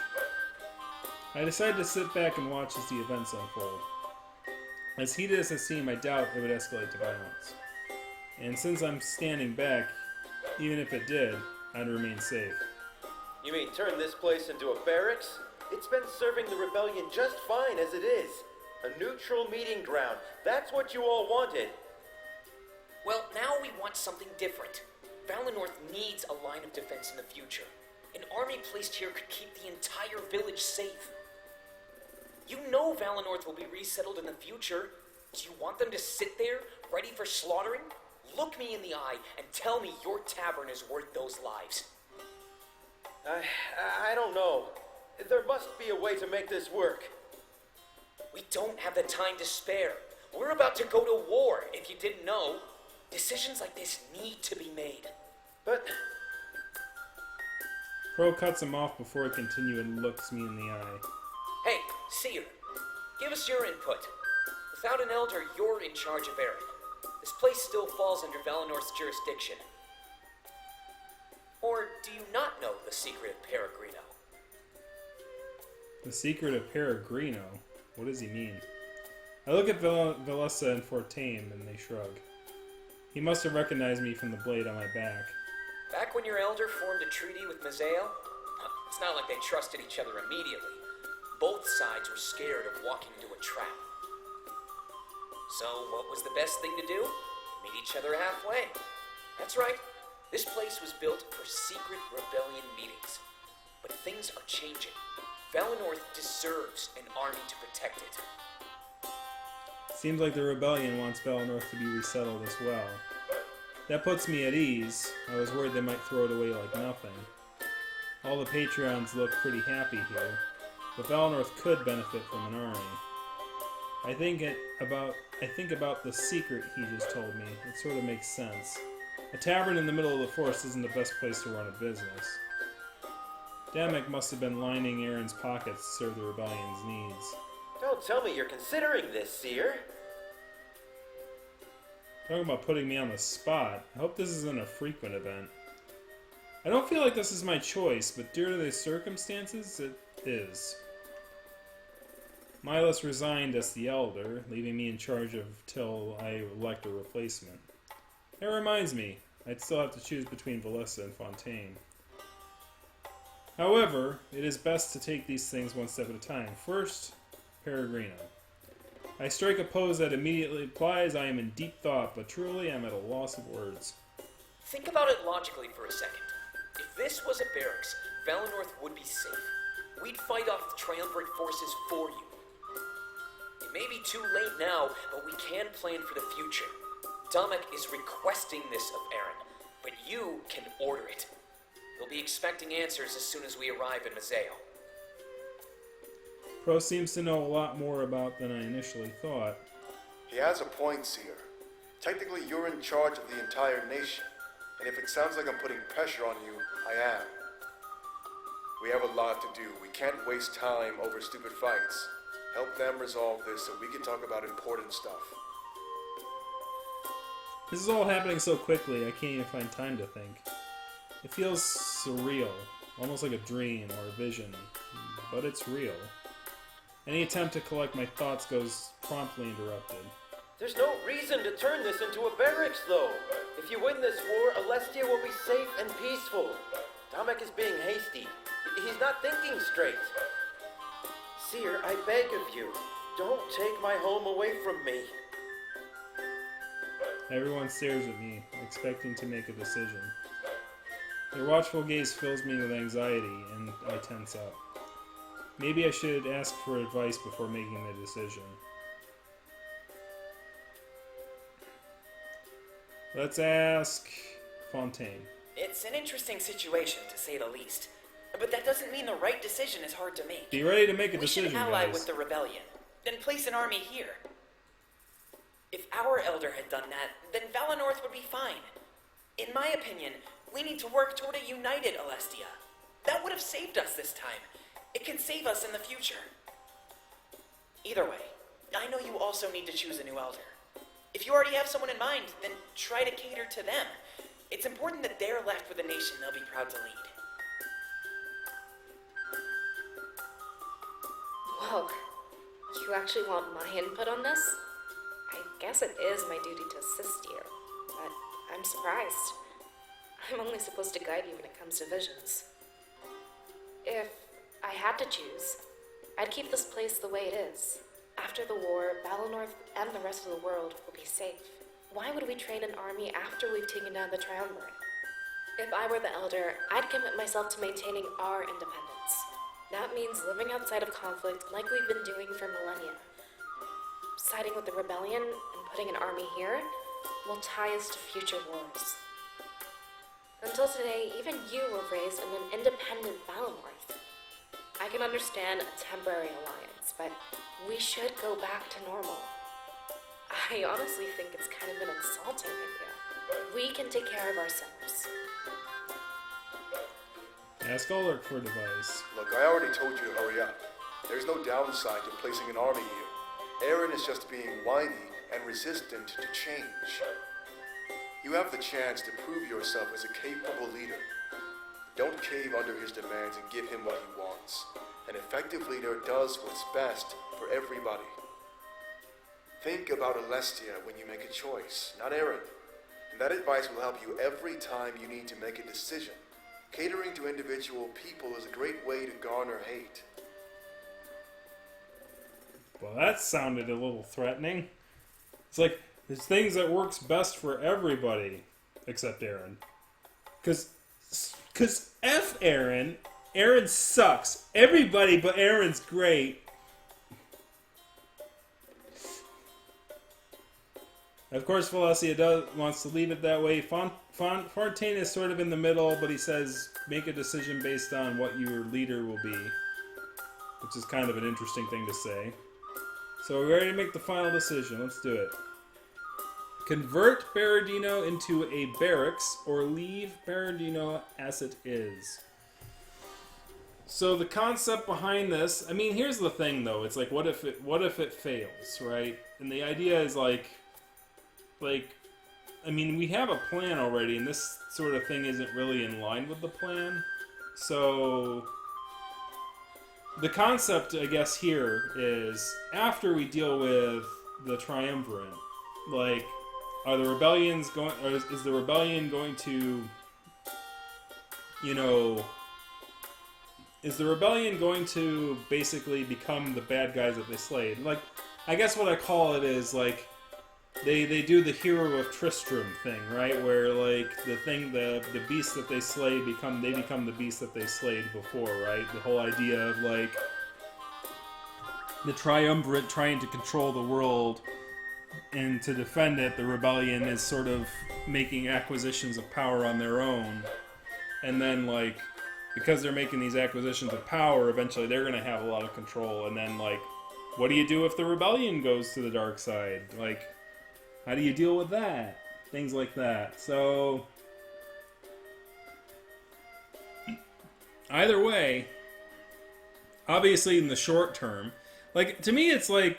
I decided to sit back and watch as the events unfold. As heated as it seemed, I doubt it would escalate to violence. And since I'm standing back, even if it did, I'd remain safe. You mean turn this place into a barracks? It's been serving the rebellion just fine as it is. A neutral meeting ground. That's what you all wanted. Well, now we want something different. Valinor needs a line of defense in the future. An army placed here could keep the entire village safe. You know Valinor will be resettled in the future. Do you want them to sit there, ready for slaughtering? Look me in the eye and tell me your tavern is worth those lives. I don't know. There must be a way to make this work. We don't have the time to spare. We're about to go to war, if you didn't know. Decisions like this need to be made. But Pro cuts him off before he continues and looks me in the eye. Hey, Seer, give us your input. Without an elder, you're in charge of Erin. This place still falls under Valinor's jurisdiction. Or do you not know the secret of Peregrino? The secret of Peregrino? What does he mean? I look at Velessa and Fortane, and they shrug. He must have recognized me from the blade on my back. Back when your elder formed a treaty with Mazael, it's not like they trusted each other immediately. Both sides were scared of walking into a trap. So what was the best thing to do? Meet each other halfway. That's right. This place was built for secret rebellion meetings. But things are changing. Valinor deserves an army to protect it. Seems like the rebellion wants Valinor to be resettled as well. That puts me at ease. I was worried they might throw it away like nothing. All the Patreons look pretty happy here, but Valinor could benefit from an army. I think about the secret he just told me. It sort of makes sense. A tavern in the middle of the forest isn't the best place to run a business. Damek must have been lining Aaron's pockets to serve the rebellion's needs. don't tell me you're considering this, Seer. Talking about putting me on the spot. I hope this isn't a frequent event. I don't feel like this is my choice, but due to the circumstances, it is. Milas resigned as the elder, leaving me in charge till I elect a replacement. That reminds me, I'd still have to choose between Velessa and Fontaine. However, it is best to take these things one step at a time. First, Peregrino. I strike a pose that immediately implies I am in deep thought, but truly I'm at a loss of words. Think about it logically for a second. If this was a barracks, Valinor would be safe. We'd fight off the triumvirate forces for you. It may be too late now, but we can plan for the future. Damek is requesting this of Aaron, but you can order it. He'll be expecting answers as soon as we arrive in Mazael. Pro seems to know a lot more about than I initially thought. He has a point, Seer. Technically, you're in charge of the entire nation, and if it sounds like I'm putting pressure on you, I am. We have a lot to do. We can't waste time over stupid fights. Help them resolve this so we can talk about important stuff. This is all happening so quickly, I can't even find time to think. It feels surreal, almost like a dream or a vision, but it's real. Any attempt to collect my thoughts goes promptly interrupted. There's no reason to turn this into a barracks, though. If you win this war, Alestia will be safe and peaceful. Damek is being hasty. He's not thinking straight. Seer, I beg of you, don't take my home away from me. Everyone stares at me, expecting to make a decision. Their watchful gaze fills me with anxiety, and I tense up. Maybe I should ask for advice before making the decision. Let's ask Fontaine. It's an interesting situation, to say the least. But that doesn't mean the right decision is hard to make. Be ready to make a We should decision, ally guys. with the rebellion, then place an army here. If our elder had done that, then Valinor would be fine. In my opinion, we need to work toward a united Alestia. That would have saved us this time. It can save us in the future. Either way, I know you also need to choose a new elder. If you already have someone in mind, then try to cater to them. It's important that they're left with a nation they'll be proud to lead. Whoa. You actually want my input on this? I guess it is my duty to assist you, but I'm surprised. I'm only supposed to guide you when it comes to visions. If I had to choose, I'd keep this place the way it is. After the war, Valinor and the rest of the world will be safe. Why would we train an army after we've taken down the Triumvirate? If I were the Elder, I'd commit myself to maintaining our independence. That means living outside of conflict like we've been doing for millennia. Siding with the rebellion and putting an army here will tie us to future wars. Until today, even you were raised in an independent Valinor. I can understand a temporary alliance, but we should go back to normal. I honestly think it's kind of an insulting idea. We can take care of ourselves. Ask Ulrich for advice. Look, I already told you to hurry up. There's no downside to placing an army here. Aaron is just being whiny and resistant to change. You have the chance to prove yourself as a capable leader. Don't cave under his demands and give him what he wants. An effective leader does what's best for everybody. Think about Alestia when you make a choice, not Aaron. And that advice will help you every time you need to make a decision. Catering to individual people is a great way to garner hate. Well, that sounded a little threatening. It's like, there's things that works best for everybody, except Aaron. Cause F Aaron. Aaron sucks. Everybody but Aaron's great. Of course, Valencia wants to leave it that way. Fontaine is sort of in the middle, but he says make a decision based on what your leader will be, which is kind of an interesting thing to say. So we're ready to make the final decision. Let's do it. Convert Berardino into a barracks, or leave Berardino as it is. So the concept behind this, I mean, here's the thing though. It's like, what if it fails, right? And the idea is like, I mean, we have a plan already, and this sort of thing isn't really in line with the plan. So the concept, I guess, here is after we deal with the Triumvirate, like, are the rebellions going? Or is the rebellion going to, you know? Is the rebellion going to basically become the bad guys that they slayed? Like, I guess what I call it is like they do the hero of Tristram thing, right? Where like the beast that they slay become the beast that they slayed before, right? The whole idea of like the Triumvirate trying to control the world, and to defend it, the rebellion is sort of making acquisitions of power on their own, and then like, because they're making these acquisitions of power, eventually they're going to have a lot of control. And then, like, what do you do if the rebellion goes to the dark side? Like, how do you deal with that? Things like that. So, either way, obviously in the short term, like, to me it's like,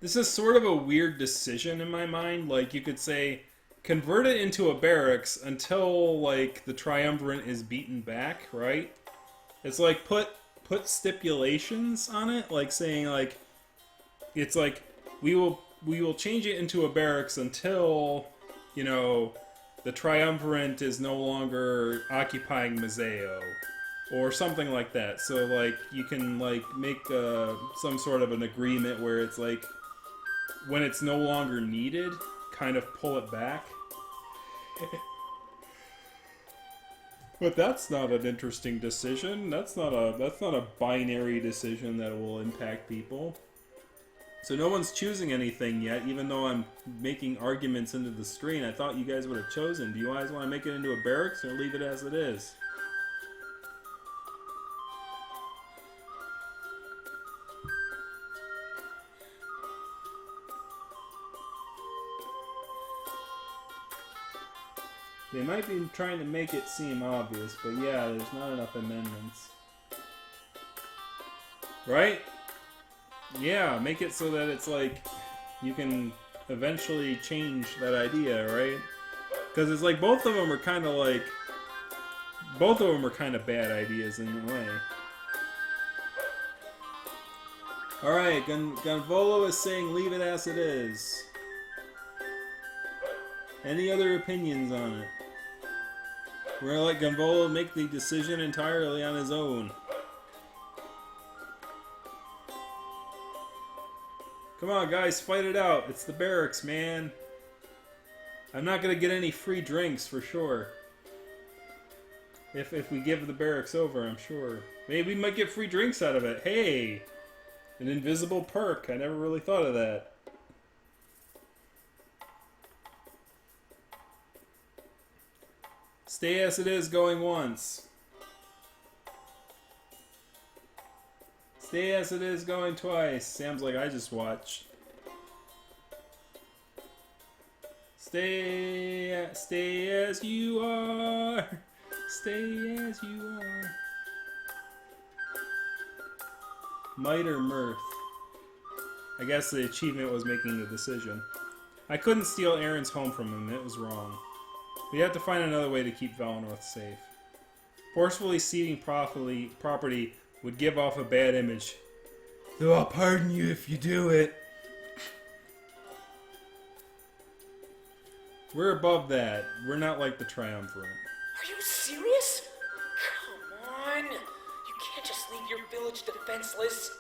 this is sort of a weird decision in my mind. Like, you could say, convert it into a barracks until, like, the Triumvirate is beaten back, right? It's like, put stipulations on it, like saying, like, it's like, we will change it into a barracks until, you know, the Triumvirate is no longer occupying Mazeo, or something like that. So, like, you can, like, make some sort of an agreement where it's like, when it's no longer needed, kind of pull it back. But that's not an interesting decision. That's not a binary decision that will impact people. So no one's choosing anything yet, even though I'm making arguments into the screen. I thought you guys would have chosen. Do you guys want to make it into a barracks or leave it as it is? They might be trying to make it seem obvious, but yeah, there's not enough amendments. Right? Yeah, make it so that it's like you can eventually change that idea, right? Because it's like both of them are kind of like... Both of them are kind of bad ideas in a way. Alright, Gunvolo is saying leave it as it is. Any other opinions on it? We're gonna let Gunvolo make the decision entirely on his own. Come on, guys, fight it out. It's the barracks, man. I'm not gonna get any free drinks for sure. If we give the barracks over, I'm sure. Maybe we might get free drinks out of it. Hey! An invisible perk. I never really thought of that. Stay as it is going once. Stay as it is going twice. Sounds like I just watched. Stay as you are. Stay as you are. Might or mirth. I guess the achievement was making the decision. I couldn't steal Aaron's home from him. It was wrong. We have to find another way to keep Valinor safe. Forcefully ceding property would give off a bad image. Though I'll pardon you if you do it. We're above that. We're not like the Triumvirate. Are you serious? Come on. You can't just leave your village defenseless.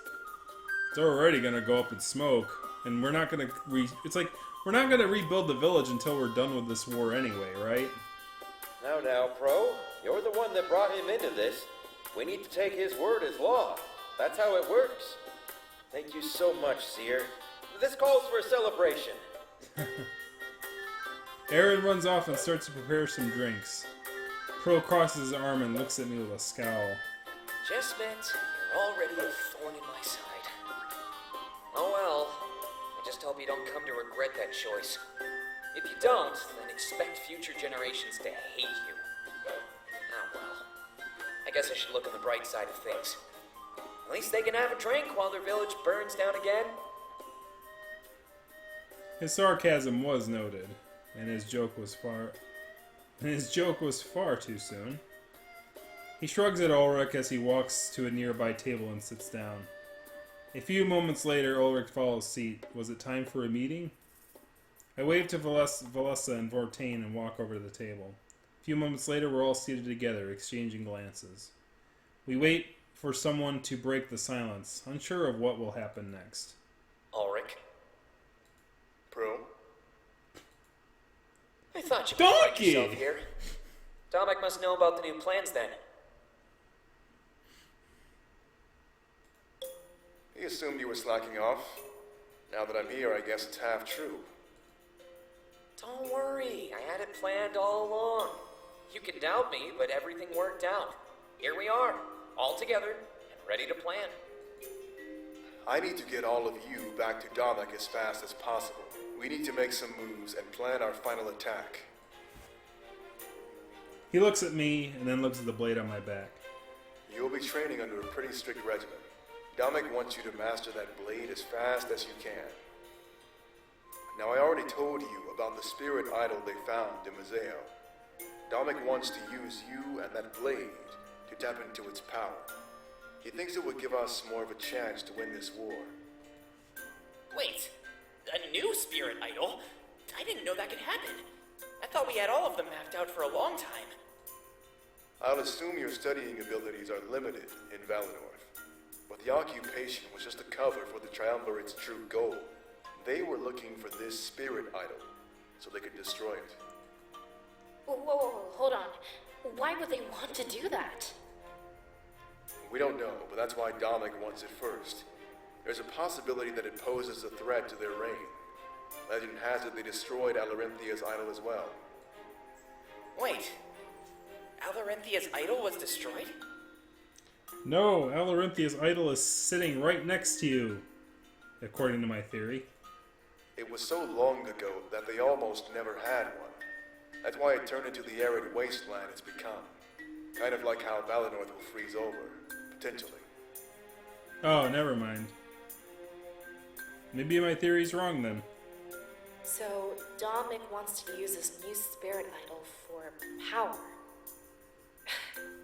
It's already gonna go up in smoke, and we're not gonna it's like we're not gonna rebuild the village until we're done with this war anyway, right? Now, Pro, you're the one that brought him into this. We need to take his word as law. That's how it works. Thank you so much, Seer. This calls for a celebration. Aaron runs off and starts to prepare some drinks. Pro crosses his arm and looks at me with a scowl. Just meant you're already a thorn in my side. Oh well. I just hope you don't come to regret that choice. If you don't, then expect future generations to hate you. Ah well. I guess I should look on the bright side of things. At least they can have a drink while their village burns down again. His sarcasm was noted, and his joke was far too soon. He shrugs at Ulrich as he walks to a nearby table and sits down. A few moments later, Ulrich follows seat. Was it time for a meeting? I wave to Valessa and Vortain and walk over to the table. A few moments later, we're all seated together, exchanging glances. We wait for someone to break the silence, unsure of what will happen next. Ulrich. Pro? I thought you might like yourself here. Domek must know about the new plans then. He assumed you were slacking off. Now that I'm here, I guess it's half true. Don't worry, I had it planned all along. You can doubt me, but everything worked out. Here we are, all together, and ready to plan. I need to get all of you back to Domek as fast as possible. We need to make some moves and plan our final attack. He looks at me and then looks at the blade on my back. You'll be training under a pretty strict regimen. Domek wants you to master that blade as fast as you can. Now, I already told you about the spirit idol they found in Museo. Domek wants to use you and that blade to tap into its power. He thinks it would give us more of a chance to win this war. Wait, a new spirit idol? I didn't know that could happen. I thought we had all of them mapped out for a long time. I'll assume your studying abilities are limited in Valinor. But the occupation was just a cover for the Triumvirate's true goal. They were looking for this spirit idol, so they could destroy it. Whoa, hold on. Why would they want to do that? We don't know, but that's why Domek wants it first. There's a possibility that it poses a threat to their reign. Legend has it they destroyed Alarinthia's idol as well. Wait, Alarinthia's idol was destroyed? No, Alarinthia's idol is sitting right next to you, according to my theory. It was so long ago that they almost never had one. That's why it turned into the arid wasteland it's become. Kind of like how Valinor will freeze over, potentially. Oh, never mind. Maybe my theory's wrong then. So, Dominic wants to use this new spirit idol for power.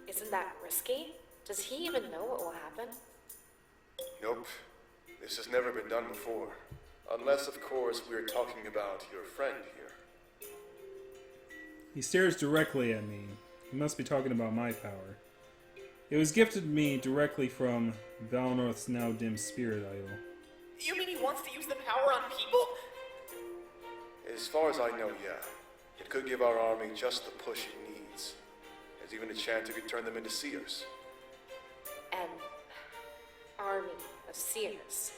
Isn't that risky? Does he even know what will happen? Nope. This has never been done before. Unless, of course, we're talking about your friend here. He stares directly at me. He must be talking about my power. It was gifted me directly from Valinorth's now dim spirit idol. You mean he wants to use the power on people? As far as I know, yeah. It could give our army just the push it needs. There's even a chance it could turn them into seers. An army of seers.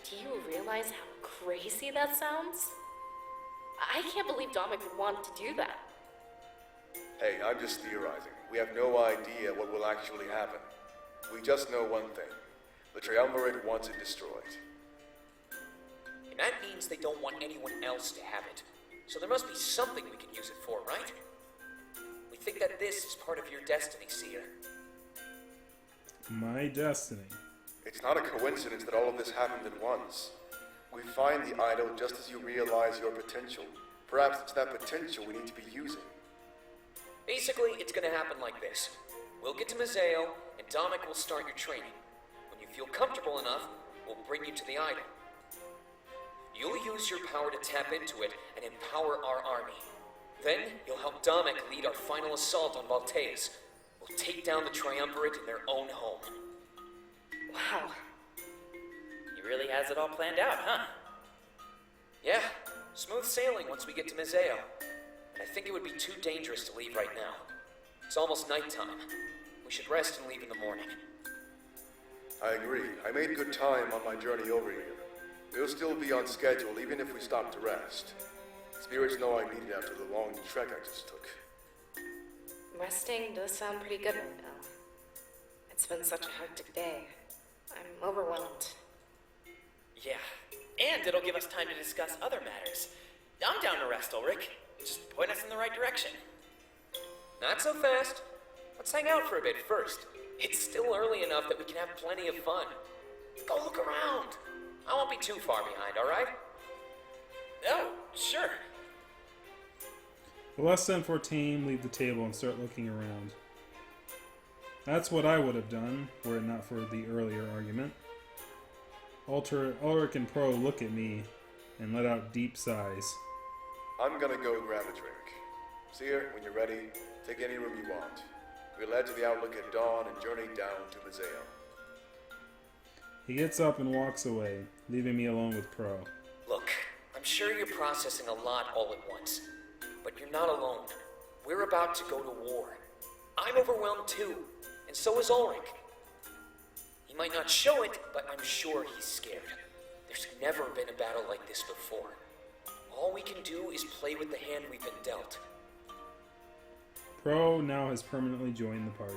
Do you realize how crazy that sounds? I can't believe Dominic would want to do that. Hey, I'm just theorizing. We have no idea what will actually happen. We just know one thing. The Triumvirate wants it destroyed. And that means they don't want anyone else to have it. So there must be something we can use it for, right? We think that this is part of your destiny, Seer. My destiny. It's not a coincidence that all of this happened at once. We find the idol just as you realize your potential. Perhaps it's that potential we need to be using. Basically, it's gonna happen like this. We'll get to Mazeo, and Dominic will start your training. When you feel comfortable enough, we'll bring you to the idol. You'll use your power to tap into it and empower our army. Then, you'll help Dominic lead our final assault on Valteas. We'll take down the Triumvirate in their own home. Wow. He really has it all planned out, huh? Yeah, smooth sailing once we get to Mazeo. I think it would be too dangerous to leave right now. It's almost nighttime. We should rest and leave in the morning. I agree. I made good time on my journey over here. We'll still be on schedule even if we stop to rest. Spirits know I need it after the long trek I just took. Resting does sound pretty good right now. It's been such a hectic day. I'm overwhelmed. Yeah. And it'll give us time to discuss other matters. I'm down to rest, Ulrich. Just point us in the right direction. Not so fast. Let's hang out for a bit first. It's still early enough that we can have plenty of fun. Go look around. I won't be too far behind, alright? Oh, sure. The less than 14 leave the table and start looking around. That's what I would have done, were it not for the earlier argument. Ulrich and Pro look at me and let out deep sighs. I'm gonna go grab a drink. Seer, when you're ready, take any room you want. We'll head to the Outlook at dawn and journey down to Mazeo. He gets up and walks away, leaving me alone with Pro. Look, I'm sure you're processing a lot all at once. But you're not alone. We're about to go to war. I'm overwhelmed too, and so is Ulrich. He might not show it, but I'm sure he's scared. There's never been a battle like this before. All we can do is play with the hand we've been dealt. Pro now has permanently joined the party.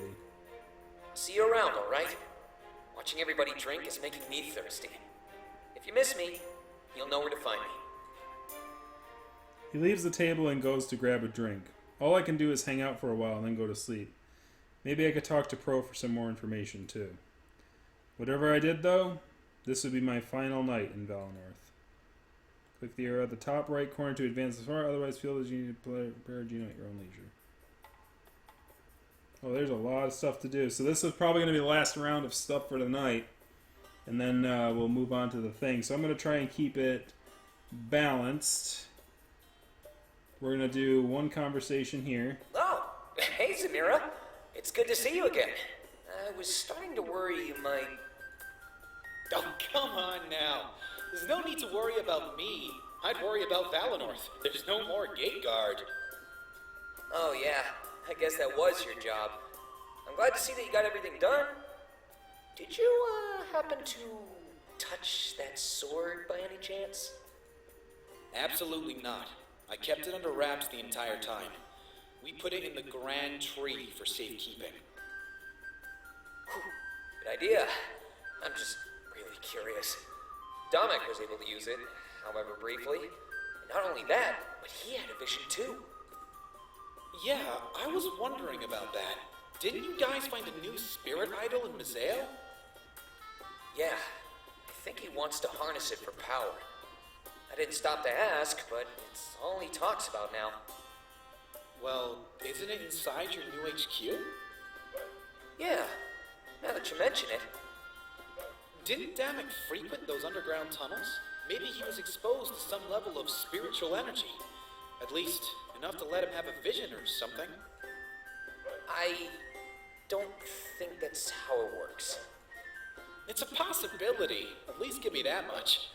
See you around, alright? Watching everybody drink is making me thirsty. If you miss me, you'll know where to find me. He leaves the table and goes to grab a drink. All I can do is hang out for a while and then go to sleep. Maybe I could talk to Pro for some more information, too. Whatever I did, though, this would be my final night in Valinor. Click the arrow at the top right corner to advance as far, otherwise feel that you need to prepare Gino at your own leisure. Oh, there's a lot of stuff to do. So this is probably going to be the last round of stuff for tonight. And then we'll move on to the thing. So I'm going to try and keep it balanced. We're going to do one conversation here. Oh, hey Zamira. It's good to see you again. I was starting to worry you might... Oh, come on now. There's no need to worry about me. I'd worry about Valinor. There's no more gate guard. Oh yeah, I guess that was your job. I'm glad to see that you got everything done. Did you, happen to touch that sword by any chance? Absolutely not. I kept it under wraps the entire time. We put it in the grand tree for safekeeping. Good idea. I'm just really curious. Dominic was able to use it, however briefly. And not only that, but he had a vision too. Yeah, I was wondering about that. Didn't you guys find a new spirit idol in Mazeo? Yeah, I think he wants to harness it for power. I didn't stop to ask, but it's all he talks about now. Well, isn't it inside your new HQ? Yeah, now that you mention it. Didn't Damek frequent those underground tunnels? Maybe he was exposed to some level of spiritual energy. At least, enough to let him have a vision or something. I don't think that's how it works. It's a possibility. At least give me that much.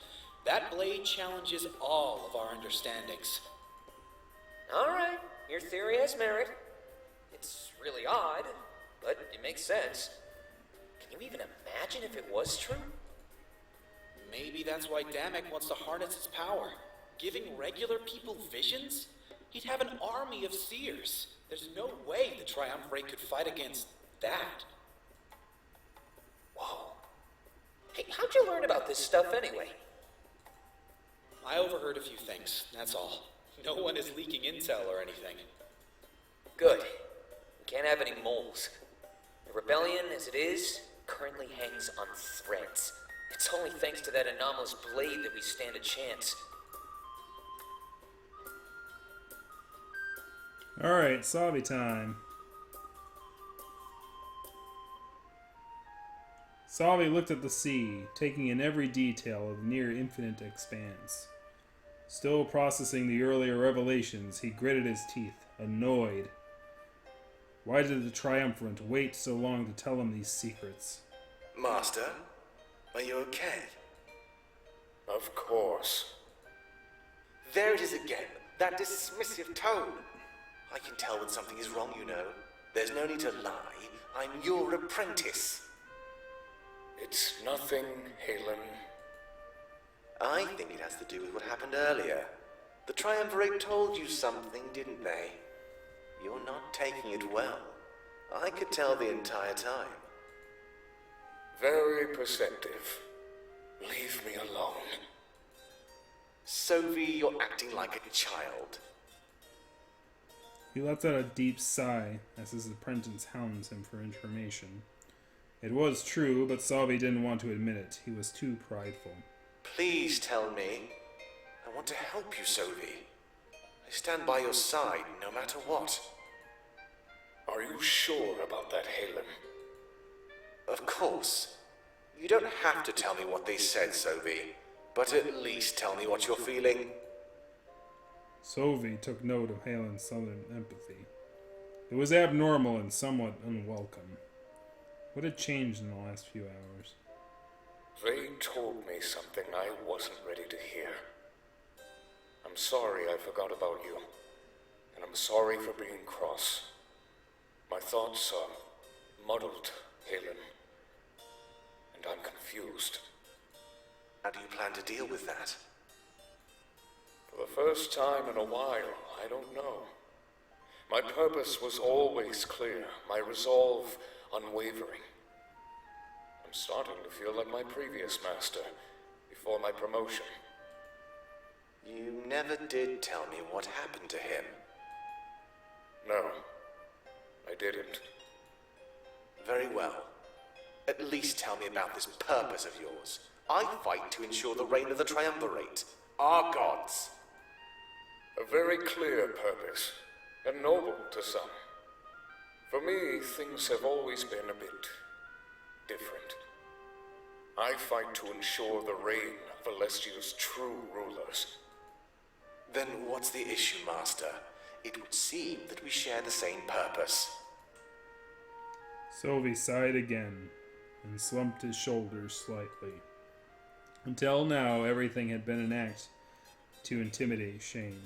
That blade challenges all of our understandings. Alright, your theory has merit. It's really odd, but it makes sense. Can you even imagine if it was true? Maybe that's why Damek wants to harness its power. Giving regular people visions? He'd have an army of seers. There's no way the Triumvirate could fight against that. Whoa. Hey, how'd you learn about this stuff anyway? I overheard a few things, that's all. No one is leaking intel or anything. Good. We can't have any moles. The rebellion, as it is, currently hangs on threads. It's only thanks to that anomalous blade that we stand a chance. Alright, Savi time. Savi looked at the sea, taking in every detail of the near infinite expanse. Still processing the earlier revelations, he gritted his teeth, annoyed. Why did the Triumvirate wait so long to tell him these secrets? Master, are you okay? Of course. There it is again, that dismissive tone. I can tell when something is wrong, you know. There's no need to lie. I'm your apprentice. It's nothing, Halen. I think it has to do with what happened earlier. The Triumvirate told you something, didn't they? You're not taking it well. I could tell the entire time. Very perceptive. Leave me alone. Sophie, you're acting like a child. He lets out a deep sigh as his apprentice hounds him for information. It was true, but Savi didn't want to admit it. He was too prideful. Please tell me. I want to help you, Sophie. I stand by your side no matter what. Are you sure about that, Halen? Of course. You don't have to tell me what they said, Sophie, but at least tell me what you're feeling. Sovi took note of Halen's southern empathy. It was abnormal and somewhat unwelcome. What had changed in the last few hours? They told me something I wasn't ready to hear. I'm sorry I forgot about you, and I'm sorry for being cross. My thoughts are muddled, Halen, and I'm confused. How do you plan to deal with that? For the first time in a while, I don't know. My purpose was always clear, my resolve unwavering. I'm starting to feel like my previous master, before my promotion. You never did tell me what happened to him. No, I didn't. Very well. At least tell me about this purpose of yours. I fight to ensure the reign of the Triumvirate, our gods. A very clear purpose, and noble to some. For me, things have always been a bit different. I fight to ensure the reign of Celestia's true rulers. Then what's the issue, Master? It would seem that we share the same purpose. Sovi sighed again and slumped his shoulders slightly. Until now, everything had been an act to intimidate Shane.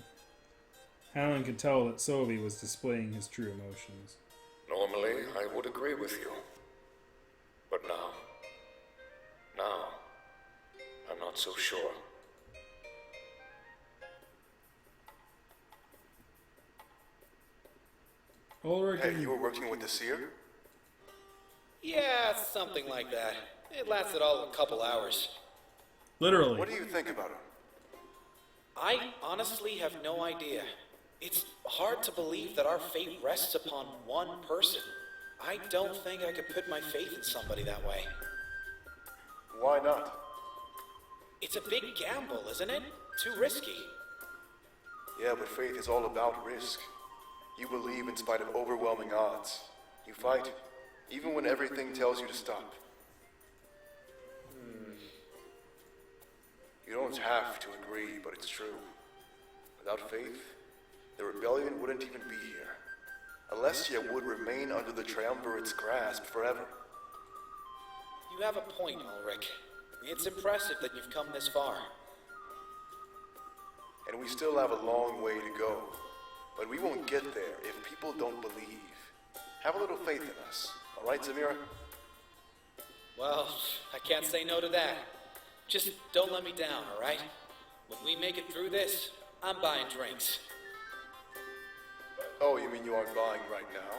Halen could tell that Sovi was displaying his true emotions. Normally, I would agree with you. But now, I'm not so sure. Ulrich Hey, you were working with the seer? Yeah, something like that. It lasted all a couple hours. Literally. What do you think about him? I honestly have no idea. It's hard to believe that our fate rests upon one person. I don't think I could put my faith in somebody that way. Why not? It's a big gamble, isn't it? Too risky. Yeah, but faith is all about risk. You believe in spite of overwhelming odds. You fight, even when everything tells you to stop. You don't have to agree, but it's true. Without faith, the rebellion wouldn't even be here. Alessia would remain under the Triumvirate's grasp forever. You have a point, Ulrich. It's impressive that you've come this far. And we still have a long way to go. But we won't get there if people don't believe. Have a little faith in us, all right, Zamira? Well, I can't say no to that. Just don't let me down, all right? When we make it through this, I'm buying drinks. Oh, you mean you aren't buying right now?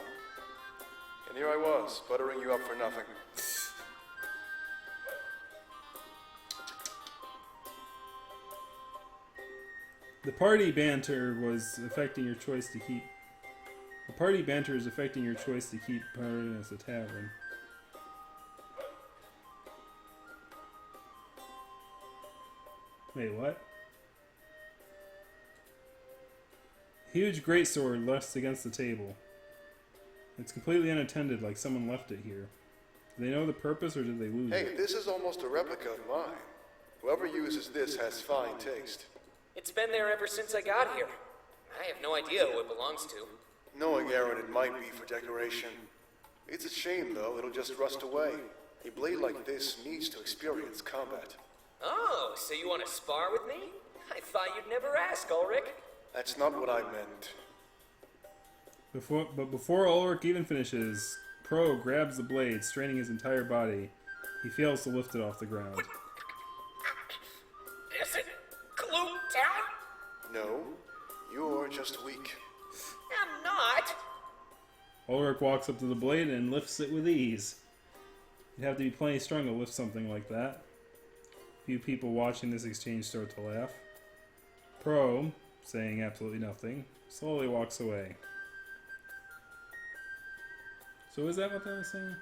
And here I was, buttering you up for nothing. The party banter was affecting your choice to keep. The party banter is affecting your choice to keep partying as a tavern. Wait, what? Huge greatsword rests against the table. It's completely unattended, like someone left it here. Do they know the purpose, or did they lose it? Hey, this is almost a replica of mine. Whoever uses this has fine taste. It's been there ever since I got here. I have no idea who it belongs to. Knowing Aaron, it might be for decoration. It's a shame, though, it'll just rust away. A blade like this needs to experience combat. Oh, so you want to spar with me? I thought you'd never ask, Ulrich. That's not what I meant. Before Ulrich even finishes, Pro grabs the blade, straining his entire body. He fails to lift it off the ground. Is it glued down? No, you're just weak. I'm not. Ulrich walks up to the blade and lifts it with ease. You'd have to be plenty strong to lift something like that. Few people watching this exchange start to laugh. Pro, saying absolutely nothing, slowly walks away. So is that what I was saying?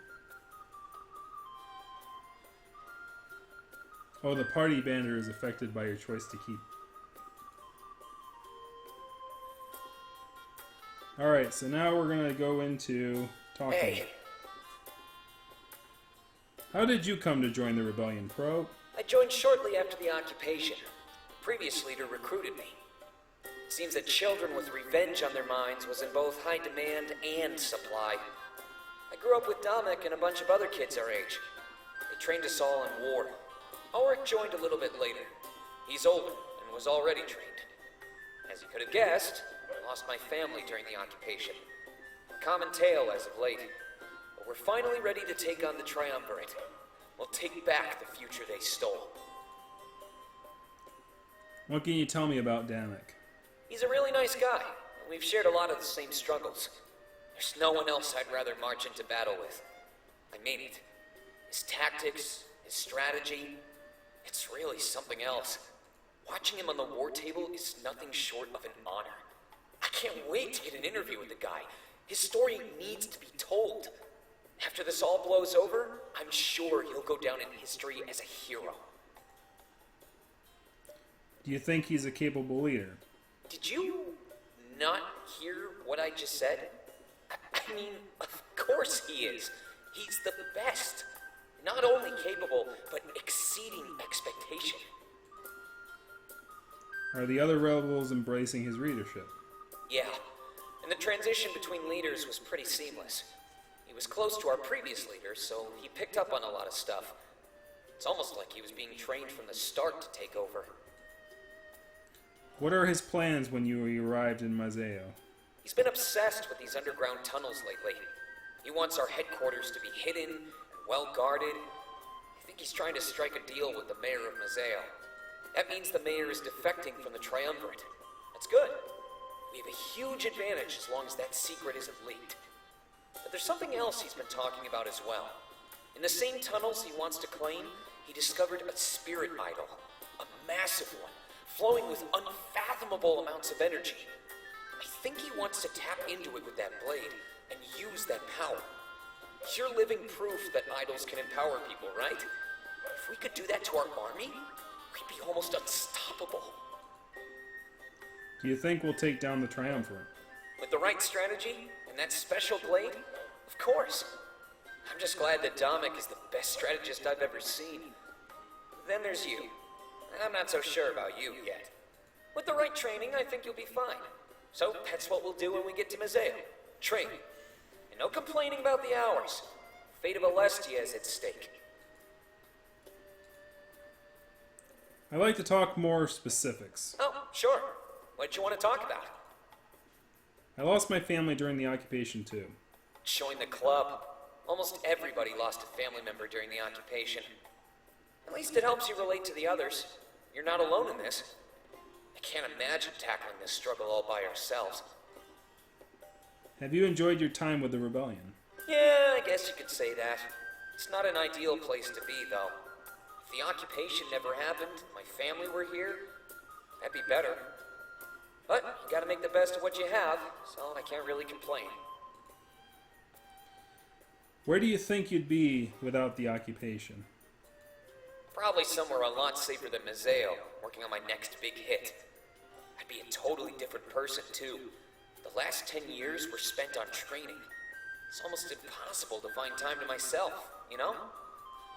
Oh, the party banter is affected by your choice to keep. Alright, so now we're going to go into talking. Hey. How did you come to join the rebellion, Pro? I joined shortly after the occupation. The previous leader recruited me. It seems that children with revenge on their minds was in both high demand and supply. I grew up with Dominic and a bunch of other kids our age. They trained us all in war. Ulrich joined a little bit later. He's older and was already trained. As you could have guessed, I lost my family during the occupation. A common tale as of late. But we're finally ready to take on the Triumvirate. We'll take back the future they stole. What can you tell me about Damek? He's a really nice guy, and we've shared a lot of the same struggles. There's no one else I'd rather march into battle with. I mean it. His tactics, his strategy, it's really something else. Watching him on the war table is nothing short of an honor. I can't wait to get an interview with the guy. His story needs to be told. After this all blows over, I'm sure he'll go down in history as a hero. Do you think he's a capable leader? Did you not hear what I just said? I mean, of course he is. He's the best. Not only capable, but exceeding expectation. Are the other rebels embracing his leadership? Yeah, and the transition between leaders was pretty seamless. He was close to our previous leader, so he picked up on a lot of stuff. It's almost like he was being trained from the start to take over. What are his plans when you arrived in Mazeo? He's been obsessed with these underground tunnels lately. He wants our headquarters to be hidden and well guarded. I think he's trying to strike a deal with the mayor of Mazeo. That means the mayor is defecting from the Triumvirate. That's good. We have a huge advantage as long as that secret isn't leaked. But there's something else he's been talking about as well. In the same tunnels he wants to claim, he discovered a spirit idol. A massive one, flowing with unfathomable amounts of energy. I really wants to tap into it with that blade and use that power. You're living proof that idols can empower people, right? If we could do that to our army, we'd be almost unstoppable. Do you think we'll take down the Triumvirate? With the right strategy and that special blade, of course. I'm just glad that Dominic is the best strategist I've ever seen. Then there's you. I'm not so sure about you yet. With the right training, I think you'll be fine. So that's what we'll do when we get to Mazeo. Train. And no complaining about the hours. Fate of Alestia is at stake. I'd like to talk more specifics. Oh, sure. What did you want to talk about? I lost my family during the occupation too. Join the club. Almost everybody lost a family member during the occupation. At least it helps you relate to the others. You're not alone in this. I can't imagine tackling this struggle all by ourselves. Have you enjoyed your time with the rebellion? Yeah, I guess you could say that. It's not an ideal place to be, though. If the occupation never happened, my family were here, that'd be better. But you gotta make the best of what you have, so I can't really complain. Where do you think you'd be without the occupation? Probably somewhere a lot safer than Mazeo, working on my next big hit. I'd be a totally different person, too. The last 10 years were spent on training. It's almost impossible to find time to myself, you know?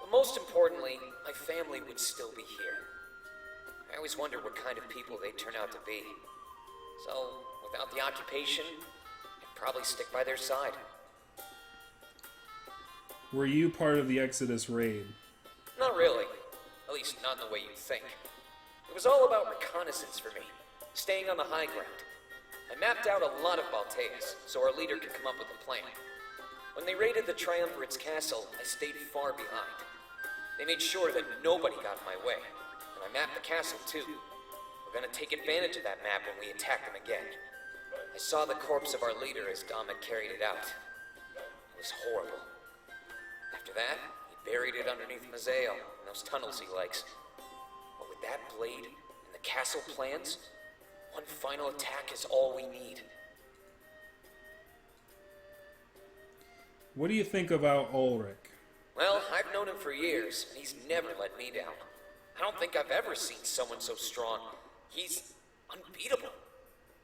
But most importantly, my family would still be here. I always wondered what kind of people they'd turn out to be. So, without the occupation, I'd probably stick by their side. Were you part of the Exodus raid? Not really. At least not in the way you'd think. It was all about reconnaissance for me, staying on the high ground. I mapped out a lot of Balteas, so our leader could come up with a plan. When they raided the Triumvirate's castle, I stayed far behind. They made sure that nobody got in my way, and I mapped the castle too. We're gonna take advantage of that map when we attack them again. I saw the corpse of our leader as Dominic carried it out. It was horrible. After that, he buried it underneath Mazeo in those tunnels he likes. But with that blade and the castle plans, one final attack is all we need. What do you think about Ulrich? Well, I've known him for years, and he's never let me down. I don't think I've ever seen someone so strong. He's unbeatable.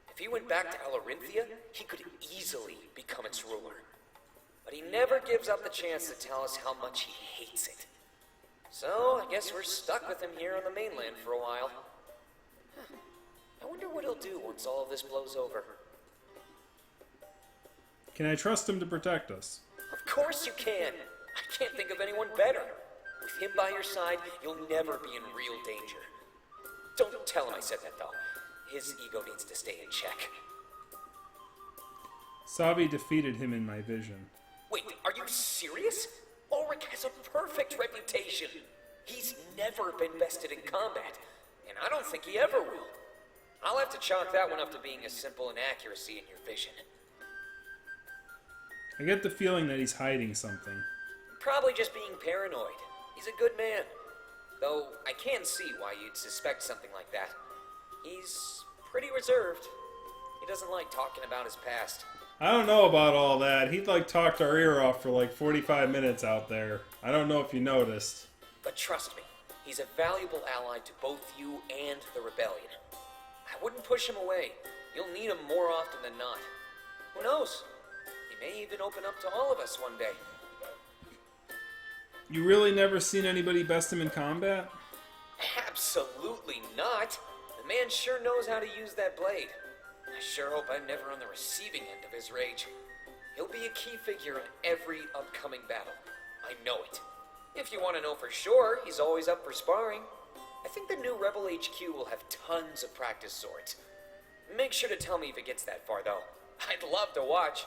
If he went back to Alarinthia, he could easily become its ruler. But he never gives up the chance to tell us how much he hates it. So, I guess we're stuck with him here on the mainland for a while. I wonder what he'll do once all of this blows over. Can I trust him to protect us? Of course you can! I can't think of anyone better. With him by your side, you'll never be in real danger. Don't tell him I said that, though. His ego needs to stay in check. Sabi defeated him in my vision. Wait, are you serious? Ulrich has a perfect reputation. He's never been bested in combat, and I don't think he ever will. I'll have to chalk that one up to being a simple inaccuracy in your vision. I get the feeling that he's hiding something. Probably just being paranoid. He's a good man. Though I can see why you'd suspect something like that. He's pretty reserved. He doesn't like talking about his past. I don't know about all that. He'd talked our ear off for 45 minutes out there. I don't know if you noticed. But trust me, he's a valuable ally to both you and the rebellion. I wouldn't push him away. You'll need him more often than not. Who knows? He may even open up to all of us one day. You really never seen anybody best him in combat? Absolutely not. The man sure knows how to use that blade. I sure hope I'm never on the receiving end of his rage. He'll be a key figure in every upcoming battle. I know it. If you want to know for sure, he's always up for sparring. I think the new Rebel HQ will have tons of practice swords. Make sure to tell me if it gets that far, though. I'd love to watch.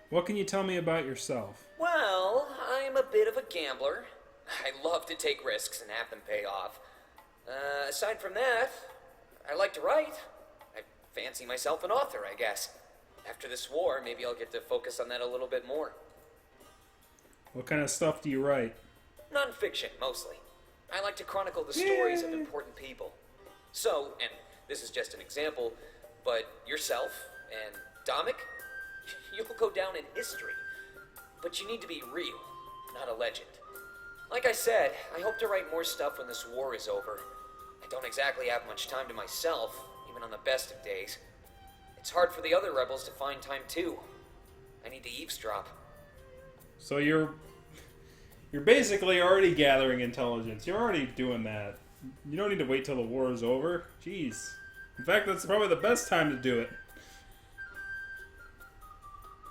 What can you tell me about yourself? Well, I'm a bit of a gambler. I love to take risks and have them pay off. Aside from that, I like to write. I fancy myself an author, I guess. After this war, maybe I'll get to focus on that a little bit more. What kind of stuff do you write? Non-fiction, mostly. I like to chronicle the stories of important people. So, and this is just an example, but yourself and Dominic, you'll go down in history. But you need to be real, not a legend. Like I said, I hope to write more stuff when this war is over. I don't exactly have much time to myself, even on the best of days. It's hard for the other rebels to find time too. I need to eavesdrop. So you're basically already gathering intelligence. You're already doing that. You don't need to wait till the war is over. Jeez. In fact, that's probably the best time to do it.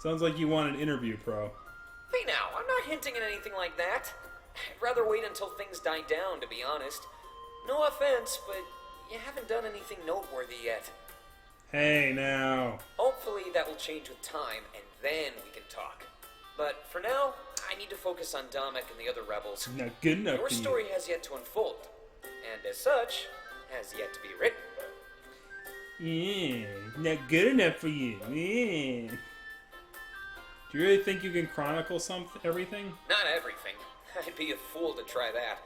Sounds like you want an interview, Pro. Hey now, I'm not hinting at anything like that. I'd rather wait until things die down, to be honest. No offense, but you haven't done anything noteworthy yet. Hey now. Hopefully that will change with time, and then we can talk. But for now, I need to focus on Dominic and the other rebels. Not good enough Your for you. story has yet to unfold, and as such, has yet to be written. Yeah, not good enough for you. Yeah. Do you really think you can chronicle everything? Not everything. I'd be a fool to try that.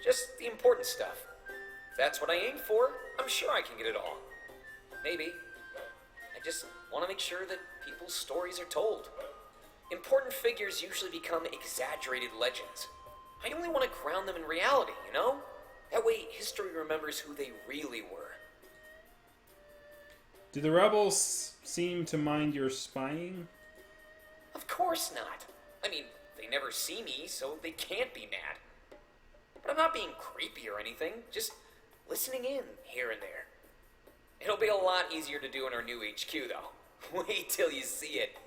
Just the important stuff. If that's what I aim for, I'm sure I can get it all. Maybe. I just want to make sure that people's stories are told. Important figures usually become exaggerated legends. I only want to ground them in reality, you know? That way history remembers who they really were. Do the rebels seem to mind your spying? Of course not. I mean, they never see me, so they can't be mad. But I'm not being creepy or anything, just listening in here and there. It'll be a lot easier to do in our new HQ, though. Wait till you see it.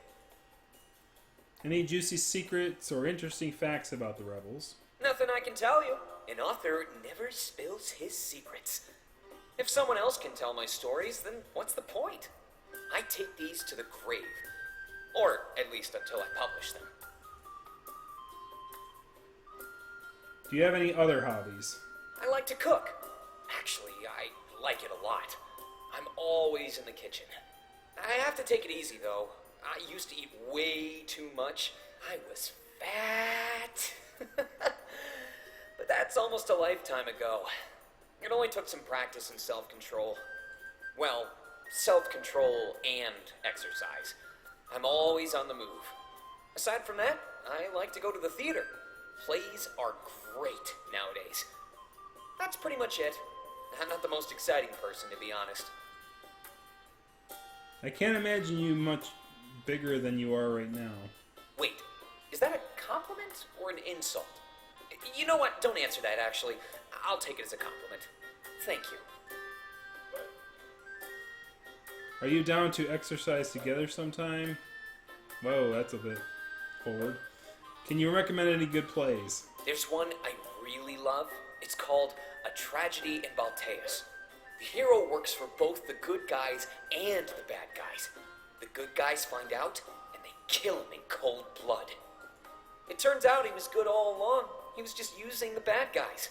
Any juicy secrets or interesting facts about the rebels? Nothing I can tell you. An author never spills his secrets. If someone else can tell my stories, then what's the point? I take these to the grave. Or at least until I publish them. Do you have any other hobbies? I like to cook. Actually, I like it a lot. I'm always in the kitchen. I have to take it easy, though. I used to eat way too much. I was fat. But that's almost a lifetime ago. It only took some practice and self-control. Well, self-control and exercise. I'm always on the move. Aside from that, I like to go to the theater. Plays are great nowadays. That's pretty much it. I'm not the most exciting person, to be honest. I can't imagine you much bigger than you are right now. Wait, is that a compliment or an insult? You know what? Don't answer that, actually. I'll take it as a compliment. Thank you. Are you down to exercise together sometime? Whoa, that's a bit forward. Can you recommend any good plays? There's one I really love. It's called A Tragedy in Balteus. The hero works for both the good guys and the bad guys. The good guys find out, and they kill him in cold blood. It turns out he was good all along. He was just using the bad guys.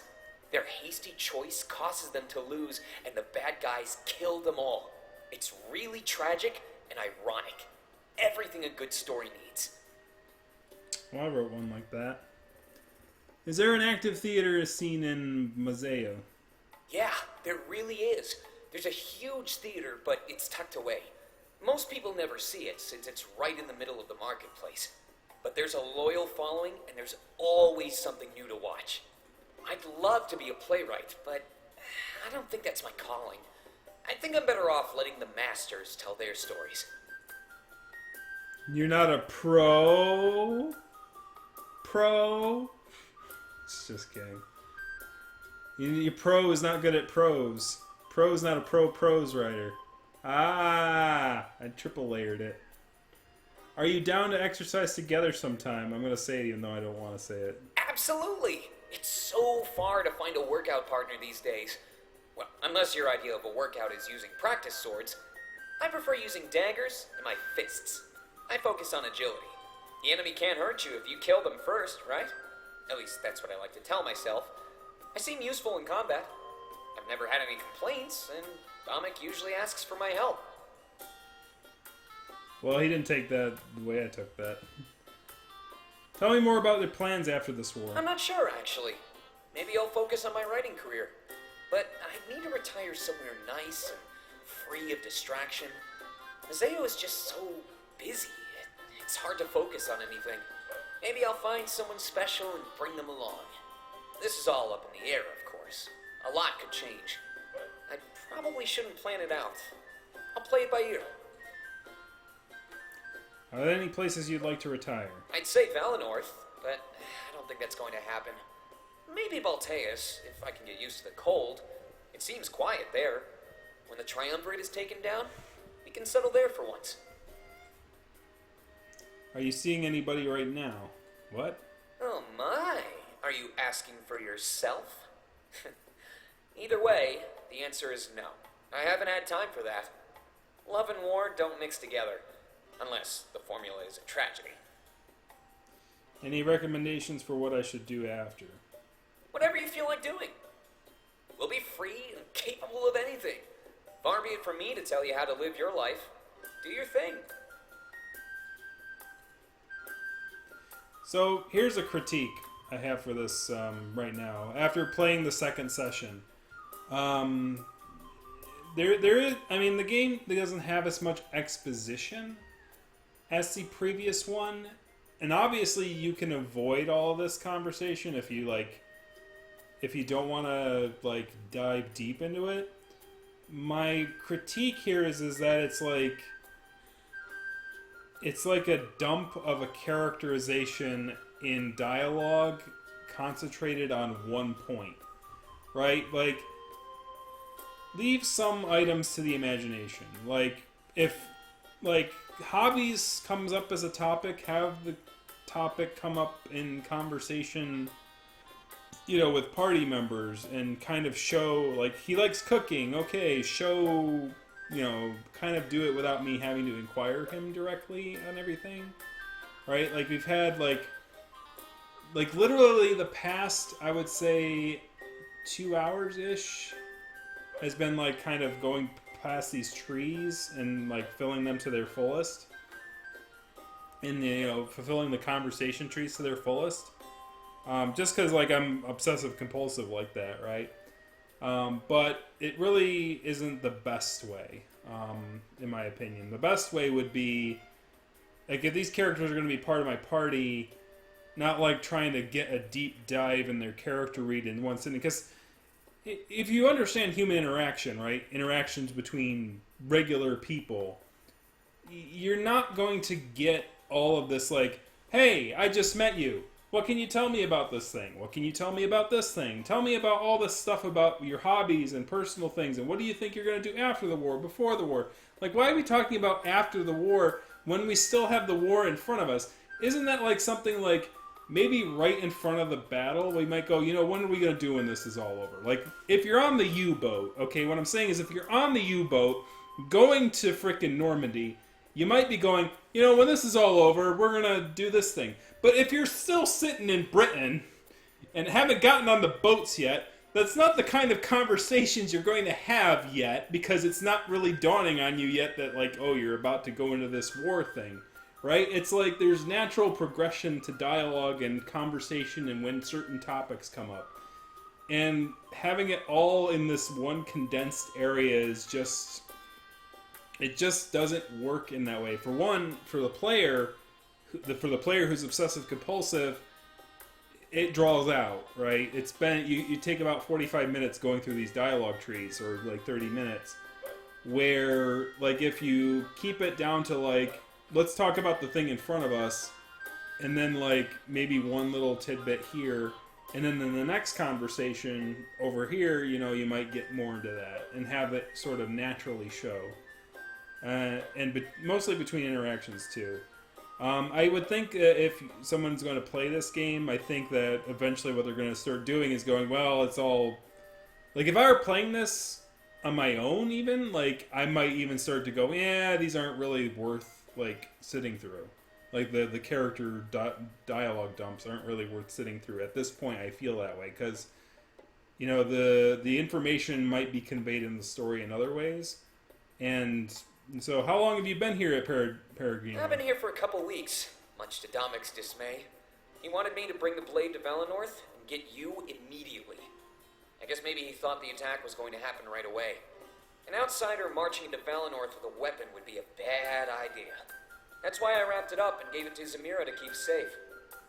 Their hasty choice causes them to lose, and the bad guys kill them all. It's really tragic and ironic. Everything a good story needs. Well, I wrote one like that. Is there an active theater scene in Mazeo? Yeah, there really is. There's a huge theater, but it's tucked away. Most people never see it since it's right in the middle of the marketplace. But there's a loyal following, and there's always something new to watch. I'd love to be a playwright, but I don't think that's my calling. I think I'm better off letting the masters tell their stories. You're not a pro? Pro? Just kidding. Your pro is not good at prose. Pro is not a prose writer. Ah, I triple layered it. Are you down to exercise together sometime? I'm going to say it even though I don't want to say it. Absolutely! It's so far to find a workout partner these days. Well, unless your idea of a workout is using practice swords. I prefer using daggers and my fists. I focus on agility. The enemy can't hurt you if you kill them first, right? At least that's what I like to tell myself. I seem useful in combat. I've never had any complaints, and Dominic usually asks for my help. Well, he didn't take that the way I took that. Tell me more about their plans after this war. I'm not sure, actually. Maybe I'll focus on my writing career. but I need to retire somewhere nice and free of distraction. Mazeo is just so busy. It's hard to focus on anything. Maybe I'll find someone special and bring them along. This is all up in the air, of course. A lot could change. I probably shouldn't plan it out. I'll play it by ear. Are there any places you'd like to retire? I'd say Valenorth, but I don't think that's going to happen. Maybe Balteus, if I can get used to the cold. It seems quiet there. When the Triumvirate is taken down, we can settle there for once. Are you seeing anybody right now? What? Oh my! Are you asking for yourself? Either way, the answer is no. I haven't had time for that. Love and war don't mix together. Unless the formula is a tragedy. Any recommendations for what I should do after? Whatever you feel like doing. We'll be free and capable of anything. Far be it from me to tell you how to live your life. Do your thing. So here's a critique I have for this right now. After playing the second session, there is. I mean, the game doesn't have as much exposition as the previous one, and obviously you can avoid all of this conversation if you don't want to dive deep into it. My critique here is that it's like a dump of a characterization in dialogue concentrated on one point, right? Like, leave some items to the imagination. Like, if hobbies comes up as a topic, have the topic come up in conversation, with party members, and kind of show, he likes cooking, okay, show, kind of do it without me having to inquire him directly on everything, right? Like, we've had, literally the past, I would say, 2 hours-ish has been, kind of going past these trees and, filling them to their fullest. And, fulfilling the conversation trees to their fullest. Just because, I'm obsessive-compulsive like that, right? But it really isn't the best way, in my opinion. The best way would be, if these characters are going to be part of my party, not, trying to get a deep dive in their character read in one sitting. Because if you understand human interaction, right? Interactions between regular people, you're not going to get all of this, hey, I just met you. What can you tell me about this thing? What can you tell me about this thing? Tell me about all this stuff about your hobbies and personal things, and what do you think you're going to do after the war, before the war? Why are we talking about after the war when we still have the war in front of us? Isn't that something maybe right in front of the battle, we might go, when are we going to do when this is all over? If you're on the U-boat, okay, what I'm saying is if you're on the U-boat going to frickin' Normandy, you might be going, when this is all over, we're going to do this thing. But if you're still sitting in Britain and haven't gotten on the boats yet, that's not the kind of conversations you're going to have yet, because it's not really dawning on you yet that, you're about to go into this war thing. Right? It's there's natural progression to dialogue and conversation and when certain topics come up. And having it all in this one condensed area is just... It just doesn't work in that way. For one, for the player who's obsessive compulsive, it draws out, right? It's been... You take about 45 minutes going through these dialogue trees, or 30 minutes, where, if you keep it down to, let's talk about the thing in front of us, and then maybe one little tidbit here, and then in the next conversation over here, you might get more into that and have it sort of naturally show, mostly between interactions too. I would think if someone's going to play this game, I think that eventually what they're going to start doing is going, well, it's all if I were playing this on my own, even I might even start to go, yeah, these aren't really worth sitting through. The character dialogue dumps aren't really worth sitting through. At this point, I feel that way, because, the information might be conveyed in the story in other ways. And so, how long have you been here at Peregrino? I've been here for a couple weeks, much to Domic's dismay. He wanted me to bring the blade to Valenorth and get you immediately. I guess maybe he thought the attack was going to happen right away. An outsider marching into Valenorth with a weapon would be a bad idea. That's why I wrapped it up and gave it to Zamira to keep safe.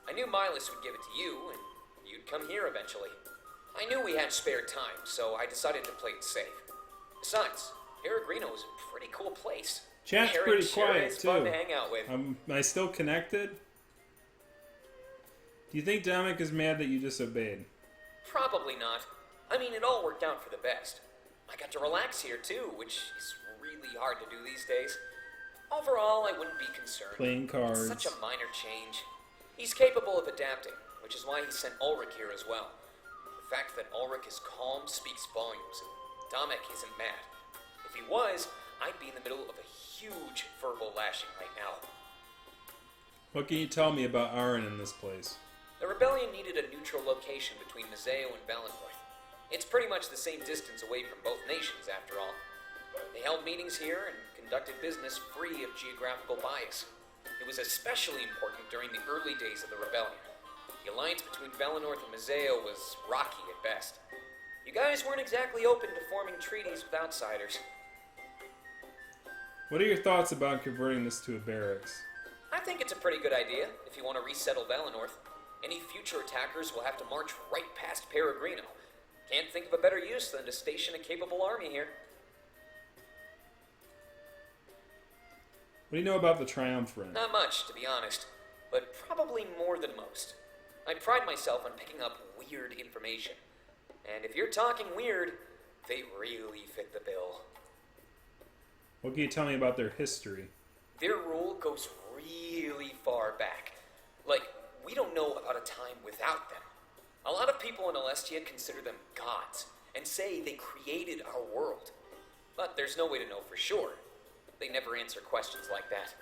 I knew Milas would give it to you, and you'd come here eventually. I knew we had spare time, so I decided to play it safe. Besides, Peregrino is a pretty cool place. Chat's Harry pretty sure quiet, is fun too. to hang out with. Am I still connected? Do you think Dominic is mad that you disobeyed? Probably not. I mean, it all worked out for the best. I got to relax here too, which is really hard to do these days. Overall, I wouldn't be concerned. Playing cards. It's such a minor change. He's capable of adapting, which is why he sent Ulrich here as well. The fact that Ulrich is calm speaks volumes, and Dominic isn't mad. If he was, I'd be in the middle of a huge verbal lashing right now. What can you tell me about Aaron in this place? The rebellion needed a neutral location between Mazeo and Valenorth. It's pretty much the same distance away from both nations, after all. They held meetings here and conducted business free of geographical bias. It was especially important during the early days of the rebellion. The alliance between Valenorth and Mazeo was rocky at best. You guys weren't exactly open to forming treaties with outsiders. What are your thoughts about converting this to a barracks? I think it's a pretty good idea if you want to resettle Valenorth. Any future attackers will have to march right past Peregrino. Can't think of a better use than to station a capable army here. What do you know about the Triumvirate? Not much, to be honest, but probably more than most. I pride myself on picking up weird information. And if you're talking weird, they really fit the bill. What can you tell me about their history? Their rule goes really far back. Like, we don't know about a time without them. A lot of people in Alestia consider them gods, and say they created our world. But there's no way to know for sure. They never answer questions like that.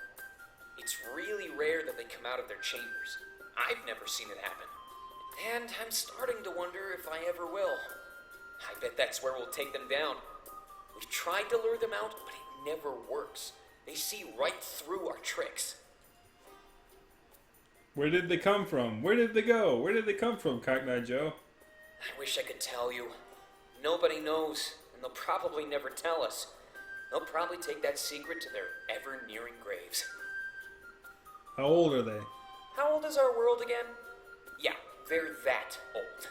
It's really rare that they come out of their chambers. I've never seen it happen. And I'm starting to wonder if I ever will. I bet that's where we'll take them down. We've tried to lure them out, but it never works. They see right through our tricks. Where did they come from? Where did they go? Where did they come from, Cockney Joe? I wish I could tell you. Nobody knows, and they'll probably never tell us. They'll probably take that secret to their ever-nearing graves. How old are they? How old is our world again? Yeah, they're that old.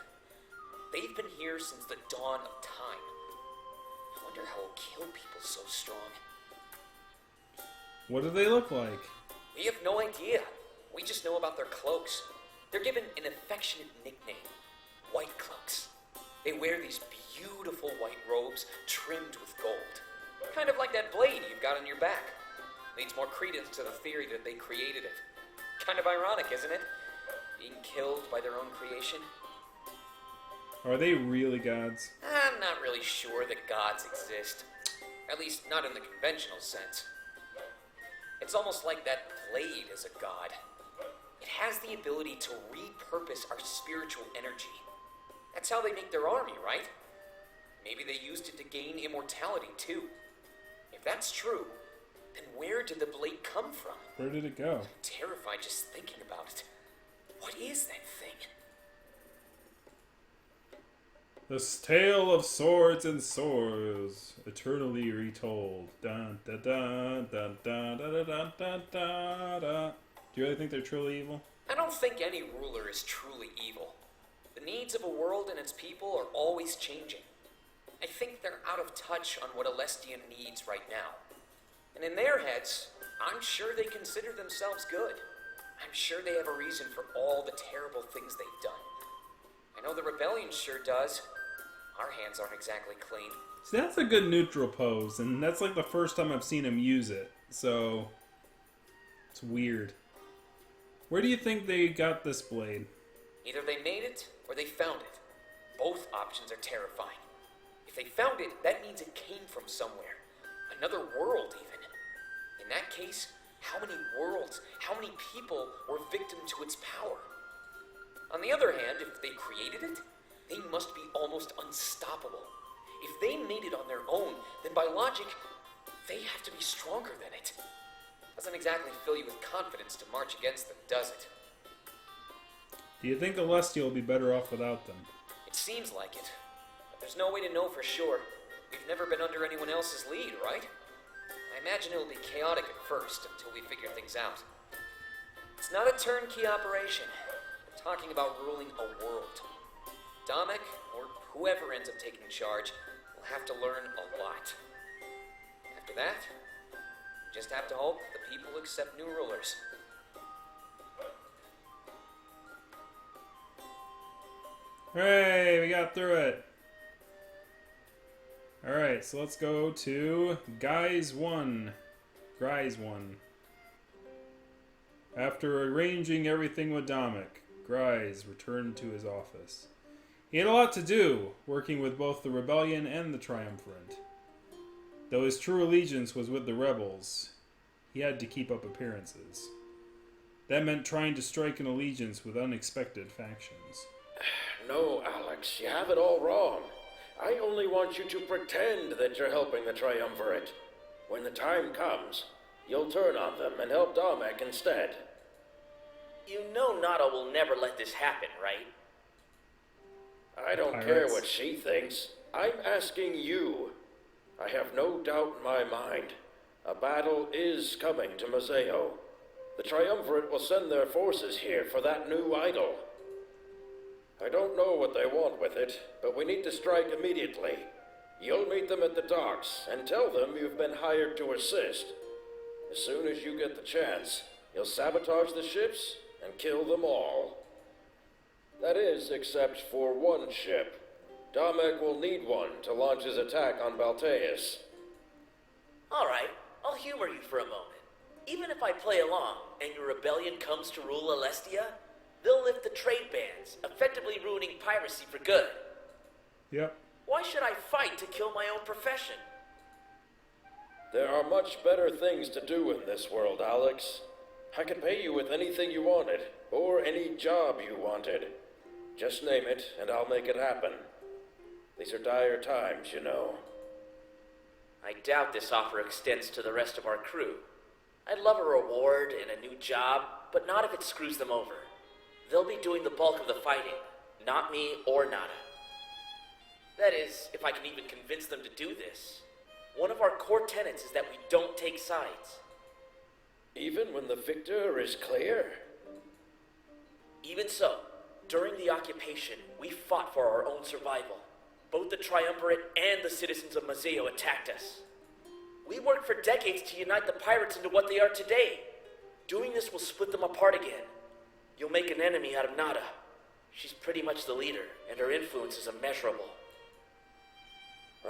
They've been here since the dawn of time. I wonder how it'll kill people so strong. What do they look like? We have no idea. We just know about their cloaks. They're given an affectionate nickname, White Cloaks. They wear these beautiful white robes trimmed with gold. Kind of like that blade you've got on your back. Leads more credence to the theory that they created it. Kind of ironic, isn't it? Being killed by their own creation. Are they really gods? I'm not really sure that gods exist. At least not in the conventional sense. It's almost like that blade is a god. It has the ability to repurpose our spiritual energy. That's how they make their army, right? Maybe they used it to gain immortality too. If that's true, then where did the blade come from? Where did it go? I'm terrified just thinking about it. What is that thing? The tale of swords and swords, eternally retold. Dun dun dun dun dun dun dun dun dun dun. Do you really think they're truly evil? I don't think any ruler is truly evil. The needs of a world and its people are always changing. I think they're out of touch on what Alestia needs right now. And in their heads, I'm sure they consider themselves good. I'm sure they have a reason for all the terrible things they've done. I know the rebellion sure does. Our hands aren't exactly clean. See, that's a good neutral pose, and that's like the first time I've seen him use it. So, it's weird. Where do you think they got this blade? Either they made it, or they found it. Both options are terrifying. If they found it, that means it came from somewhere. Another world, even. In that case, how many worlds, how many people were victim to its power? On the other hand, if they created it, they must be almost unstoppable. If they made it on their own, then by logic, they have to be stronger than it. Doesn't exactly fill you with confidence to march against them, does it? Do you think Alestia will be better off without them? It seems like it. But There's no way to know for sure. We've never been under anyone else's lead, right? I imagine it'll be chaotic at first until we figure things out. It's not a turnkey operation. We're talking about ruling a world. Domek, or whoever ends up taking charge, will have to learn a lot. After that, we just have to hope the people accept new rulers. Hooray, we got through it. Alright, so let's go to Grise 1. After arranging everything with Domek, Grise returned to his office. He had a lot to do, working with both the rebellion and the triumvirate. Though his true allegiance was with the rebels, he had to keep up appearances. That meant trying to strike an allegiance with unexpected factions. No, Alex, you have it all wrong. I only want you to pretend that you're helping the triumvirate. When the time comes, you'll turn on them and help Domek instead. You know Nada will never let this happen, right? I don't care what she thinks. I'm asking you. I have no doubt in my mind. A battle is coming to Mazeo. The triumvirate will send their forces here for that new idol. I don't know what they want with it, but we need to strike immediately. You'll meet them at the docks and tell them you've been hired to assist. As soon as you get the chance, you'll sabotage the ships and kill them all. That is, except for one ship. Domek will need one to launch his attack on Balteus. Alright, I'll humor you for a moment. Even if I play along and your rebellion comes to rule Alestia, they'll lift the trade bans, effectively ruining piracy for good. Yep. Why should I fight to kill my own profession? There are much better things to do in this world, Alex. I could pay you with anything you wanted, or any job you wanted. Just name it, and I'll make it happen. These are dire times, you know. I doubt this offer extends to the rest of our crew. I'd love a reward and a new job, but not if it screws them over. They'll be doing the bulk of the fighting, not me or Nada. That is, if I can even convince them to do this. One of our core tenets is that we don't take sides. Even when the victor is clear? Even so, during the occupation, we fought for our own survival. Both the Triumvirate and the citizens of Mazeo attacked us. We worked for decades to unite the pirates into what they are today. Doing this will split them apart again. You'll make an enemy out of Nada. She's pretty much the leader, and her influence is immeasurable.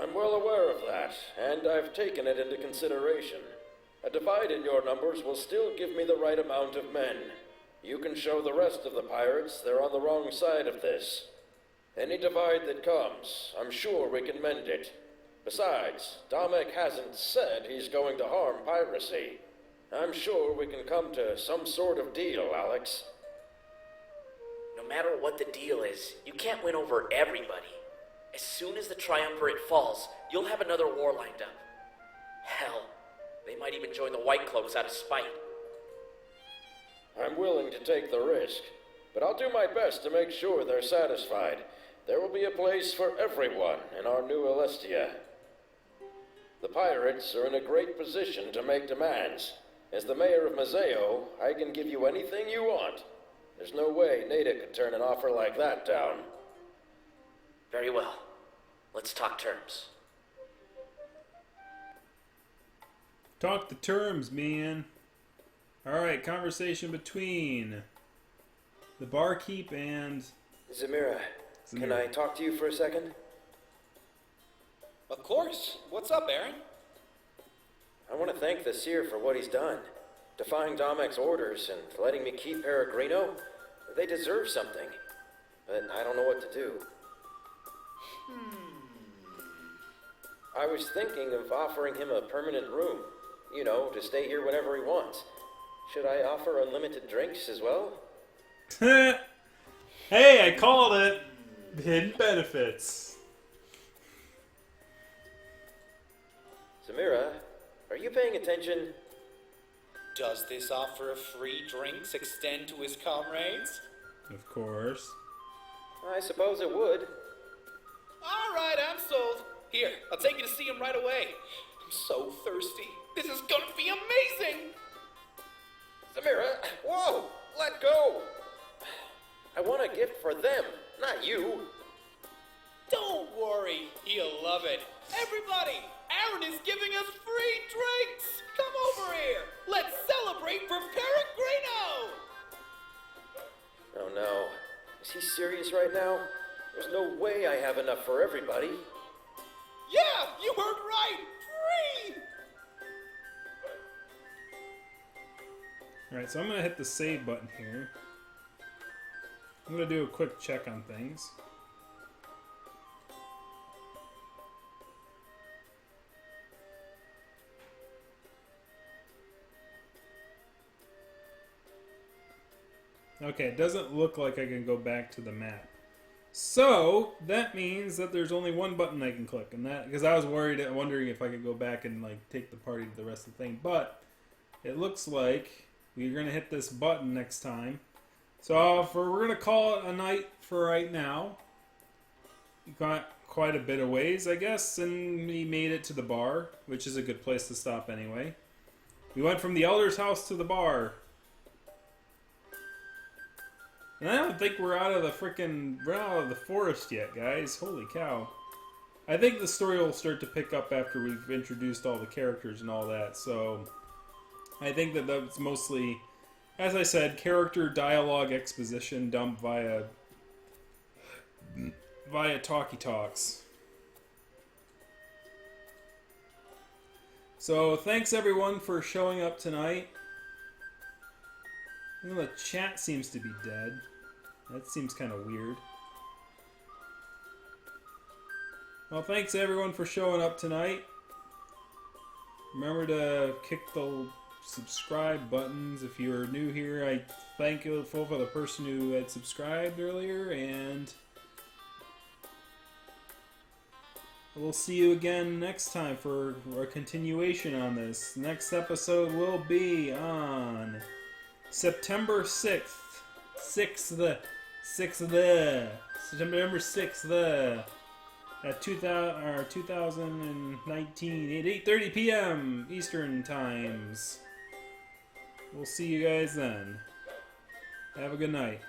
I'm well aware of that, and I've taken it into consideration. A divide in your numbers will still give me the right amount of men. You can show the rest of the pirates they're on the wrong side of this. Any divide that comes, I'm sure we can mend it. Besides, Domek hasn't said he's going to harm piracy. I'm sure we can come to some sort of deal, Alex. No matter what the deal is, you can't win over everybody. As soon as the Triumvirate falls, you'll have another war lined up. Hell, they might even join the White Cloaks out of spite. I'm willing to take the risk, but I'll do my best to make sure they're satisfied. There will be a place for everyone in our new Alestia. The pirates are in a great position to make demands. As the mayor of Mazeo, I can give you anything you want. There's no way Nada could turn an offer like that down. Very well. Let's talk terms. Talk the terms, man. Alright, conversation between the barkeep and... Zamira, can I talk to you for a second? Of course. What's up, Aaron? I want to thank the seer for what he's done. Defying Domek's orders and letting me keep Peregrino. They deserve something. But I don't know what to do. I was thinking of offering him a permanent room. You know, to stay here whenever he wants. Should I offer unlimited drinks as well? Hey, I called it! Hidden benefits. Zamira, are you paying attention? Does this offer of free drinks extend to his comrades? Of course. I suppose it would. All right, I'm sold. Here, I'll take you to see him right away. I'm so thirsty. This is gonna be amazing! Samira, whoa! Let go! I want a gift for them, not you. Don't worry, he'll love it. Everybody, Aaron is giving us free drinks! Come over here! Let's celebrate for Peregrino! Oh no. Is he serious right now? There's no way I have enough for everybody. Yeah, you heard right! Free! Alright, so I'm going to hit the save button here. I'm going to do a quick check on things. Okay, it doesn't look like I can go back to the map. So, that means that there's only one button I can click, and that, because I was wondering if I could go back and like take the party to the rest of the thing, but it looks like we're going to hit this button next time. So, we're going to call it a night for right now. We got quite a bit of ways, I guess, and we made it to the bar, which is a good place to stop anyway. We went from the elder's house to the bar. And I don't think we're out of the forest yet, guys. Holy cow. I think the story will start to pick up after we've introduced all the characters and all that, so I think that that's mostly, as I said, character dialogue exposition dumped via talkie talks. So thanks everyone for showing up tonight. Well, the chat seems to be dead. That seems kind of weird. Well, thanks everyone for showing up tonight. Remember to kick the subscribe buttons if you're new here. I thank you for the person who had subscribed earlier, and we'll see you again next time for a continuation on this. Next episode will be on September 6th. September 6th, at 2019 at 8:30 p.m. Eastern Times. We'll see you guys then. Have a good night.